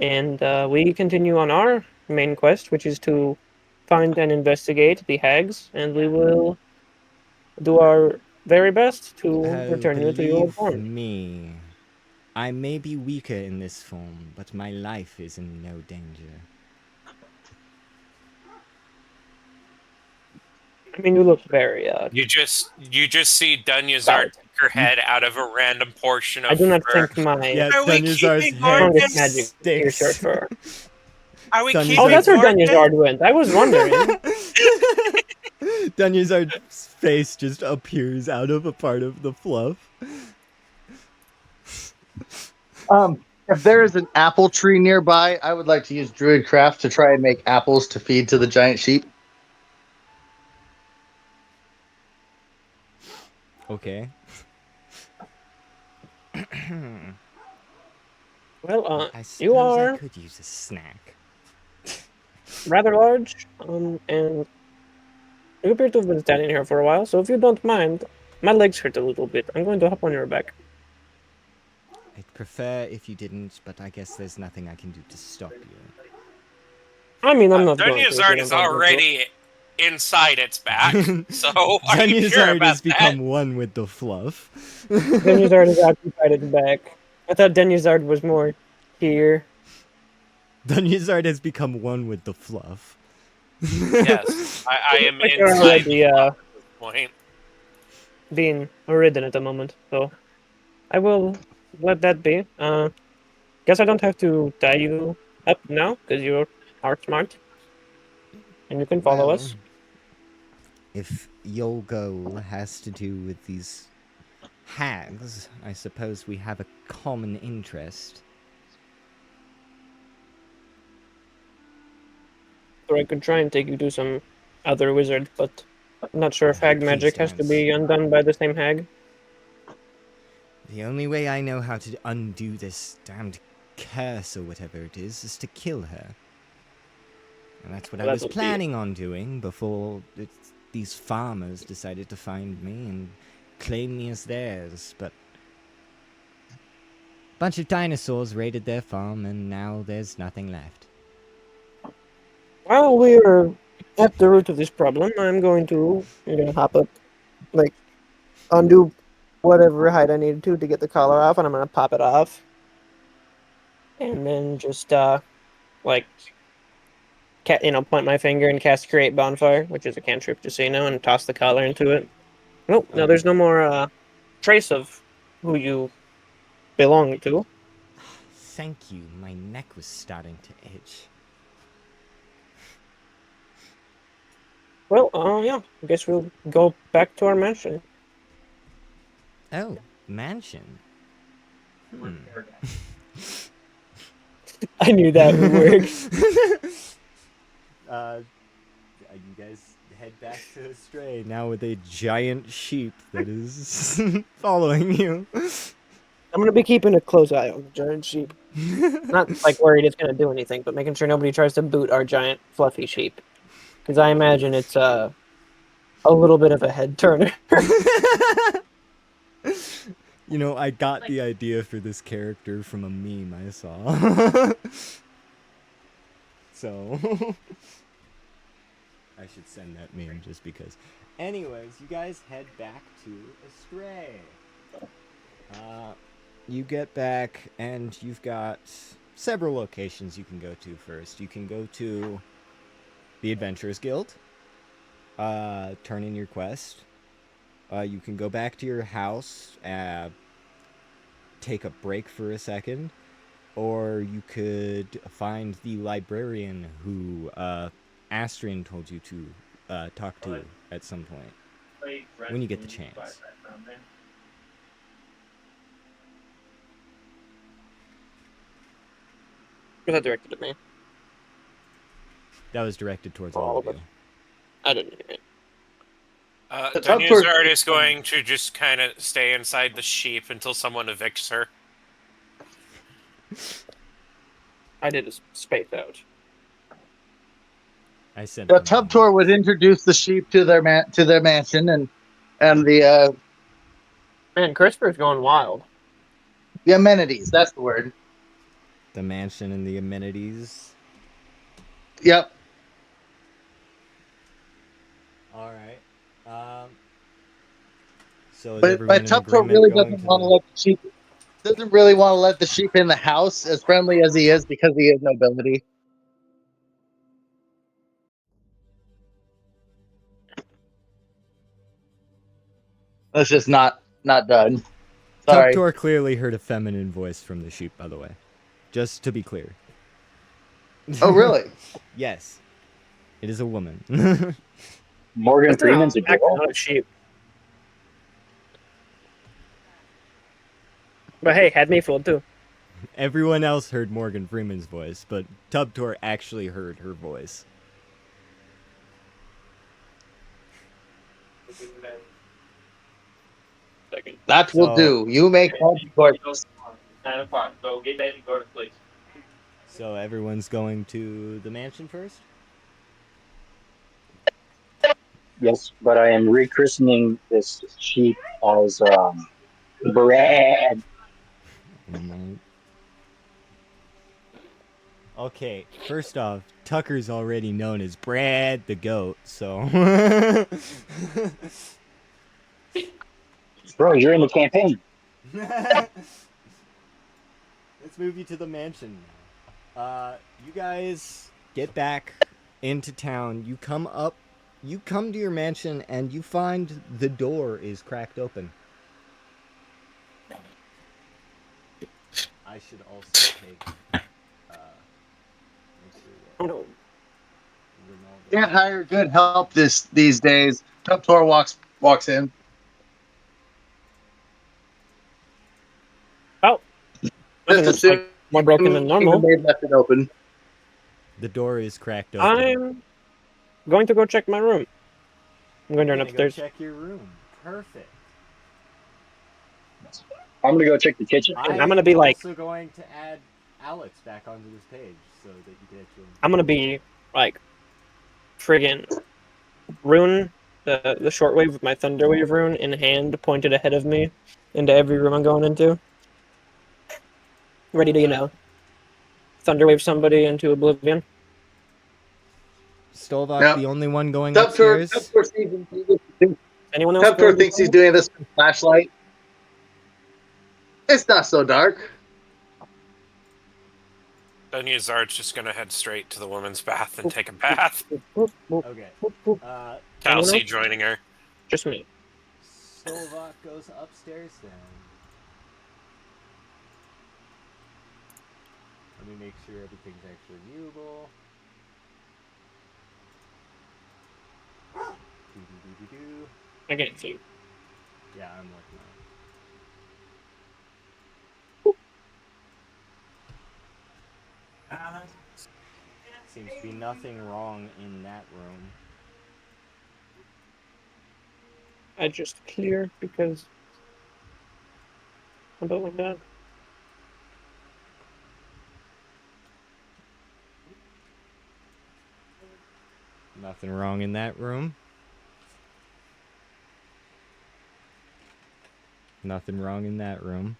and we continue on our main quest, which is to find and investigate the hags, and we will do our very best to Oh, return you to your believe form. me. I may be weaker in this form, but my life is in no danger. I mean, you look very You just see Dunyazar stout. take her head out of a random portion I of do not fur. think my Yeah, Are we Dunyazar's keeping head strongest Morgan? magic pierce your sticks. fur. Are we Dunyazar- keeping Oh, that's where Morgan? Dunyazard went. I was wondering. Dunyazar's face just appears out of a part of the fluff. If there is an apple tree nearby, I would like to use Druidcraft to try and make apples to feed to the giant sheep. Okay. Well, I you suppose I are could use a snack. rather large, and you appear to have been standing here for a while, so if you don't mind, my legs hurt a little bit. I'm going to hop on your back. I'd prefer if you didn't, but I guess there's nothing I can do to stop you. I mean, I'm not going to. if you Dunyazard don't is want me to. already inside its back, so are you sure Dunyazard about has that? become one with the fluff. Dunyazard is occupied at the back. I thought Dunyazard was more here. Dunyazard has become one with the fluff. Yes, I am Like you're inside already at this point. being ridden at the moment, so I will let that be. Guess I don't have to tie you up now because you are smart and you can follow Well, us. if your goal has to do with these hags, I suppose we have a common interest. Or I could try and take you to some other wizard, but I'm not sure if hag Please magic has to don't. be undone by the same hag. The only way I know how to undo this damned curse or whatever it is to kill her. And that's what I Well, was that would be- planning on doing before these farmers decided to find me and claim me as theirs, but a bunch of dinosaurs raided their farm and now there's nothing left. While we're at the root of this problem, I'm going to hop up, like, undo whatever hide I needed to get the collar off, and I'm gonna pop it off. And then just, like, point my finger and cast Create Bonfire, which is a cantrip, just so you know, and toss the collar into it. Nope, no, there's no more, trace of who you belong to. Thank you, my neck was starting to itch. Well, yeah, I guess we'll go back to our mansion. Oh, mansion. I knew that would work. You guys head back to Stray now with a giant sheep that is following you. I'm gonna be keeping a close eye on the giant sheep. Not like worried it's gonna do anything, but making sure nobody tries to boot our giant fluffy sheep. Because I imagine it's a little bit of a head turner. You know, I got the idea for this character from a meme I saw. So I should send that meme just because. Anyways, you guys head back to Astray. You get back and you've got several locations you can go to first. You can go to the Adventurers Guild, turn in your quest. You can go back to your house, take a break for a second. or you could find the librarian who Astrian told you to talk to at some point. When you get the chance. Was that directed at me? That was directed towards All all of of it. you. I didn't hear it. Dunyazard is going to just kind of stay inside the sheep until someone evicts her. I did a space out. I sent The them Tub on. Tour would introduce the sheep to their mansion, and the Man, CRISPR's going wild. amenities. That's the word. The mansion and the amenities. Yep. All right. So is But everyone in Tub Tour agreement really going doesn't to want to the... let the sheep. Doesn't really want to let the sheep in the house, as friendly as he is, because he is nobility. That's just not done. Sorry. Tubtor clearly heard a feminine voice from the sheep, by the way. Just to be clear. Oh, really? Yes. It is a woman. Morgan Freeman's a Actually, girl. not a sheep. But hey, had me fooled too. Everyone else heard Morgan Freeman's voice, but Tubtor actually heard her voice. That will do. You make consequences. 9 o'clock. So get that and go to sleep. So everyone's going to the mansion first? Yes, but I am rechristening this sheep as Brad. Okay, first off, Tucker's already known as Brad the Goat, so... Bro, you're in the campaign. Let's move you to the mansion now. You guys get back into town. You come to your mansion, and you find the door is cracked open. I should also take... Oh no. Can't hire good help these days. Tub Tour walks in. Oh. Nothing Just looks like more broken than the normal. maid left it open. The door is cracked open. I'm going to go check my room. I'm going to You're run gonna go upstairs. check your room. Perfect. I'm gonna go check the kitchen. I'm gonna be like- also going to add Alex back onto this page so that you can actually... I'm gonna be like friggin' rune, the shortwave with my thunderwave rune in hand, pointed ahead of me into every room I'm going into. Ready to, thunderwave somebody into oblivion. Stolvok, Yep. the only one going Tub Tour upstairs. Anyone else? Tub Tour going thinks to- he's doing this with a flashlight. It's not so dark. Dunyazard's just gonna head straight to the woman's bath and take a bath. Okay. Kelsey joining her. Just me. Stolvok goes upstairs then. Let me make sure everything's actually viewable. Do-do-do-do-do. I can't see. Yeah, I'm working on it. Seems to be nothing wrong in that room. I just clear because I don't like that. Nothing wrong in that room. Nothing wrong in that room.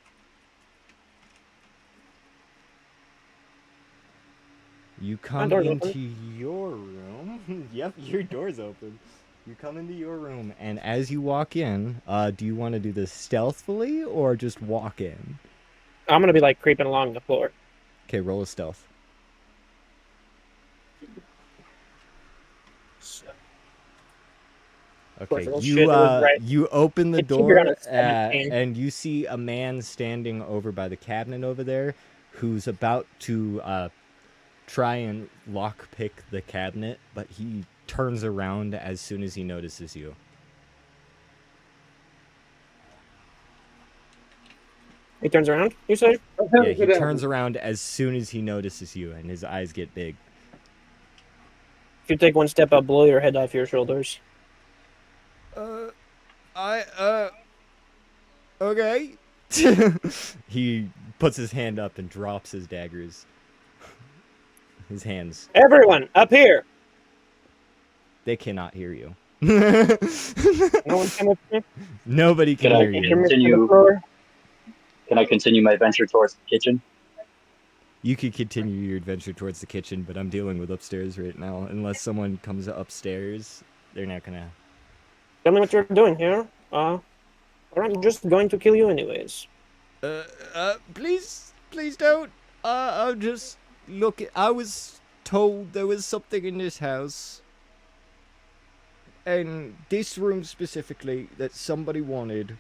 You come door's into open. your room. Yep, your door's open. You come into your room, and as you walk in, do you want to do this stealthily or just walk in? I'm gonna be like creeping along the floor. Okay, roll a stealth. Okay, Well, shit, it was right. you open the It's figured on door a 17. and you see a man standing over by the cabinet over there who's about to try and lockpick the cabinet, but he turns around as soon as he notices you. He turns around, you say? Yeah, he turns around as soon as he notices you, and his eyes get big. If you take one step, I'll blow your head off your shoulders. Okay. He puts his hand up and drops his daggers. His hands. Everyone, up here! They cannot hear you. No one come up here? Nobody can Can I hear you. continue? Can I continue my venture towards the kitchen? You could continue your adventure towards the kitchen, but I'm dealing with upstairs right now. Unless someone comes upstairs, they're not gonna... Tell me what you're doing here. I'm just going to kill you anyways. Please don't. I'll just look. I was told there was something in this house, and this room specifically, that somebody wanted.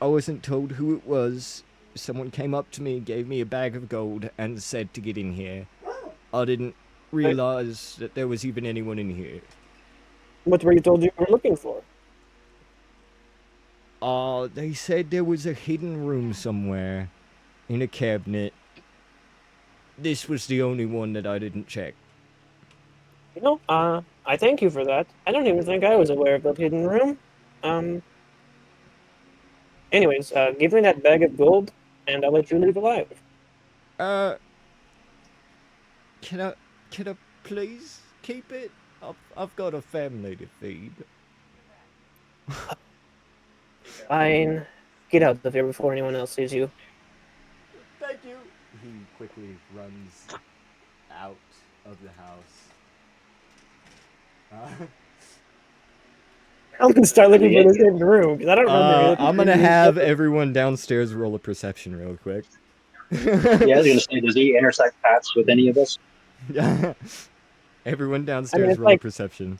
I wasn't told who it was. Someone came up to me, gave me a bag of gold, and said to get in here. I didn't realize that there was even anyone in here. What were you told you were looking for? They said there was a hidden room somewhere in a cabinet. This was the only one that I didn't check. You know, I thank you for that. I don't even think I was aware of that hidden room. Anyways, give me that bag of gold, and I'll let you leave alive. Can I please keep it? I've got a family to feed. Fine. Get out of here before anyone else sees you. Thank you. He quickly runs out of the house. I'm gonna start looking for this hidden room, because I don't remember it. I'm gonna have everyone downstairs roll a perception real quick. Yeah, I was gonna say, does he intersect paths with any of us? Everyone downstairs it's roll a like- perception.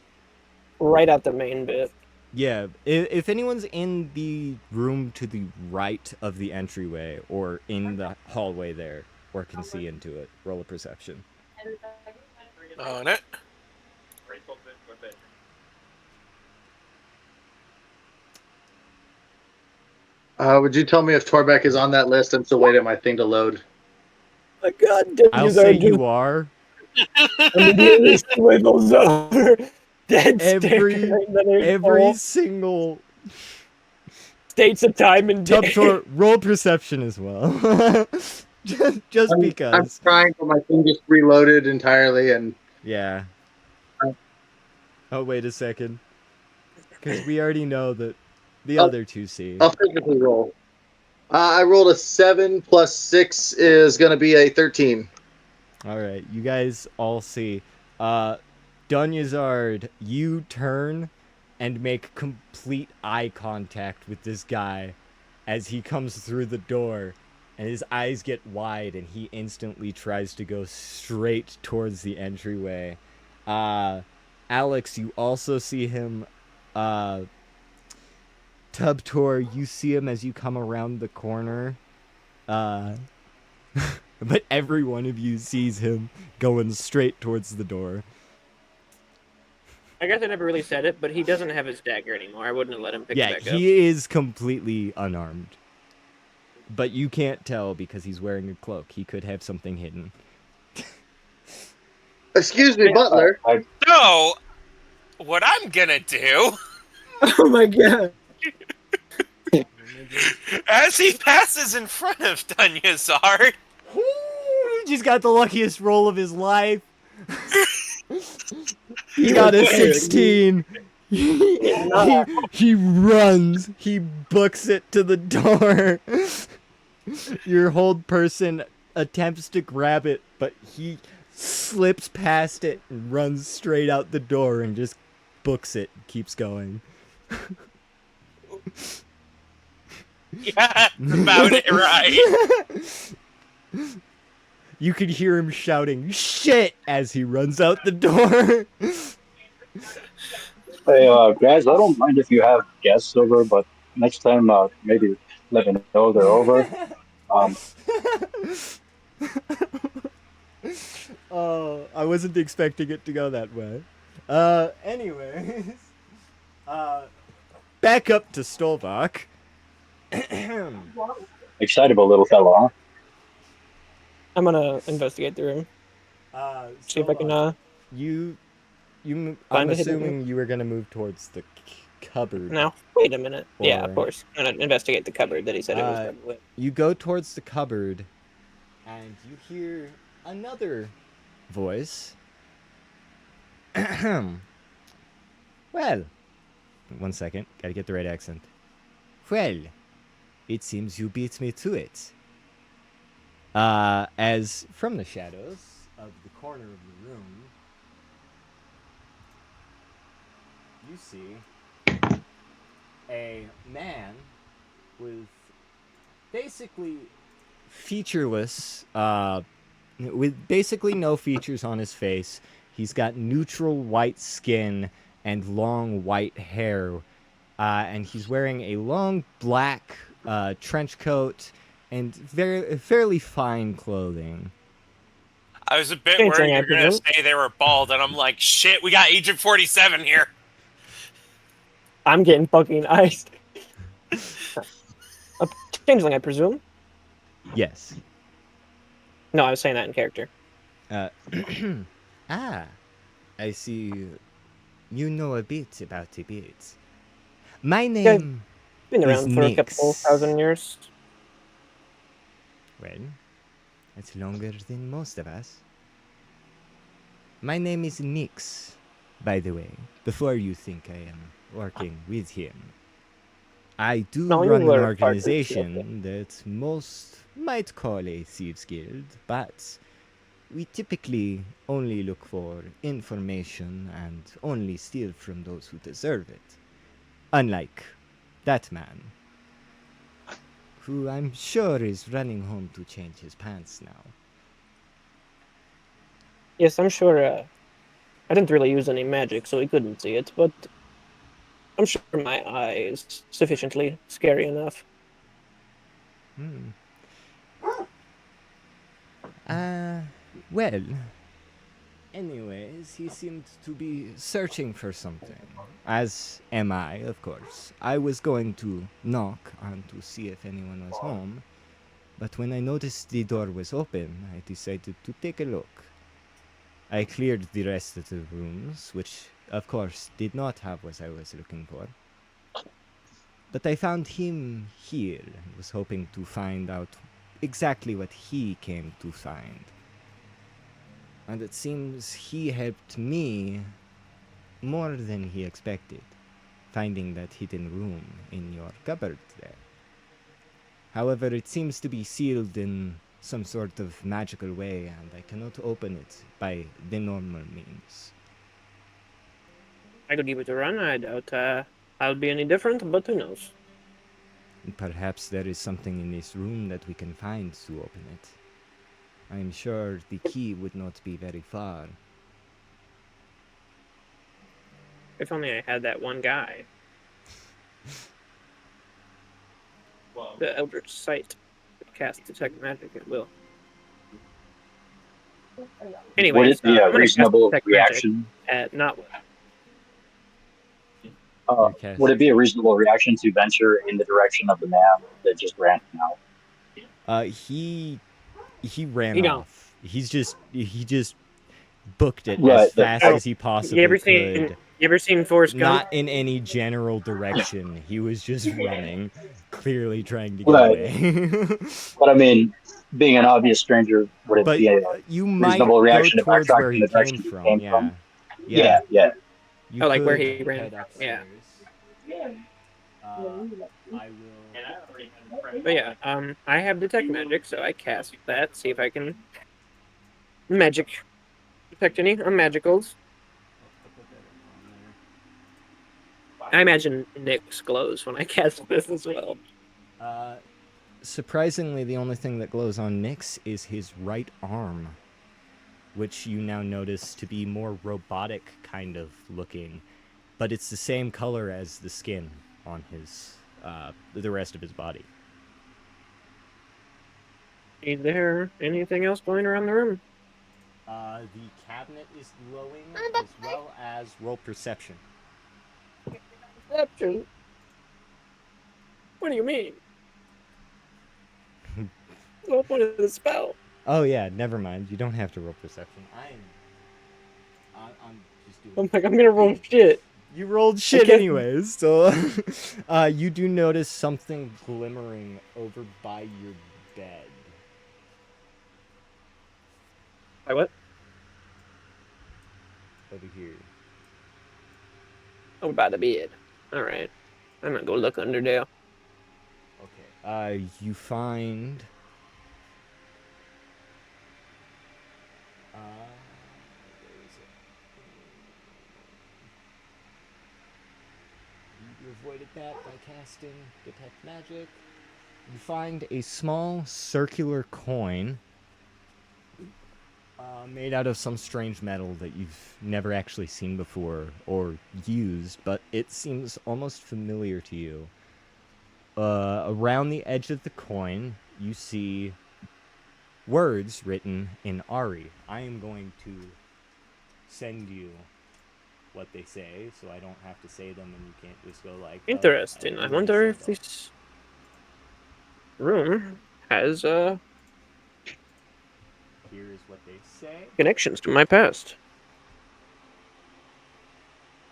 Right out the main bit. Yeah, if anyone's in the room to the right of the entryway or in the hallway there or can see into it, roll a perception. On it. Would you tell me if Torbeck is on that list? I'm still waiting for my thing to load. My God, damn I'll say you are. immediately swivels over. Dead Every single states of time and day. Tubtor, roll perception as well. just I'm because. trying, but my thing just reloaded entirely, and Yeah. Oh, wait a second. Because we already know that the other two see. I'll physically roll. I rolled a 7 plus 6 is going to be a 13. Alright, you guys all see. Dunyazard, you turn and make complete eye contact with this guy as he comes through the door, and his eyes get wide and he instantly tries to go straight towards the entryway. Alex, you also see him. Tubtor, you see him as you come around the corner. But every one of you sees him going straight towards the door. I guess I never really said it, but he doesn't have his dagger anymore. I wouldn't have let him pick it Yeah, back up. he is completely unarmed. But you can't tell because he's wearing a cloak. He could have something hidden. Excuse me, Butler. So, what I'm gonna do, Oh my God. as he passes in front of Dunyazard, He just got the luckiest roll of his life. He got a 16. He runs. He books it to the door. Your hold person attempts to grab it, but he slips past it and runs straight out the door and just books it. Keeps going. yeah, that's about it, right? You could hear him shouting "shit" as he runs out the door. Hey, guys, I don't mind if you have guests over, but next time, maybe let me know they're over. Oh, I wasn't expecting it to go that way. Anyways. Back up to Stolvok. Excitable little fellow, huh? I'm gonna investigate the room. See if I can Stolvok, you, I'm find a hidden room. assuming you were gonna move towards the cupboard. Now, wait a minute. Yeah, of Or- course. I'm gonna investigate the cupboard that he said it was Uh, probably. You go towards the cupboard, and you hear another voice. Well, one second, gotta get the right accent. Well, it seems you beat me to it. As from the shadows of the corner of the room, you see a man with basically featureless, with basically no features on his face. He's got neutral white skin and long white hair, and he's wearing a long black trench coat and fairly fine clothing. I was a bit Same worried thing, you I were going to presume. say they were bald, and I'm like, shit, we got Agent 47 here. I'm getting fucking iced. A changeling, I presume. Yes. No, I was saying that in character. Ah, I see. You know a bit about a bit. My name Been is around for a couple Nyx. thousand years. Well, that's longer than most of us. My name is Nyx, by the way, before you think I am working with him. I do No, you run an were partners, organization that most might call a thieves' guild, but we typically only look for information and only steal from those who deserve it. Unlike that man, who I'm sure is running home to change his pants now. Yes, I'm sure. I didn't really use any magic, so he couldn't see it, but I'm sure my eye is sufficiently scary enough. Hmm. Well, anyways, he seemed to be searching for something. As am I, of course. I was going to knock on to see if anyone was home, but when I noticed the door was open, I decided to take a look. I cleared the rest of the rooms, which, of course, did not have what I was looking for. But I found him here and was hoping to find out exactly what he came to find. And it seems he helped me more than he expected, finding that hidden room in your cupboard there. However, it seems to be sealed in some sort of magical way, and I cannot open it by the normal means. I could give it a run. I doubt I'll be any different, but who knows? Perhaps there is something in this room that we can find to open it. I am sure the key would not be very far. If only I had that one guy. The Eldritch Sight. Cast Detect Magic at will. Anyways, Would it be I'm a gonna cast reasonable Detect Magic reaction? at not Okay. Would it be a reasonable reaction to venture in the direction of the man that just ran out? He ran He gone. off. He just booked it as Right, but fast Oh, as he You possibly ever could. seen Forrest Gump? Not in any general direction. He was just running, clearly trying to get Right. away. But I mean, being an obvious stranger, would it But be a you might reasonable go reaction to towards backtrack where in he the came direction he from. came Yeah. from? Yeah. You Oh, like where could he ran head from, upstairs. yeah. I will. And I already had a friend. But yeah, I have Detect Magic, so I cast that. See if I can magic detect any magicals. I imagine Nyx glows when I cast this as well. Surprisingly, the only thing that glows on Nyx is his right arm, which you now notice to be more robotic kind of looking, but it's the same color as the skin on his the rest of his body. Is there anything else going around the room? The cabinet is glowing as well as roll perception. Perception. What do you mean? The whole point of the spell. Oh yeah, never mind. You don't have to roll perception. I'm just doing. I'm like, I'm gonna roll shit. You rolled shit can't- anyways, so you do notice something glimmering over by your bed. By what? Over here. Oh, by the bed. All right. I'm gonna go look under there. Okay. You find. Where is it? You avoided that by casting Detect Magic. You find a small circular coin made out of some strange metal that you've never actually seen before or used, but it seems almost familiar to you. Around the edge of the coin, you see words written in Ari. I am going to send you what they say, so I don't have to say them and you can't just go like, oh, Interesting. I already wonder said if them. this room has Here is what they say. connections to my past.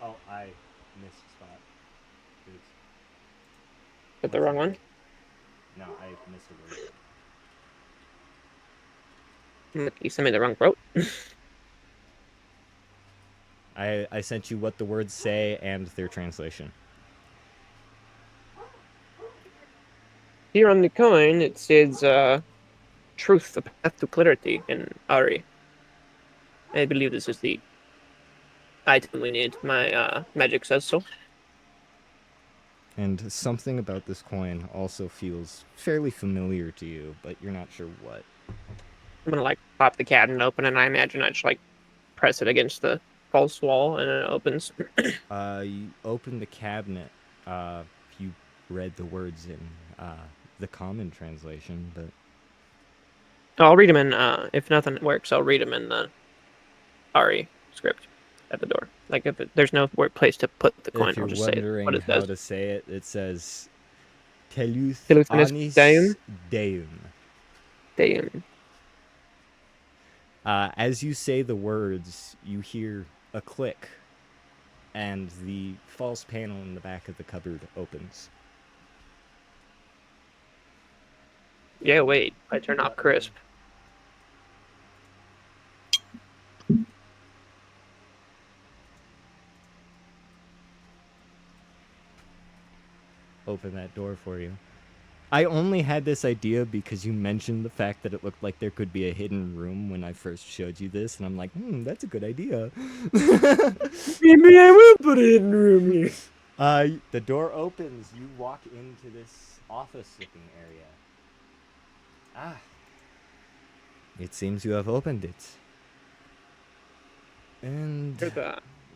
Oh, I missed a spot. Oops. Got the wrong one. No, I missed a word. You sent me the wrong quote. I sent you what the words say and their translation. Here on the coin, it says truth, the path to clarity in Ari. I believe this is the item we need. My magic says so. And something about this coin also feels fairly familiar to you, but you're not sure what. I'm gonna like pop the cabinet open, and I imagine I just like press it against the false wall, and it opens. You open the cabinet. You read the words in the common translation, but I'll read them in. If nothing works, I'll read them in the Ari script at the door. Like if there's no place to put the coin, if you're I'll just say it, what wondering it how says. to say it, it says Teluth Teluthenis Anis Deum. Deum. Deum. As you say the words, you hear a click, and the false panel in the back of the cupboard opens. Yeah, wait. I turn off crisp. Open that door for you. I only had this idea because you mentioned the fact that it looked like there could be a hidden room when I first showed you this, and I'm like, that's a good idea. Maybe I will put a hidden room here. The door opens. You walk into this office-looking area. It seems you have opened it. And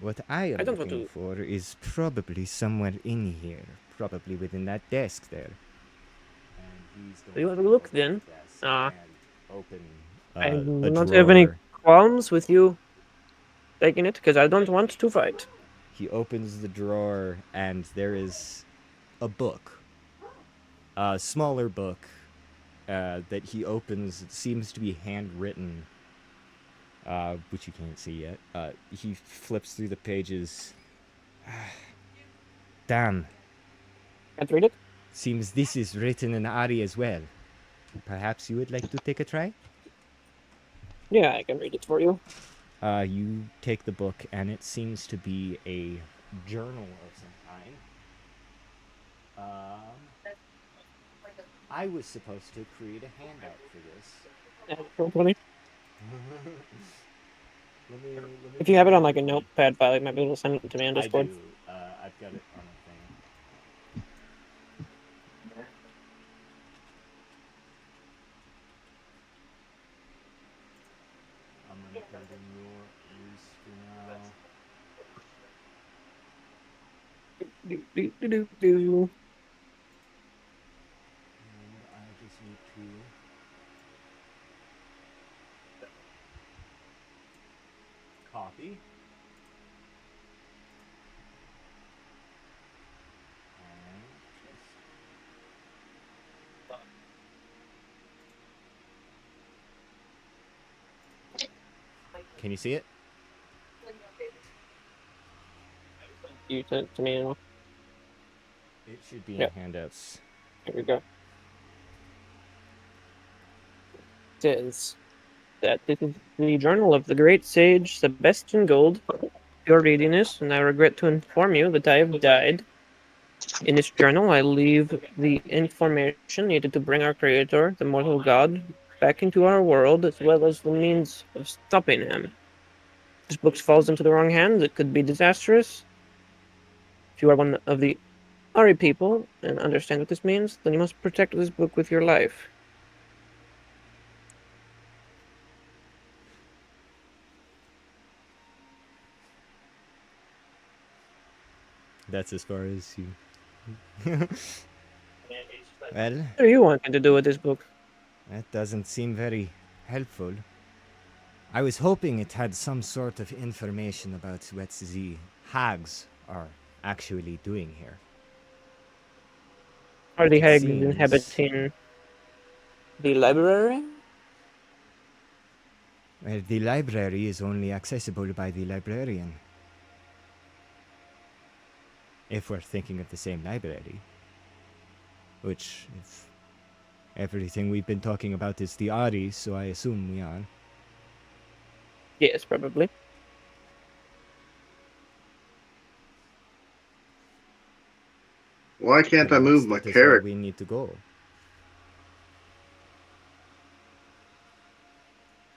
what I am don't want looking to- for is probably somewhere in here. Probably within that desk there. And he's going You have a to look open then. the desk Ah. and open I a do not drawer. have any qualms with you taking it, because I don't want to fight. He opens the drawer and there is a book. A smaller book that he opens. It seems to be handwritten, which you can't see yet. He flips through the pages. Damn. Can't read it? Seems this is written in Ari as well. Perhaps you would like to take a try? Yeah, I can read it for you. You take the book, and it seems to be a journal of some kind. I was supposed to create a handout for this. Roll 20. Let me If you have it on like a notepad file, you might be able to send it to me on I Discord. do. I've got it on a thing. I'm gonna put it in yours for now. Do. And I just need to copy. Can you see it? You sent it to me. It should be in Yep. handouts. Here we go. It says that this is the journal of the great sage Sebastian Gold. You're reading this, and I regret to inform you that I have died. In this journal, I leave the information needed to bring our creator, the mortal god, back into our world, as well as the means of stopping him. If this book falls into the wrong hands, it could be disastrous. If you are one of the Ari people and understand what this means, then you must protect this book with your life. That's as far as you. Well, What do you want me to do with this book? that doesn't seem very helpful. I was hoping it had some sort of information about what the hags are actually doing here. Are the It hags seems- inhabiting the library? Well, the library is only accessible by the librarian. If we're thinking of the same library. Which, if everything we've been talking about is the Ari, so I assume we are. Yes, probably. Why can't I Perhaps move my that is where character? we need to go.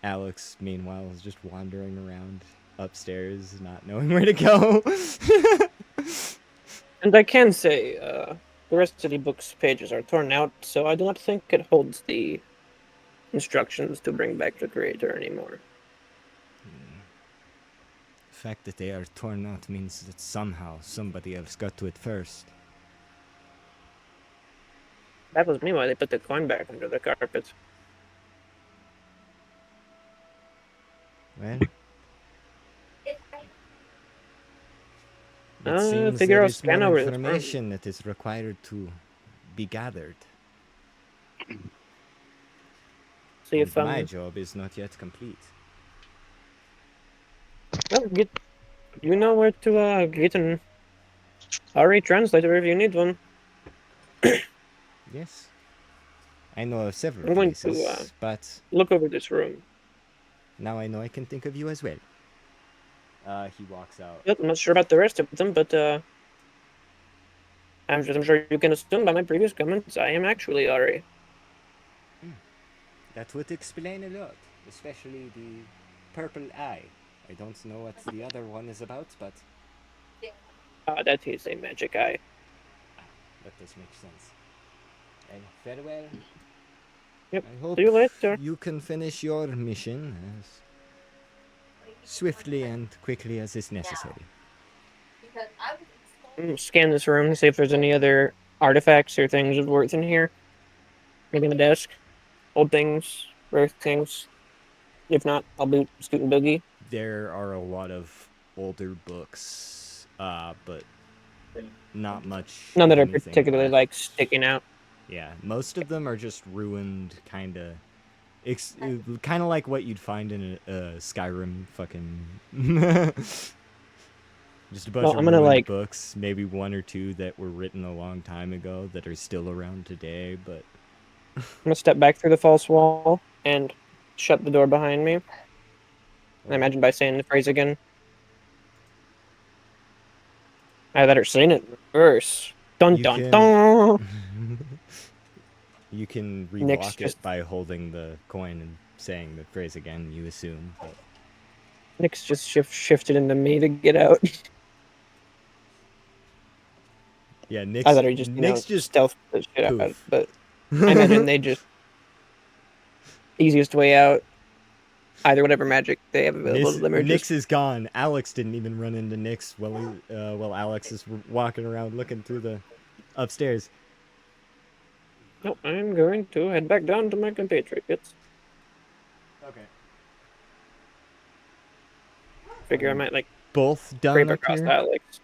Alex, meanwhile, is just wandering around upstairs, not knowing where to go. And I can say, the rest of the book's pages are torn out, so I do not think it holds the instructions to bring back the creator anymore. The fact that they are torn out means that somehow somebody else got to it first. That was me why they put the coin back under the carpet. Well, it Uh, seems figure there I'll is scan more over this room. information that is required to be gathered. See And if my job is not yet complete. well, you know where to get an RE translator if you need one. Yes. I know of several I'm going places, to but look over this room. now I know I can think of you as well. He walks out. Yep, I'm not sure about the rest of them, but I'm sure you can assume by my previous comments I am actually RE. That would explain a lot, especially the purple eye. I don't know what the other one is about, but That is a magic eye. that does make sense. And farewell. Yep, I hope see you later. you can finish your mission as swiftly and quickly as is necessary. Because I was Scan this room to see if there's any other artifacts or things of worth in here. Maybe on the desk. Old things, rare things. If not, I'll be scooting boogie. There are a lot of older books, but not much. None that of are anything particularly left. like sticking out. Yeah, most of them are just ruined, kind of. Kind of like what you'd find in a Skyrim fucking. Just a bunch Well, of I'm gonna, ruined like- books, maybe one or two that were written a long time ago that are still around today, but I'm gonna step back through the false wall and shut the door behind me. And I imagine by saying the phrase again. Either that or saying it in reverse. Dun You dun can- dun! you can Nick's relock just- it by holding the coin and saying the phrase again, you assume. But Nick's just shifted into me to get out. yeah, I Nick's thought he just, Nick's just stealth the shit out, poof. but I imagine they just easiest way out. Either whatever magic they have available to them, or Nyx just is gone. Alex didn't even run into Nyx while Alex is walking around looking through the upstairs. no. I'm going to head back down to my compatriots. Okay. Figure I might like Both done scrape up across here? Alex.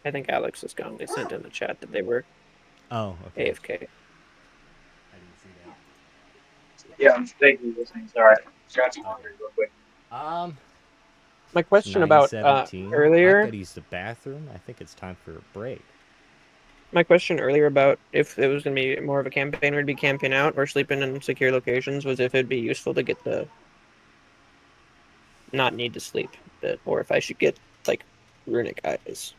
I think Alex is gone. They sent in the chat that they were Oh, okay. AFK. I didn't see that. Yeah, thank you for listening. Sorry. Got you real quick. My It's question about 9:17. I've earlier. got to use the bathroom. I think it's time for a break. My question earlier about if it was going to be more of a campaign where it'd be camping out or sleeping in secure locations was if it'd be useful to get the not need to sleep bit, or if I should get like runic eyes.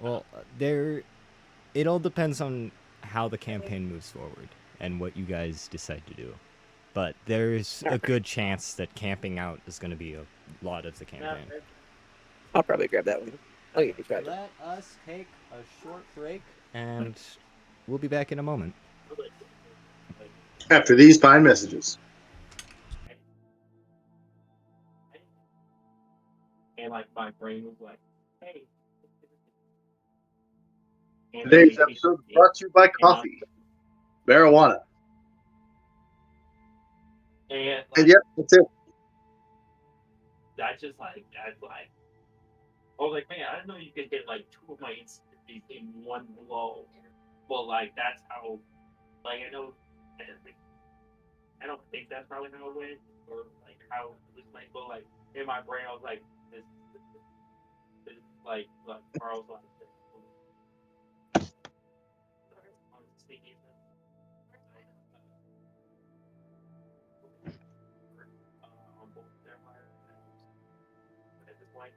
Well, it all depends on how the campaign moves forward and what you guys decide to do. But there's a good chance that camping out is going to be a lot of the campaign. I'll probably grab that one. I'll get grab it. Let us take a short break, and we'll be back in a moment. After these fine messages. And like my brain was like, hey. Today's episode is brought to you by coffee, marijuana, and and yep, that's it. that's like, I was like, man, I didn't know you could get like 2 of my instances in one blow. Well, like that's how, like I know, I don't think that's probably how it went, or like how this might go. Like in my brain, I was like, this like Carl's like. On both their lives. But at this point,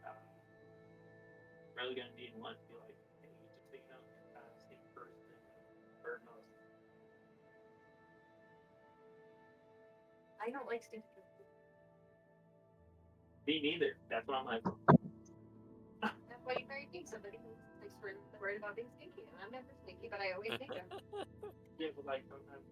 really gonna need one to be like, hey, just so you know, same person, or no. I don't like stinky. Me neither. That's why I'm like, That's why you marry somebody who's like worried about being stinky. And I'm never stinky, but I always think I'm. yeah, but like sometimes.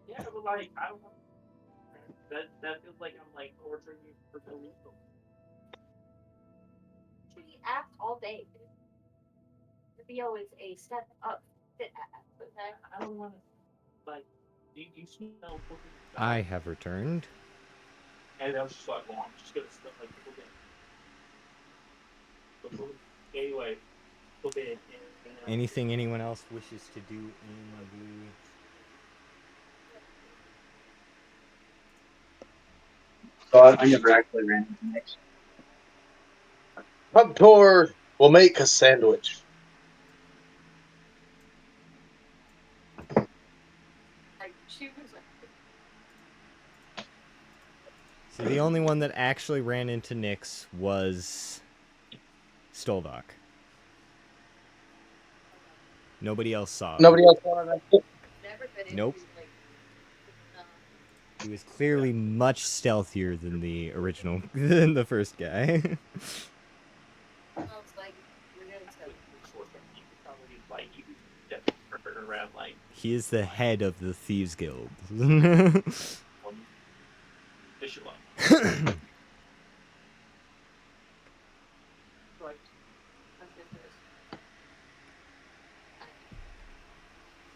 Yeah, but like I don't know. That feels like I'm like torturing you for no reason. She acts all day. Theo is a step up fit ass. Okay, I don't want to like you smell cooking. I have returned. And I was just like, well, I'm just gonna stuff like people get. Anyway, okay. Anything anyone else wishes to do in So I never actually ran into Nick's. Pub tour will make a sandwich. like she was like. So the only one that actually ran into Nyx was Stolvok. Nobody else saw him. Nobody else wanted that. Never been into, Nope. like, He was clearly much stealthier than the original, than the first guy. I was like, we're doing stuff. Like you around like He is the head of the Thieves Guild. fish up.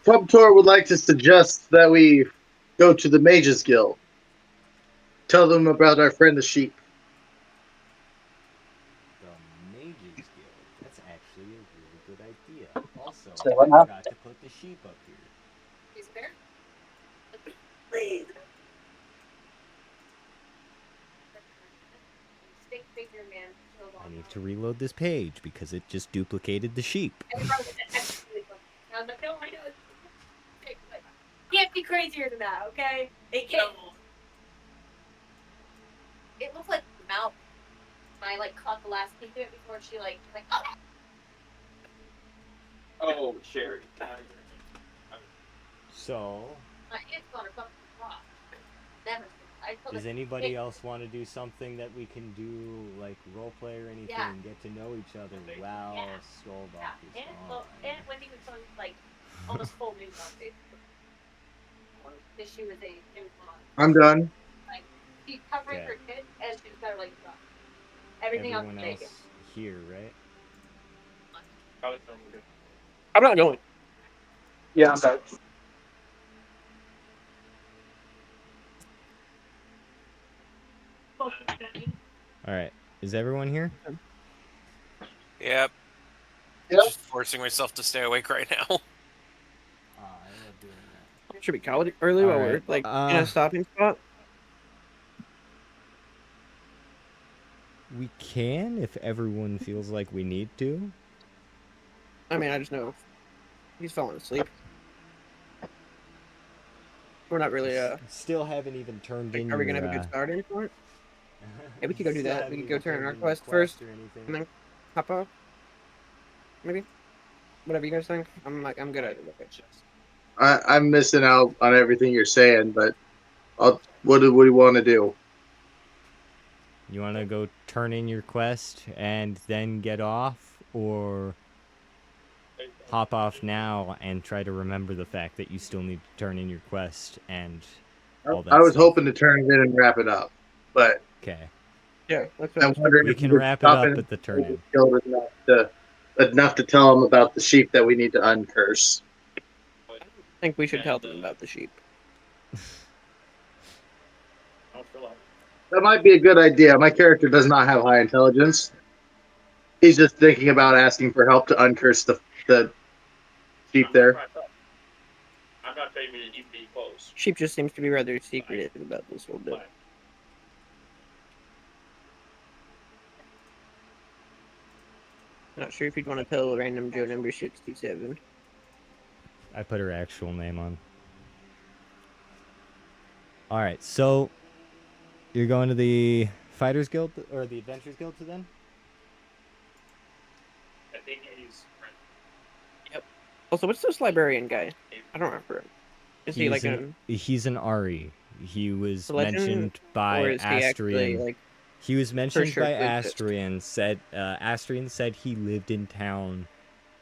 Pub tour would like to suggest that we go to the Mages Guild. Tell them about our friend the sheep. The Mages Guild. That's actually a really good idea. Also, So what I happened? forgot to put the sheep up here. Is there? Please. Stick figure man. I need to reload this page because it just duplicated the sheep. I was like, no, I know. Can't be crazier than that, okay? It can't. It looks like mouth. I like caught the last piece of it before she like oh. Oh, Sherry. So, My aunt's got her fucking rock. Never. does anybody else want to do something that we can do, like roleplay or anything, Yeah. and get to know each other while Stolvok is gone? And Wendy was on like almost full news on Facebook. Because she was I'm done. like she's covering Okay. her kids and she's got her like everything else Everyone naked. else here, right? I'm not going. Yeah, I'm back. All right. Is everyone here? Yep. Yep. Just forcing myself to stay awake right now. I love doing that. Should we call it early while we're Alright, like in a stopping spot? We can if everyone feels like we need to. I mean, I just know he's falling asleep. We're not really Still haven't even turned in are we your. gonna have a good starting point? Yeah, we could go do Still that. We haven't could go even turn turned our in your quest first, or anything. and then hop off. Maybe. Whatever you guys think. I'm good at it. Okay. I'm missing out on everything you're saying, but what do we want to do? You want to go turn in your quest and then get off, or hop off now and try to remember the fact that you still need to turn in your quest and all that I was stuff? hoping to turn it in and wrap it up, but Okay. Yeah, that's what I I'm was wondering We if can we could wrap it stop up in at the turn in. enough to tell them about the sheep that we need to uncurse. I think we should tell them about the sheep. That might be a good idea. My character does not have high intelligence. He's just thinking about asking for help to uncurse the sheep there. I'm not telling you to even be close. Sheep just seems to be rather secretive about this whole bit. Not sure if you'd want to tell random Joe number 67. I put her actual name on. Alright, so you're going to the Fighters Guild or the Adventurers Guild to then? I think he's. Also, what's this librarian guy? I don't remember him. Is he like he's an Ari. He was a legend, mentioned or by is he actually Astrian. like He was mentioned sure by to exist? Astrian said he lived in town,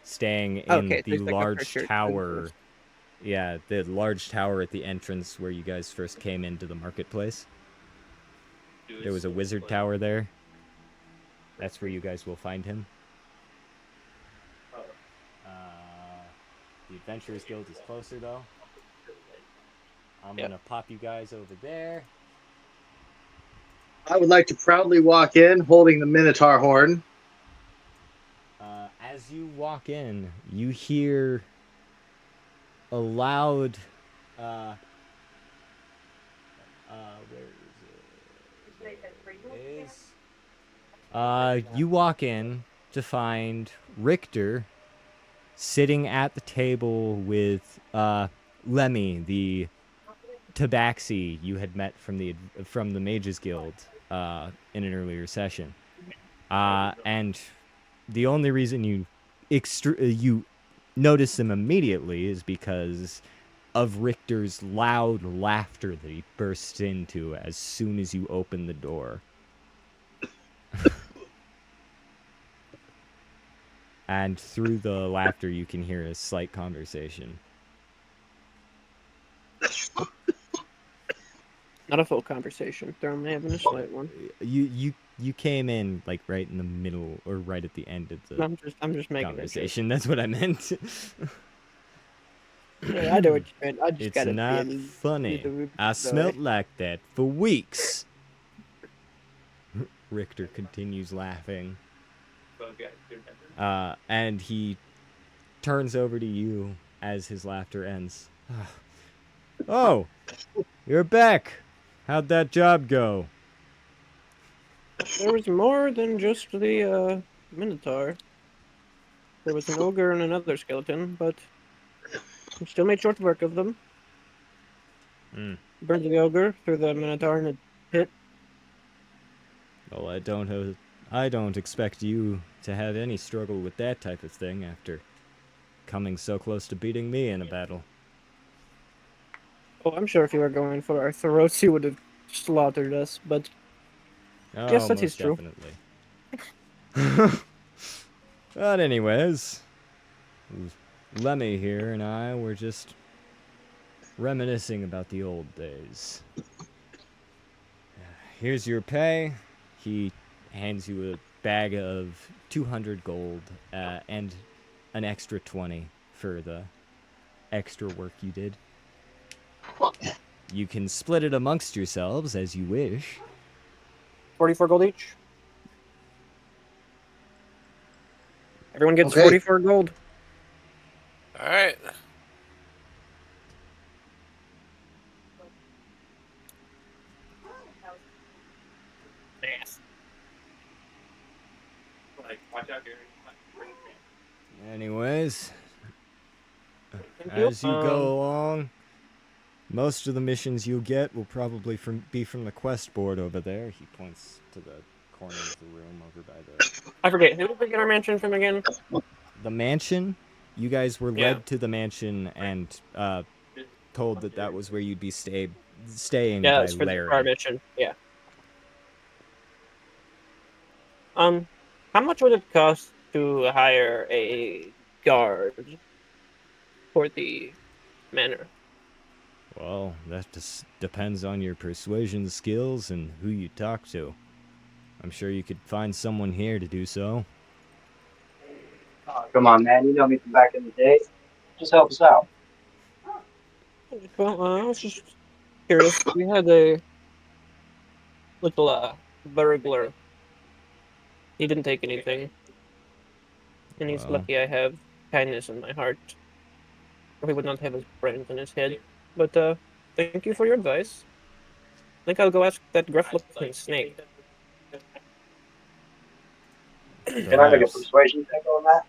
staying in Okay, so the he's like a for large sure to tower. exist. Yeah, the large tower at the entrance where you guys first came into the marketplace. There was a wizard tower there. That's where you guys will find him. The Adventurers Guild is closer though. I'm gonna pop you guys over there. I would like to proudly walk in holding the Minotaur horn. As you walk in, you hear a loud. Where is it? You walk in to find Richter sitting at the table with Lemmy, the tabaxi you had met from the Mages Guild in an earlier session. And the only reason you notice them immediately is because of Richter's loud laughter that he bursts into as soon as you open the door. And through the laughter, you can hear a slight conversation. Not a full conversation. They're only having a slight one. You came in like right in the middle or right at the end of the I'm just making conversation. That's what I meant. Yeah, I know what you meant. I just It's gotta not be funny. I smelt like that for weeks. Richter continues laughing. And he turns over to you as his laughter ends. Oh, you're back. How'd that job go? There was more than just the Minotaur. There was an ogre and another skeleton, but we still made short work of them. Burned the ogre, threw the Minotaur in a pit. Well, I don't expect you to have any struggle with that type of thing after coming so close to beating me in a battle. Oh, I'm sure if you were going for our throats, you would have slaughtered us, but Oh, yes, that most is true. definitely. But anyways, Lemmy here and I were just reminiscing about the old days. Here's your pay. He hands you a bag of 200 gold and an extra 20 for the extra work you did. You can split it amongst yourselves as you wish. 44 gold each? Everyone gets Okay. 44 gold. All right. Yes. Like, watch out, Gary. Anyways, Thank you. as you go along, most of the missions you'll get will probably be from the quest board over there. He points to the corner of the room over by I forget. Who did we get our mansion from again? the mansion. You guys were Yeah. led to the mansion and told that that was where you'd be staying Yeah, by it's for Larry. our mission. Yeah. How much would it cost to hire a guard for the manor? Well, that just depends on your persuasion skills and who you talk to. I'm sure you could find someone here to do so. Oh, come on, man. You know me from back in the day. Just help us out. Well, I was just curious. We had a little burglar. He didn't take anything, and he's Well, lucky I have kindness in my heart, or he would not have his brains in his head. But thank you for your advice. I think I'll go ask that gruff-looking snake. Can I make a perhaps. persuasion check on that?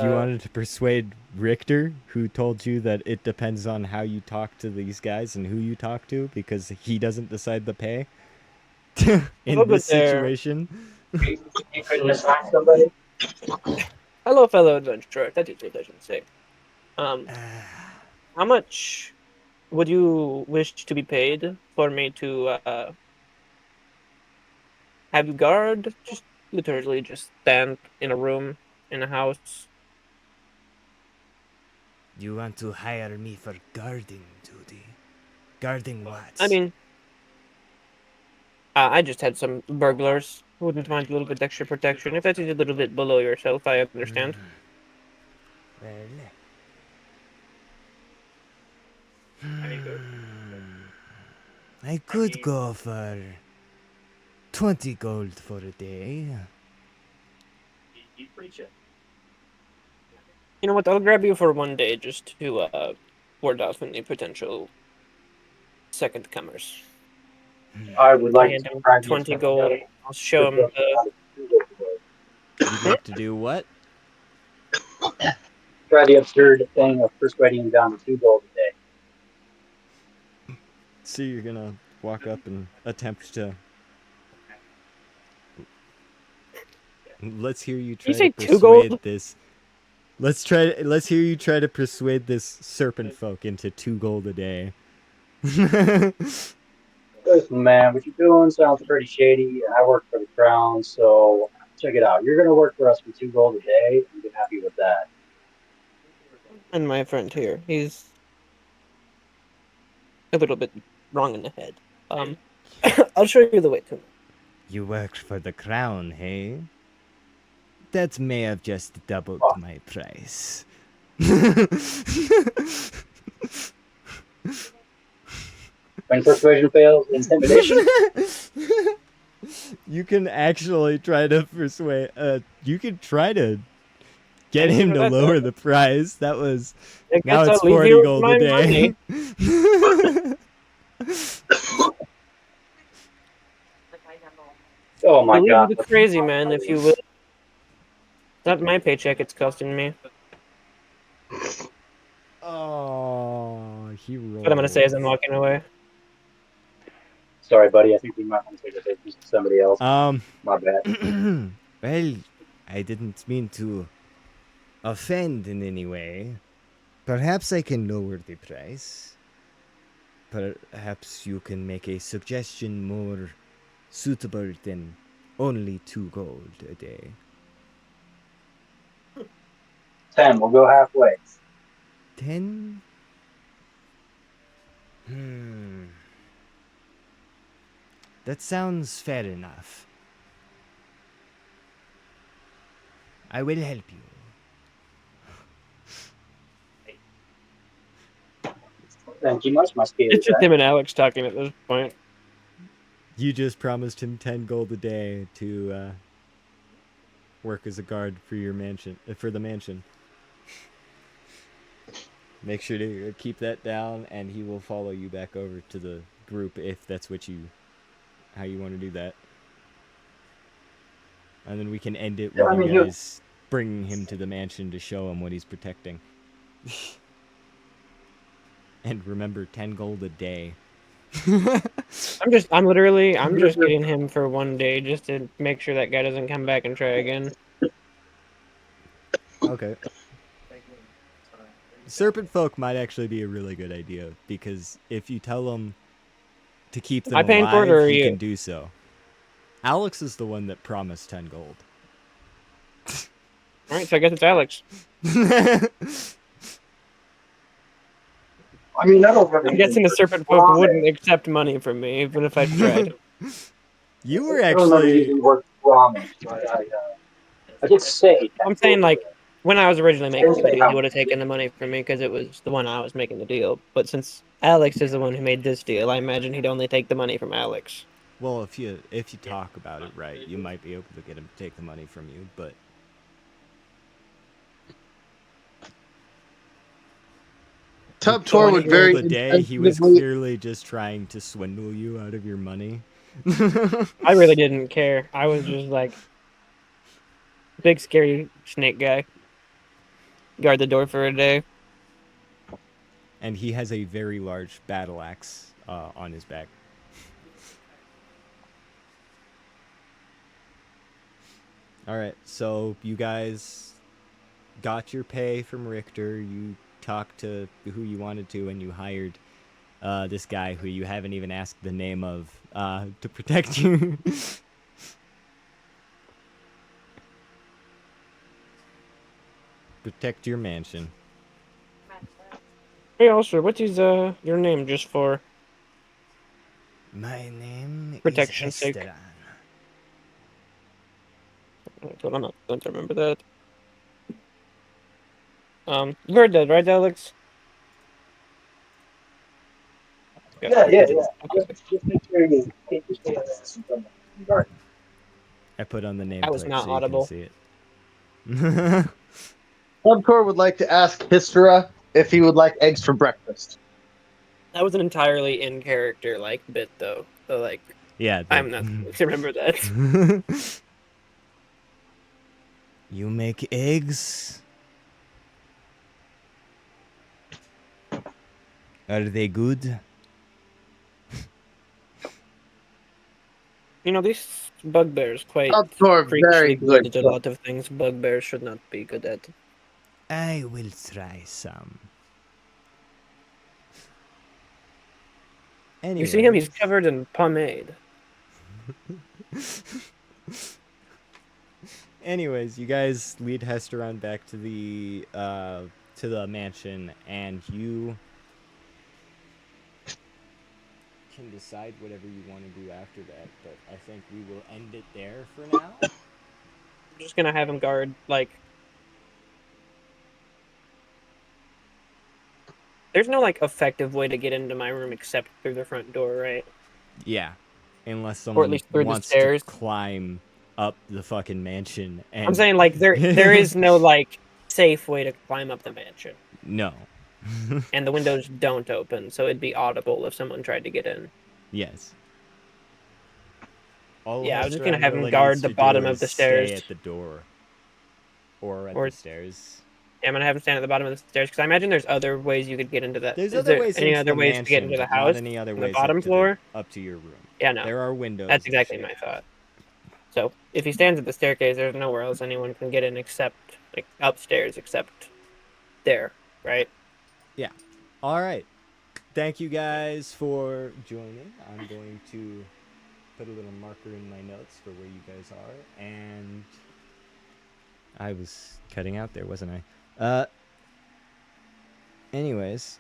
You wanted to persuade Richter, who told you that it depends on how you talk to these guys and who you talk to, because he doesn't decide the pay in Over this there. situation. You couldn't assign somebody? Hello, fellow adventurer. That is what I should say. How much would you wish to be paid for me to have you guard? Just literally just stand in a room in a house. You want to hire me for guarding duty? Guarding what? I mean, I just had some burglars. Wouldn't mind a little bit extra protection. If that is a little bit below yourself, I understand. Well, I could go for 20 gold for a day. You preach it. You know what? I'll grab you for one day just to ward off any potential second comers. I would I like hand to him try the 20 gold. I'll show him the. You'd like to do what? Try the absurd thing of persuading him down to 2 gold a day. So you're gonna walk up and attempt to. Let's hear you try You say to 2 persuade gold? this. Let's hear you try to persuade this serpent folk into 2 gold a day. Listen, man, what you're doing sounds pretty shady, and I work for the crown, so check it out. You're going to work for us for 2 gold a day, and be happy with that. And my friend here, he's a little bit wrong in the head. I'll show you the way to him. You work for the crown, hey? That may have just doubled Oh. my price. When persuasion fails, intimidation. You can actually try to persuade. You could try to get Thank you him for to that, lower though. the price. That was I now guess it's I'll leave 40 you with gold my a day. Oh my Believe god. the crazy man, if you will. It's not my paycheck it's costing me. Oh, he rolled. What I'm gonna say as I'm walking away. Sorry, buddy. I think we might want to take a business to somebody else. My bad. Well, I didn't mean to offend in any way. Perhaps I can lower the price. Perhaps you can make a suggestion more suitable than only 2 gold a day. 10. We'll go halfway. 10? That sounds fair enough. I will help you. Thank you much, my skater. It's just him and Alex talking at this point. You just promised him 10 gold a day to work as a guard for your mansion, for the mansion. Make sure to keep that down, and he will follow you back over to the group if that's how you want to do that. And then we can end it with you guys bringing him to the mansion to show him what he's protecting. And remember, 10 gold a day. I'm just getting him for 1 day just to make sure that guy doesn't come back and try again. Okay. Serpent folk might actually be a really good idea, because if you tell him to keep them Am I paying for it, or alive, are he you? can do so. Alex is the one that promised 10 gold. Alright, so I guess it's Alex. I mean, I don't really. I'm guessing the serpent folk wouldn't accept money from me, even if I tried. You were I don't remember actually... using the word promise, but I did say. I'm saying, like, when I was originally making the Say deal, how he would have taken the money from me because it was the one I was making the deal. But since Alex is the one who made this deal, I imagine he'd only take the money from Alex. Well, if you talk about it right, you might be able to get him to take the money from you, but... Tub For Tor 20 would very gold a day, he was insensitively- clearly just trying to swindle you out of your money. I really didn't care. I was just like, big scary snake guy. Guard the door for a day. And he has a very large battle axe on his back. Alright, so you guys got your pay from Richter, you talked to who you wanted to, and you hired this guy who you haven't even asked the name of to protect you. Protect your mansion. Hey, also, what is your name just for My name protection's is sake? Esteran. Well, I'm not going to remember that. You heard that, right, Alex? Yeah. Okay. Just make sure you keep your status from the guard. I put on the That was nameplate not so you audible. can see it. Tub Tor would like to ask Histera if he would like eggs for breakfast. That was an entirely in character like bit though. So like Yeah. I'm not supposed to remember that. You make eggs? Are they good? You know, these bugbears quite Tub Tor, very freakishly good good. at a lot of things bugbears should not be good at. I will try some. You see him, he's Anyways. covered in pomade. Anyways, you guys lead Hesteron back to the mansion, and you can decide whatever you want to do after that. But I think we will end it there for now. I'm just gonna have him guard like. There's no like effective way to get into my room except through the front door, right? Yeah, unless Or at someone least through the wants to stairs. climb up the fucking mansion. And I'm saying like there is no like safe way to climb up the mansion. No. And the windows don't open, so it'd be audible if someone tried to get in. Yes. All Yeah, I was just gonna Hesteron have him really guard needs the to do bottom of is the stairs. stay at the door. Or at Or- the stairs. Yeah, I'm gonna have him stand at the bottom of the stairs because I imagine there's other ways you could get into that. There's Is other there ways any into other the ways mansion, to get into the but house? not any other from the ways bottom up to floor? up to your room. Yeah, no. There are windows. That's and exactly shit. my thought. So if he stands at the staircase, there's nowhere else anyone can get in except like upstairs, except there, right? All right. Thank you guys for joining. I'm going to put a little marker in my notes for where you guys are, and I was cutting out there, wasn't I? Anyways,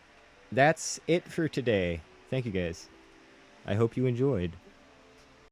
that's it for today. Thank you guys. I hope you enjoyed.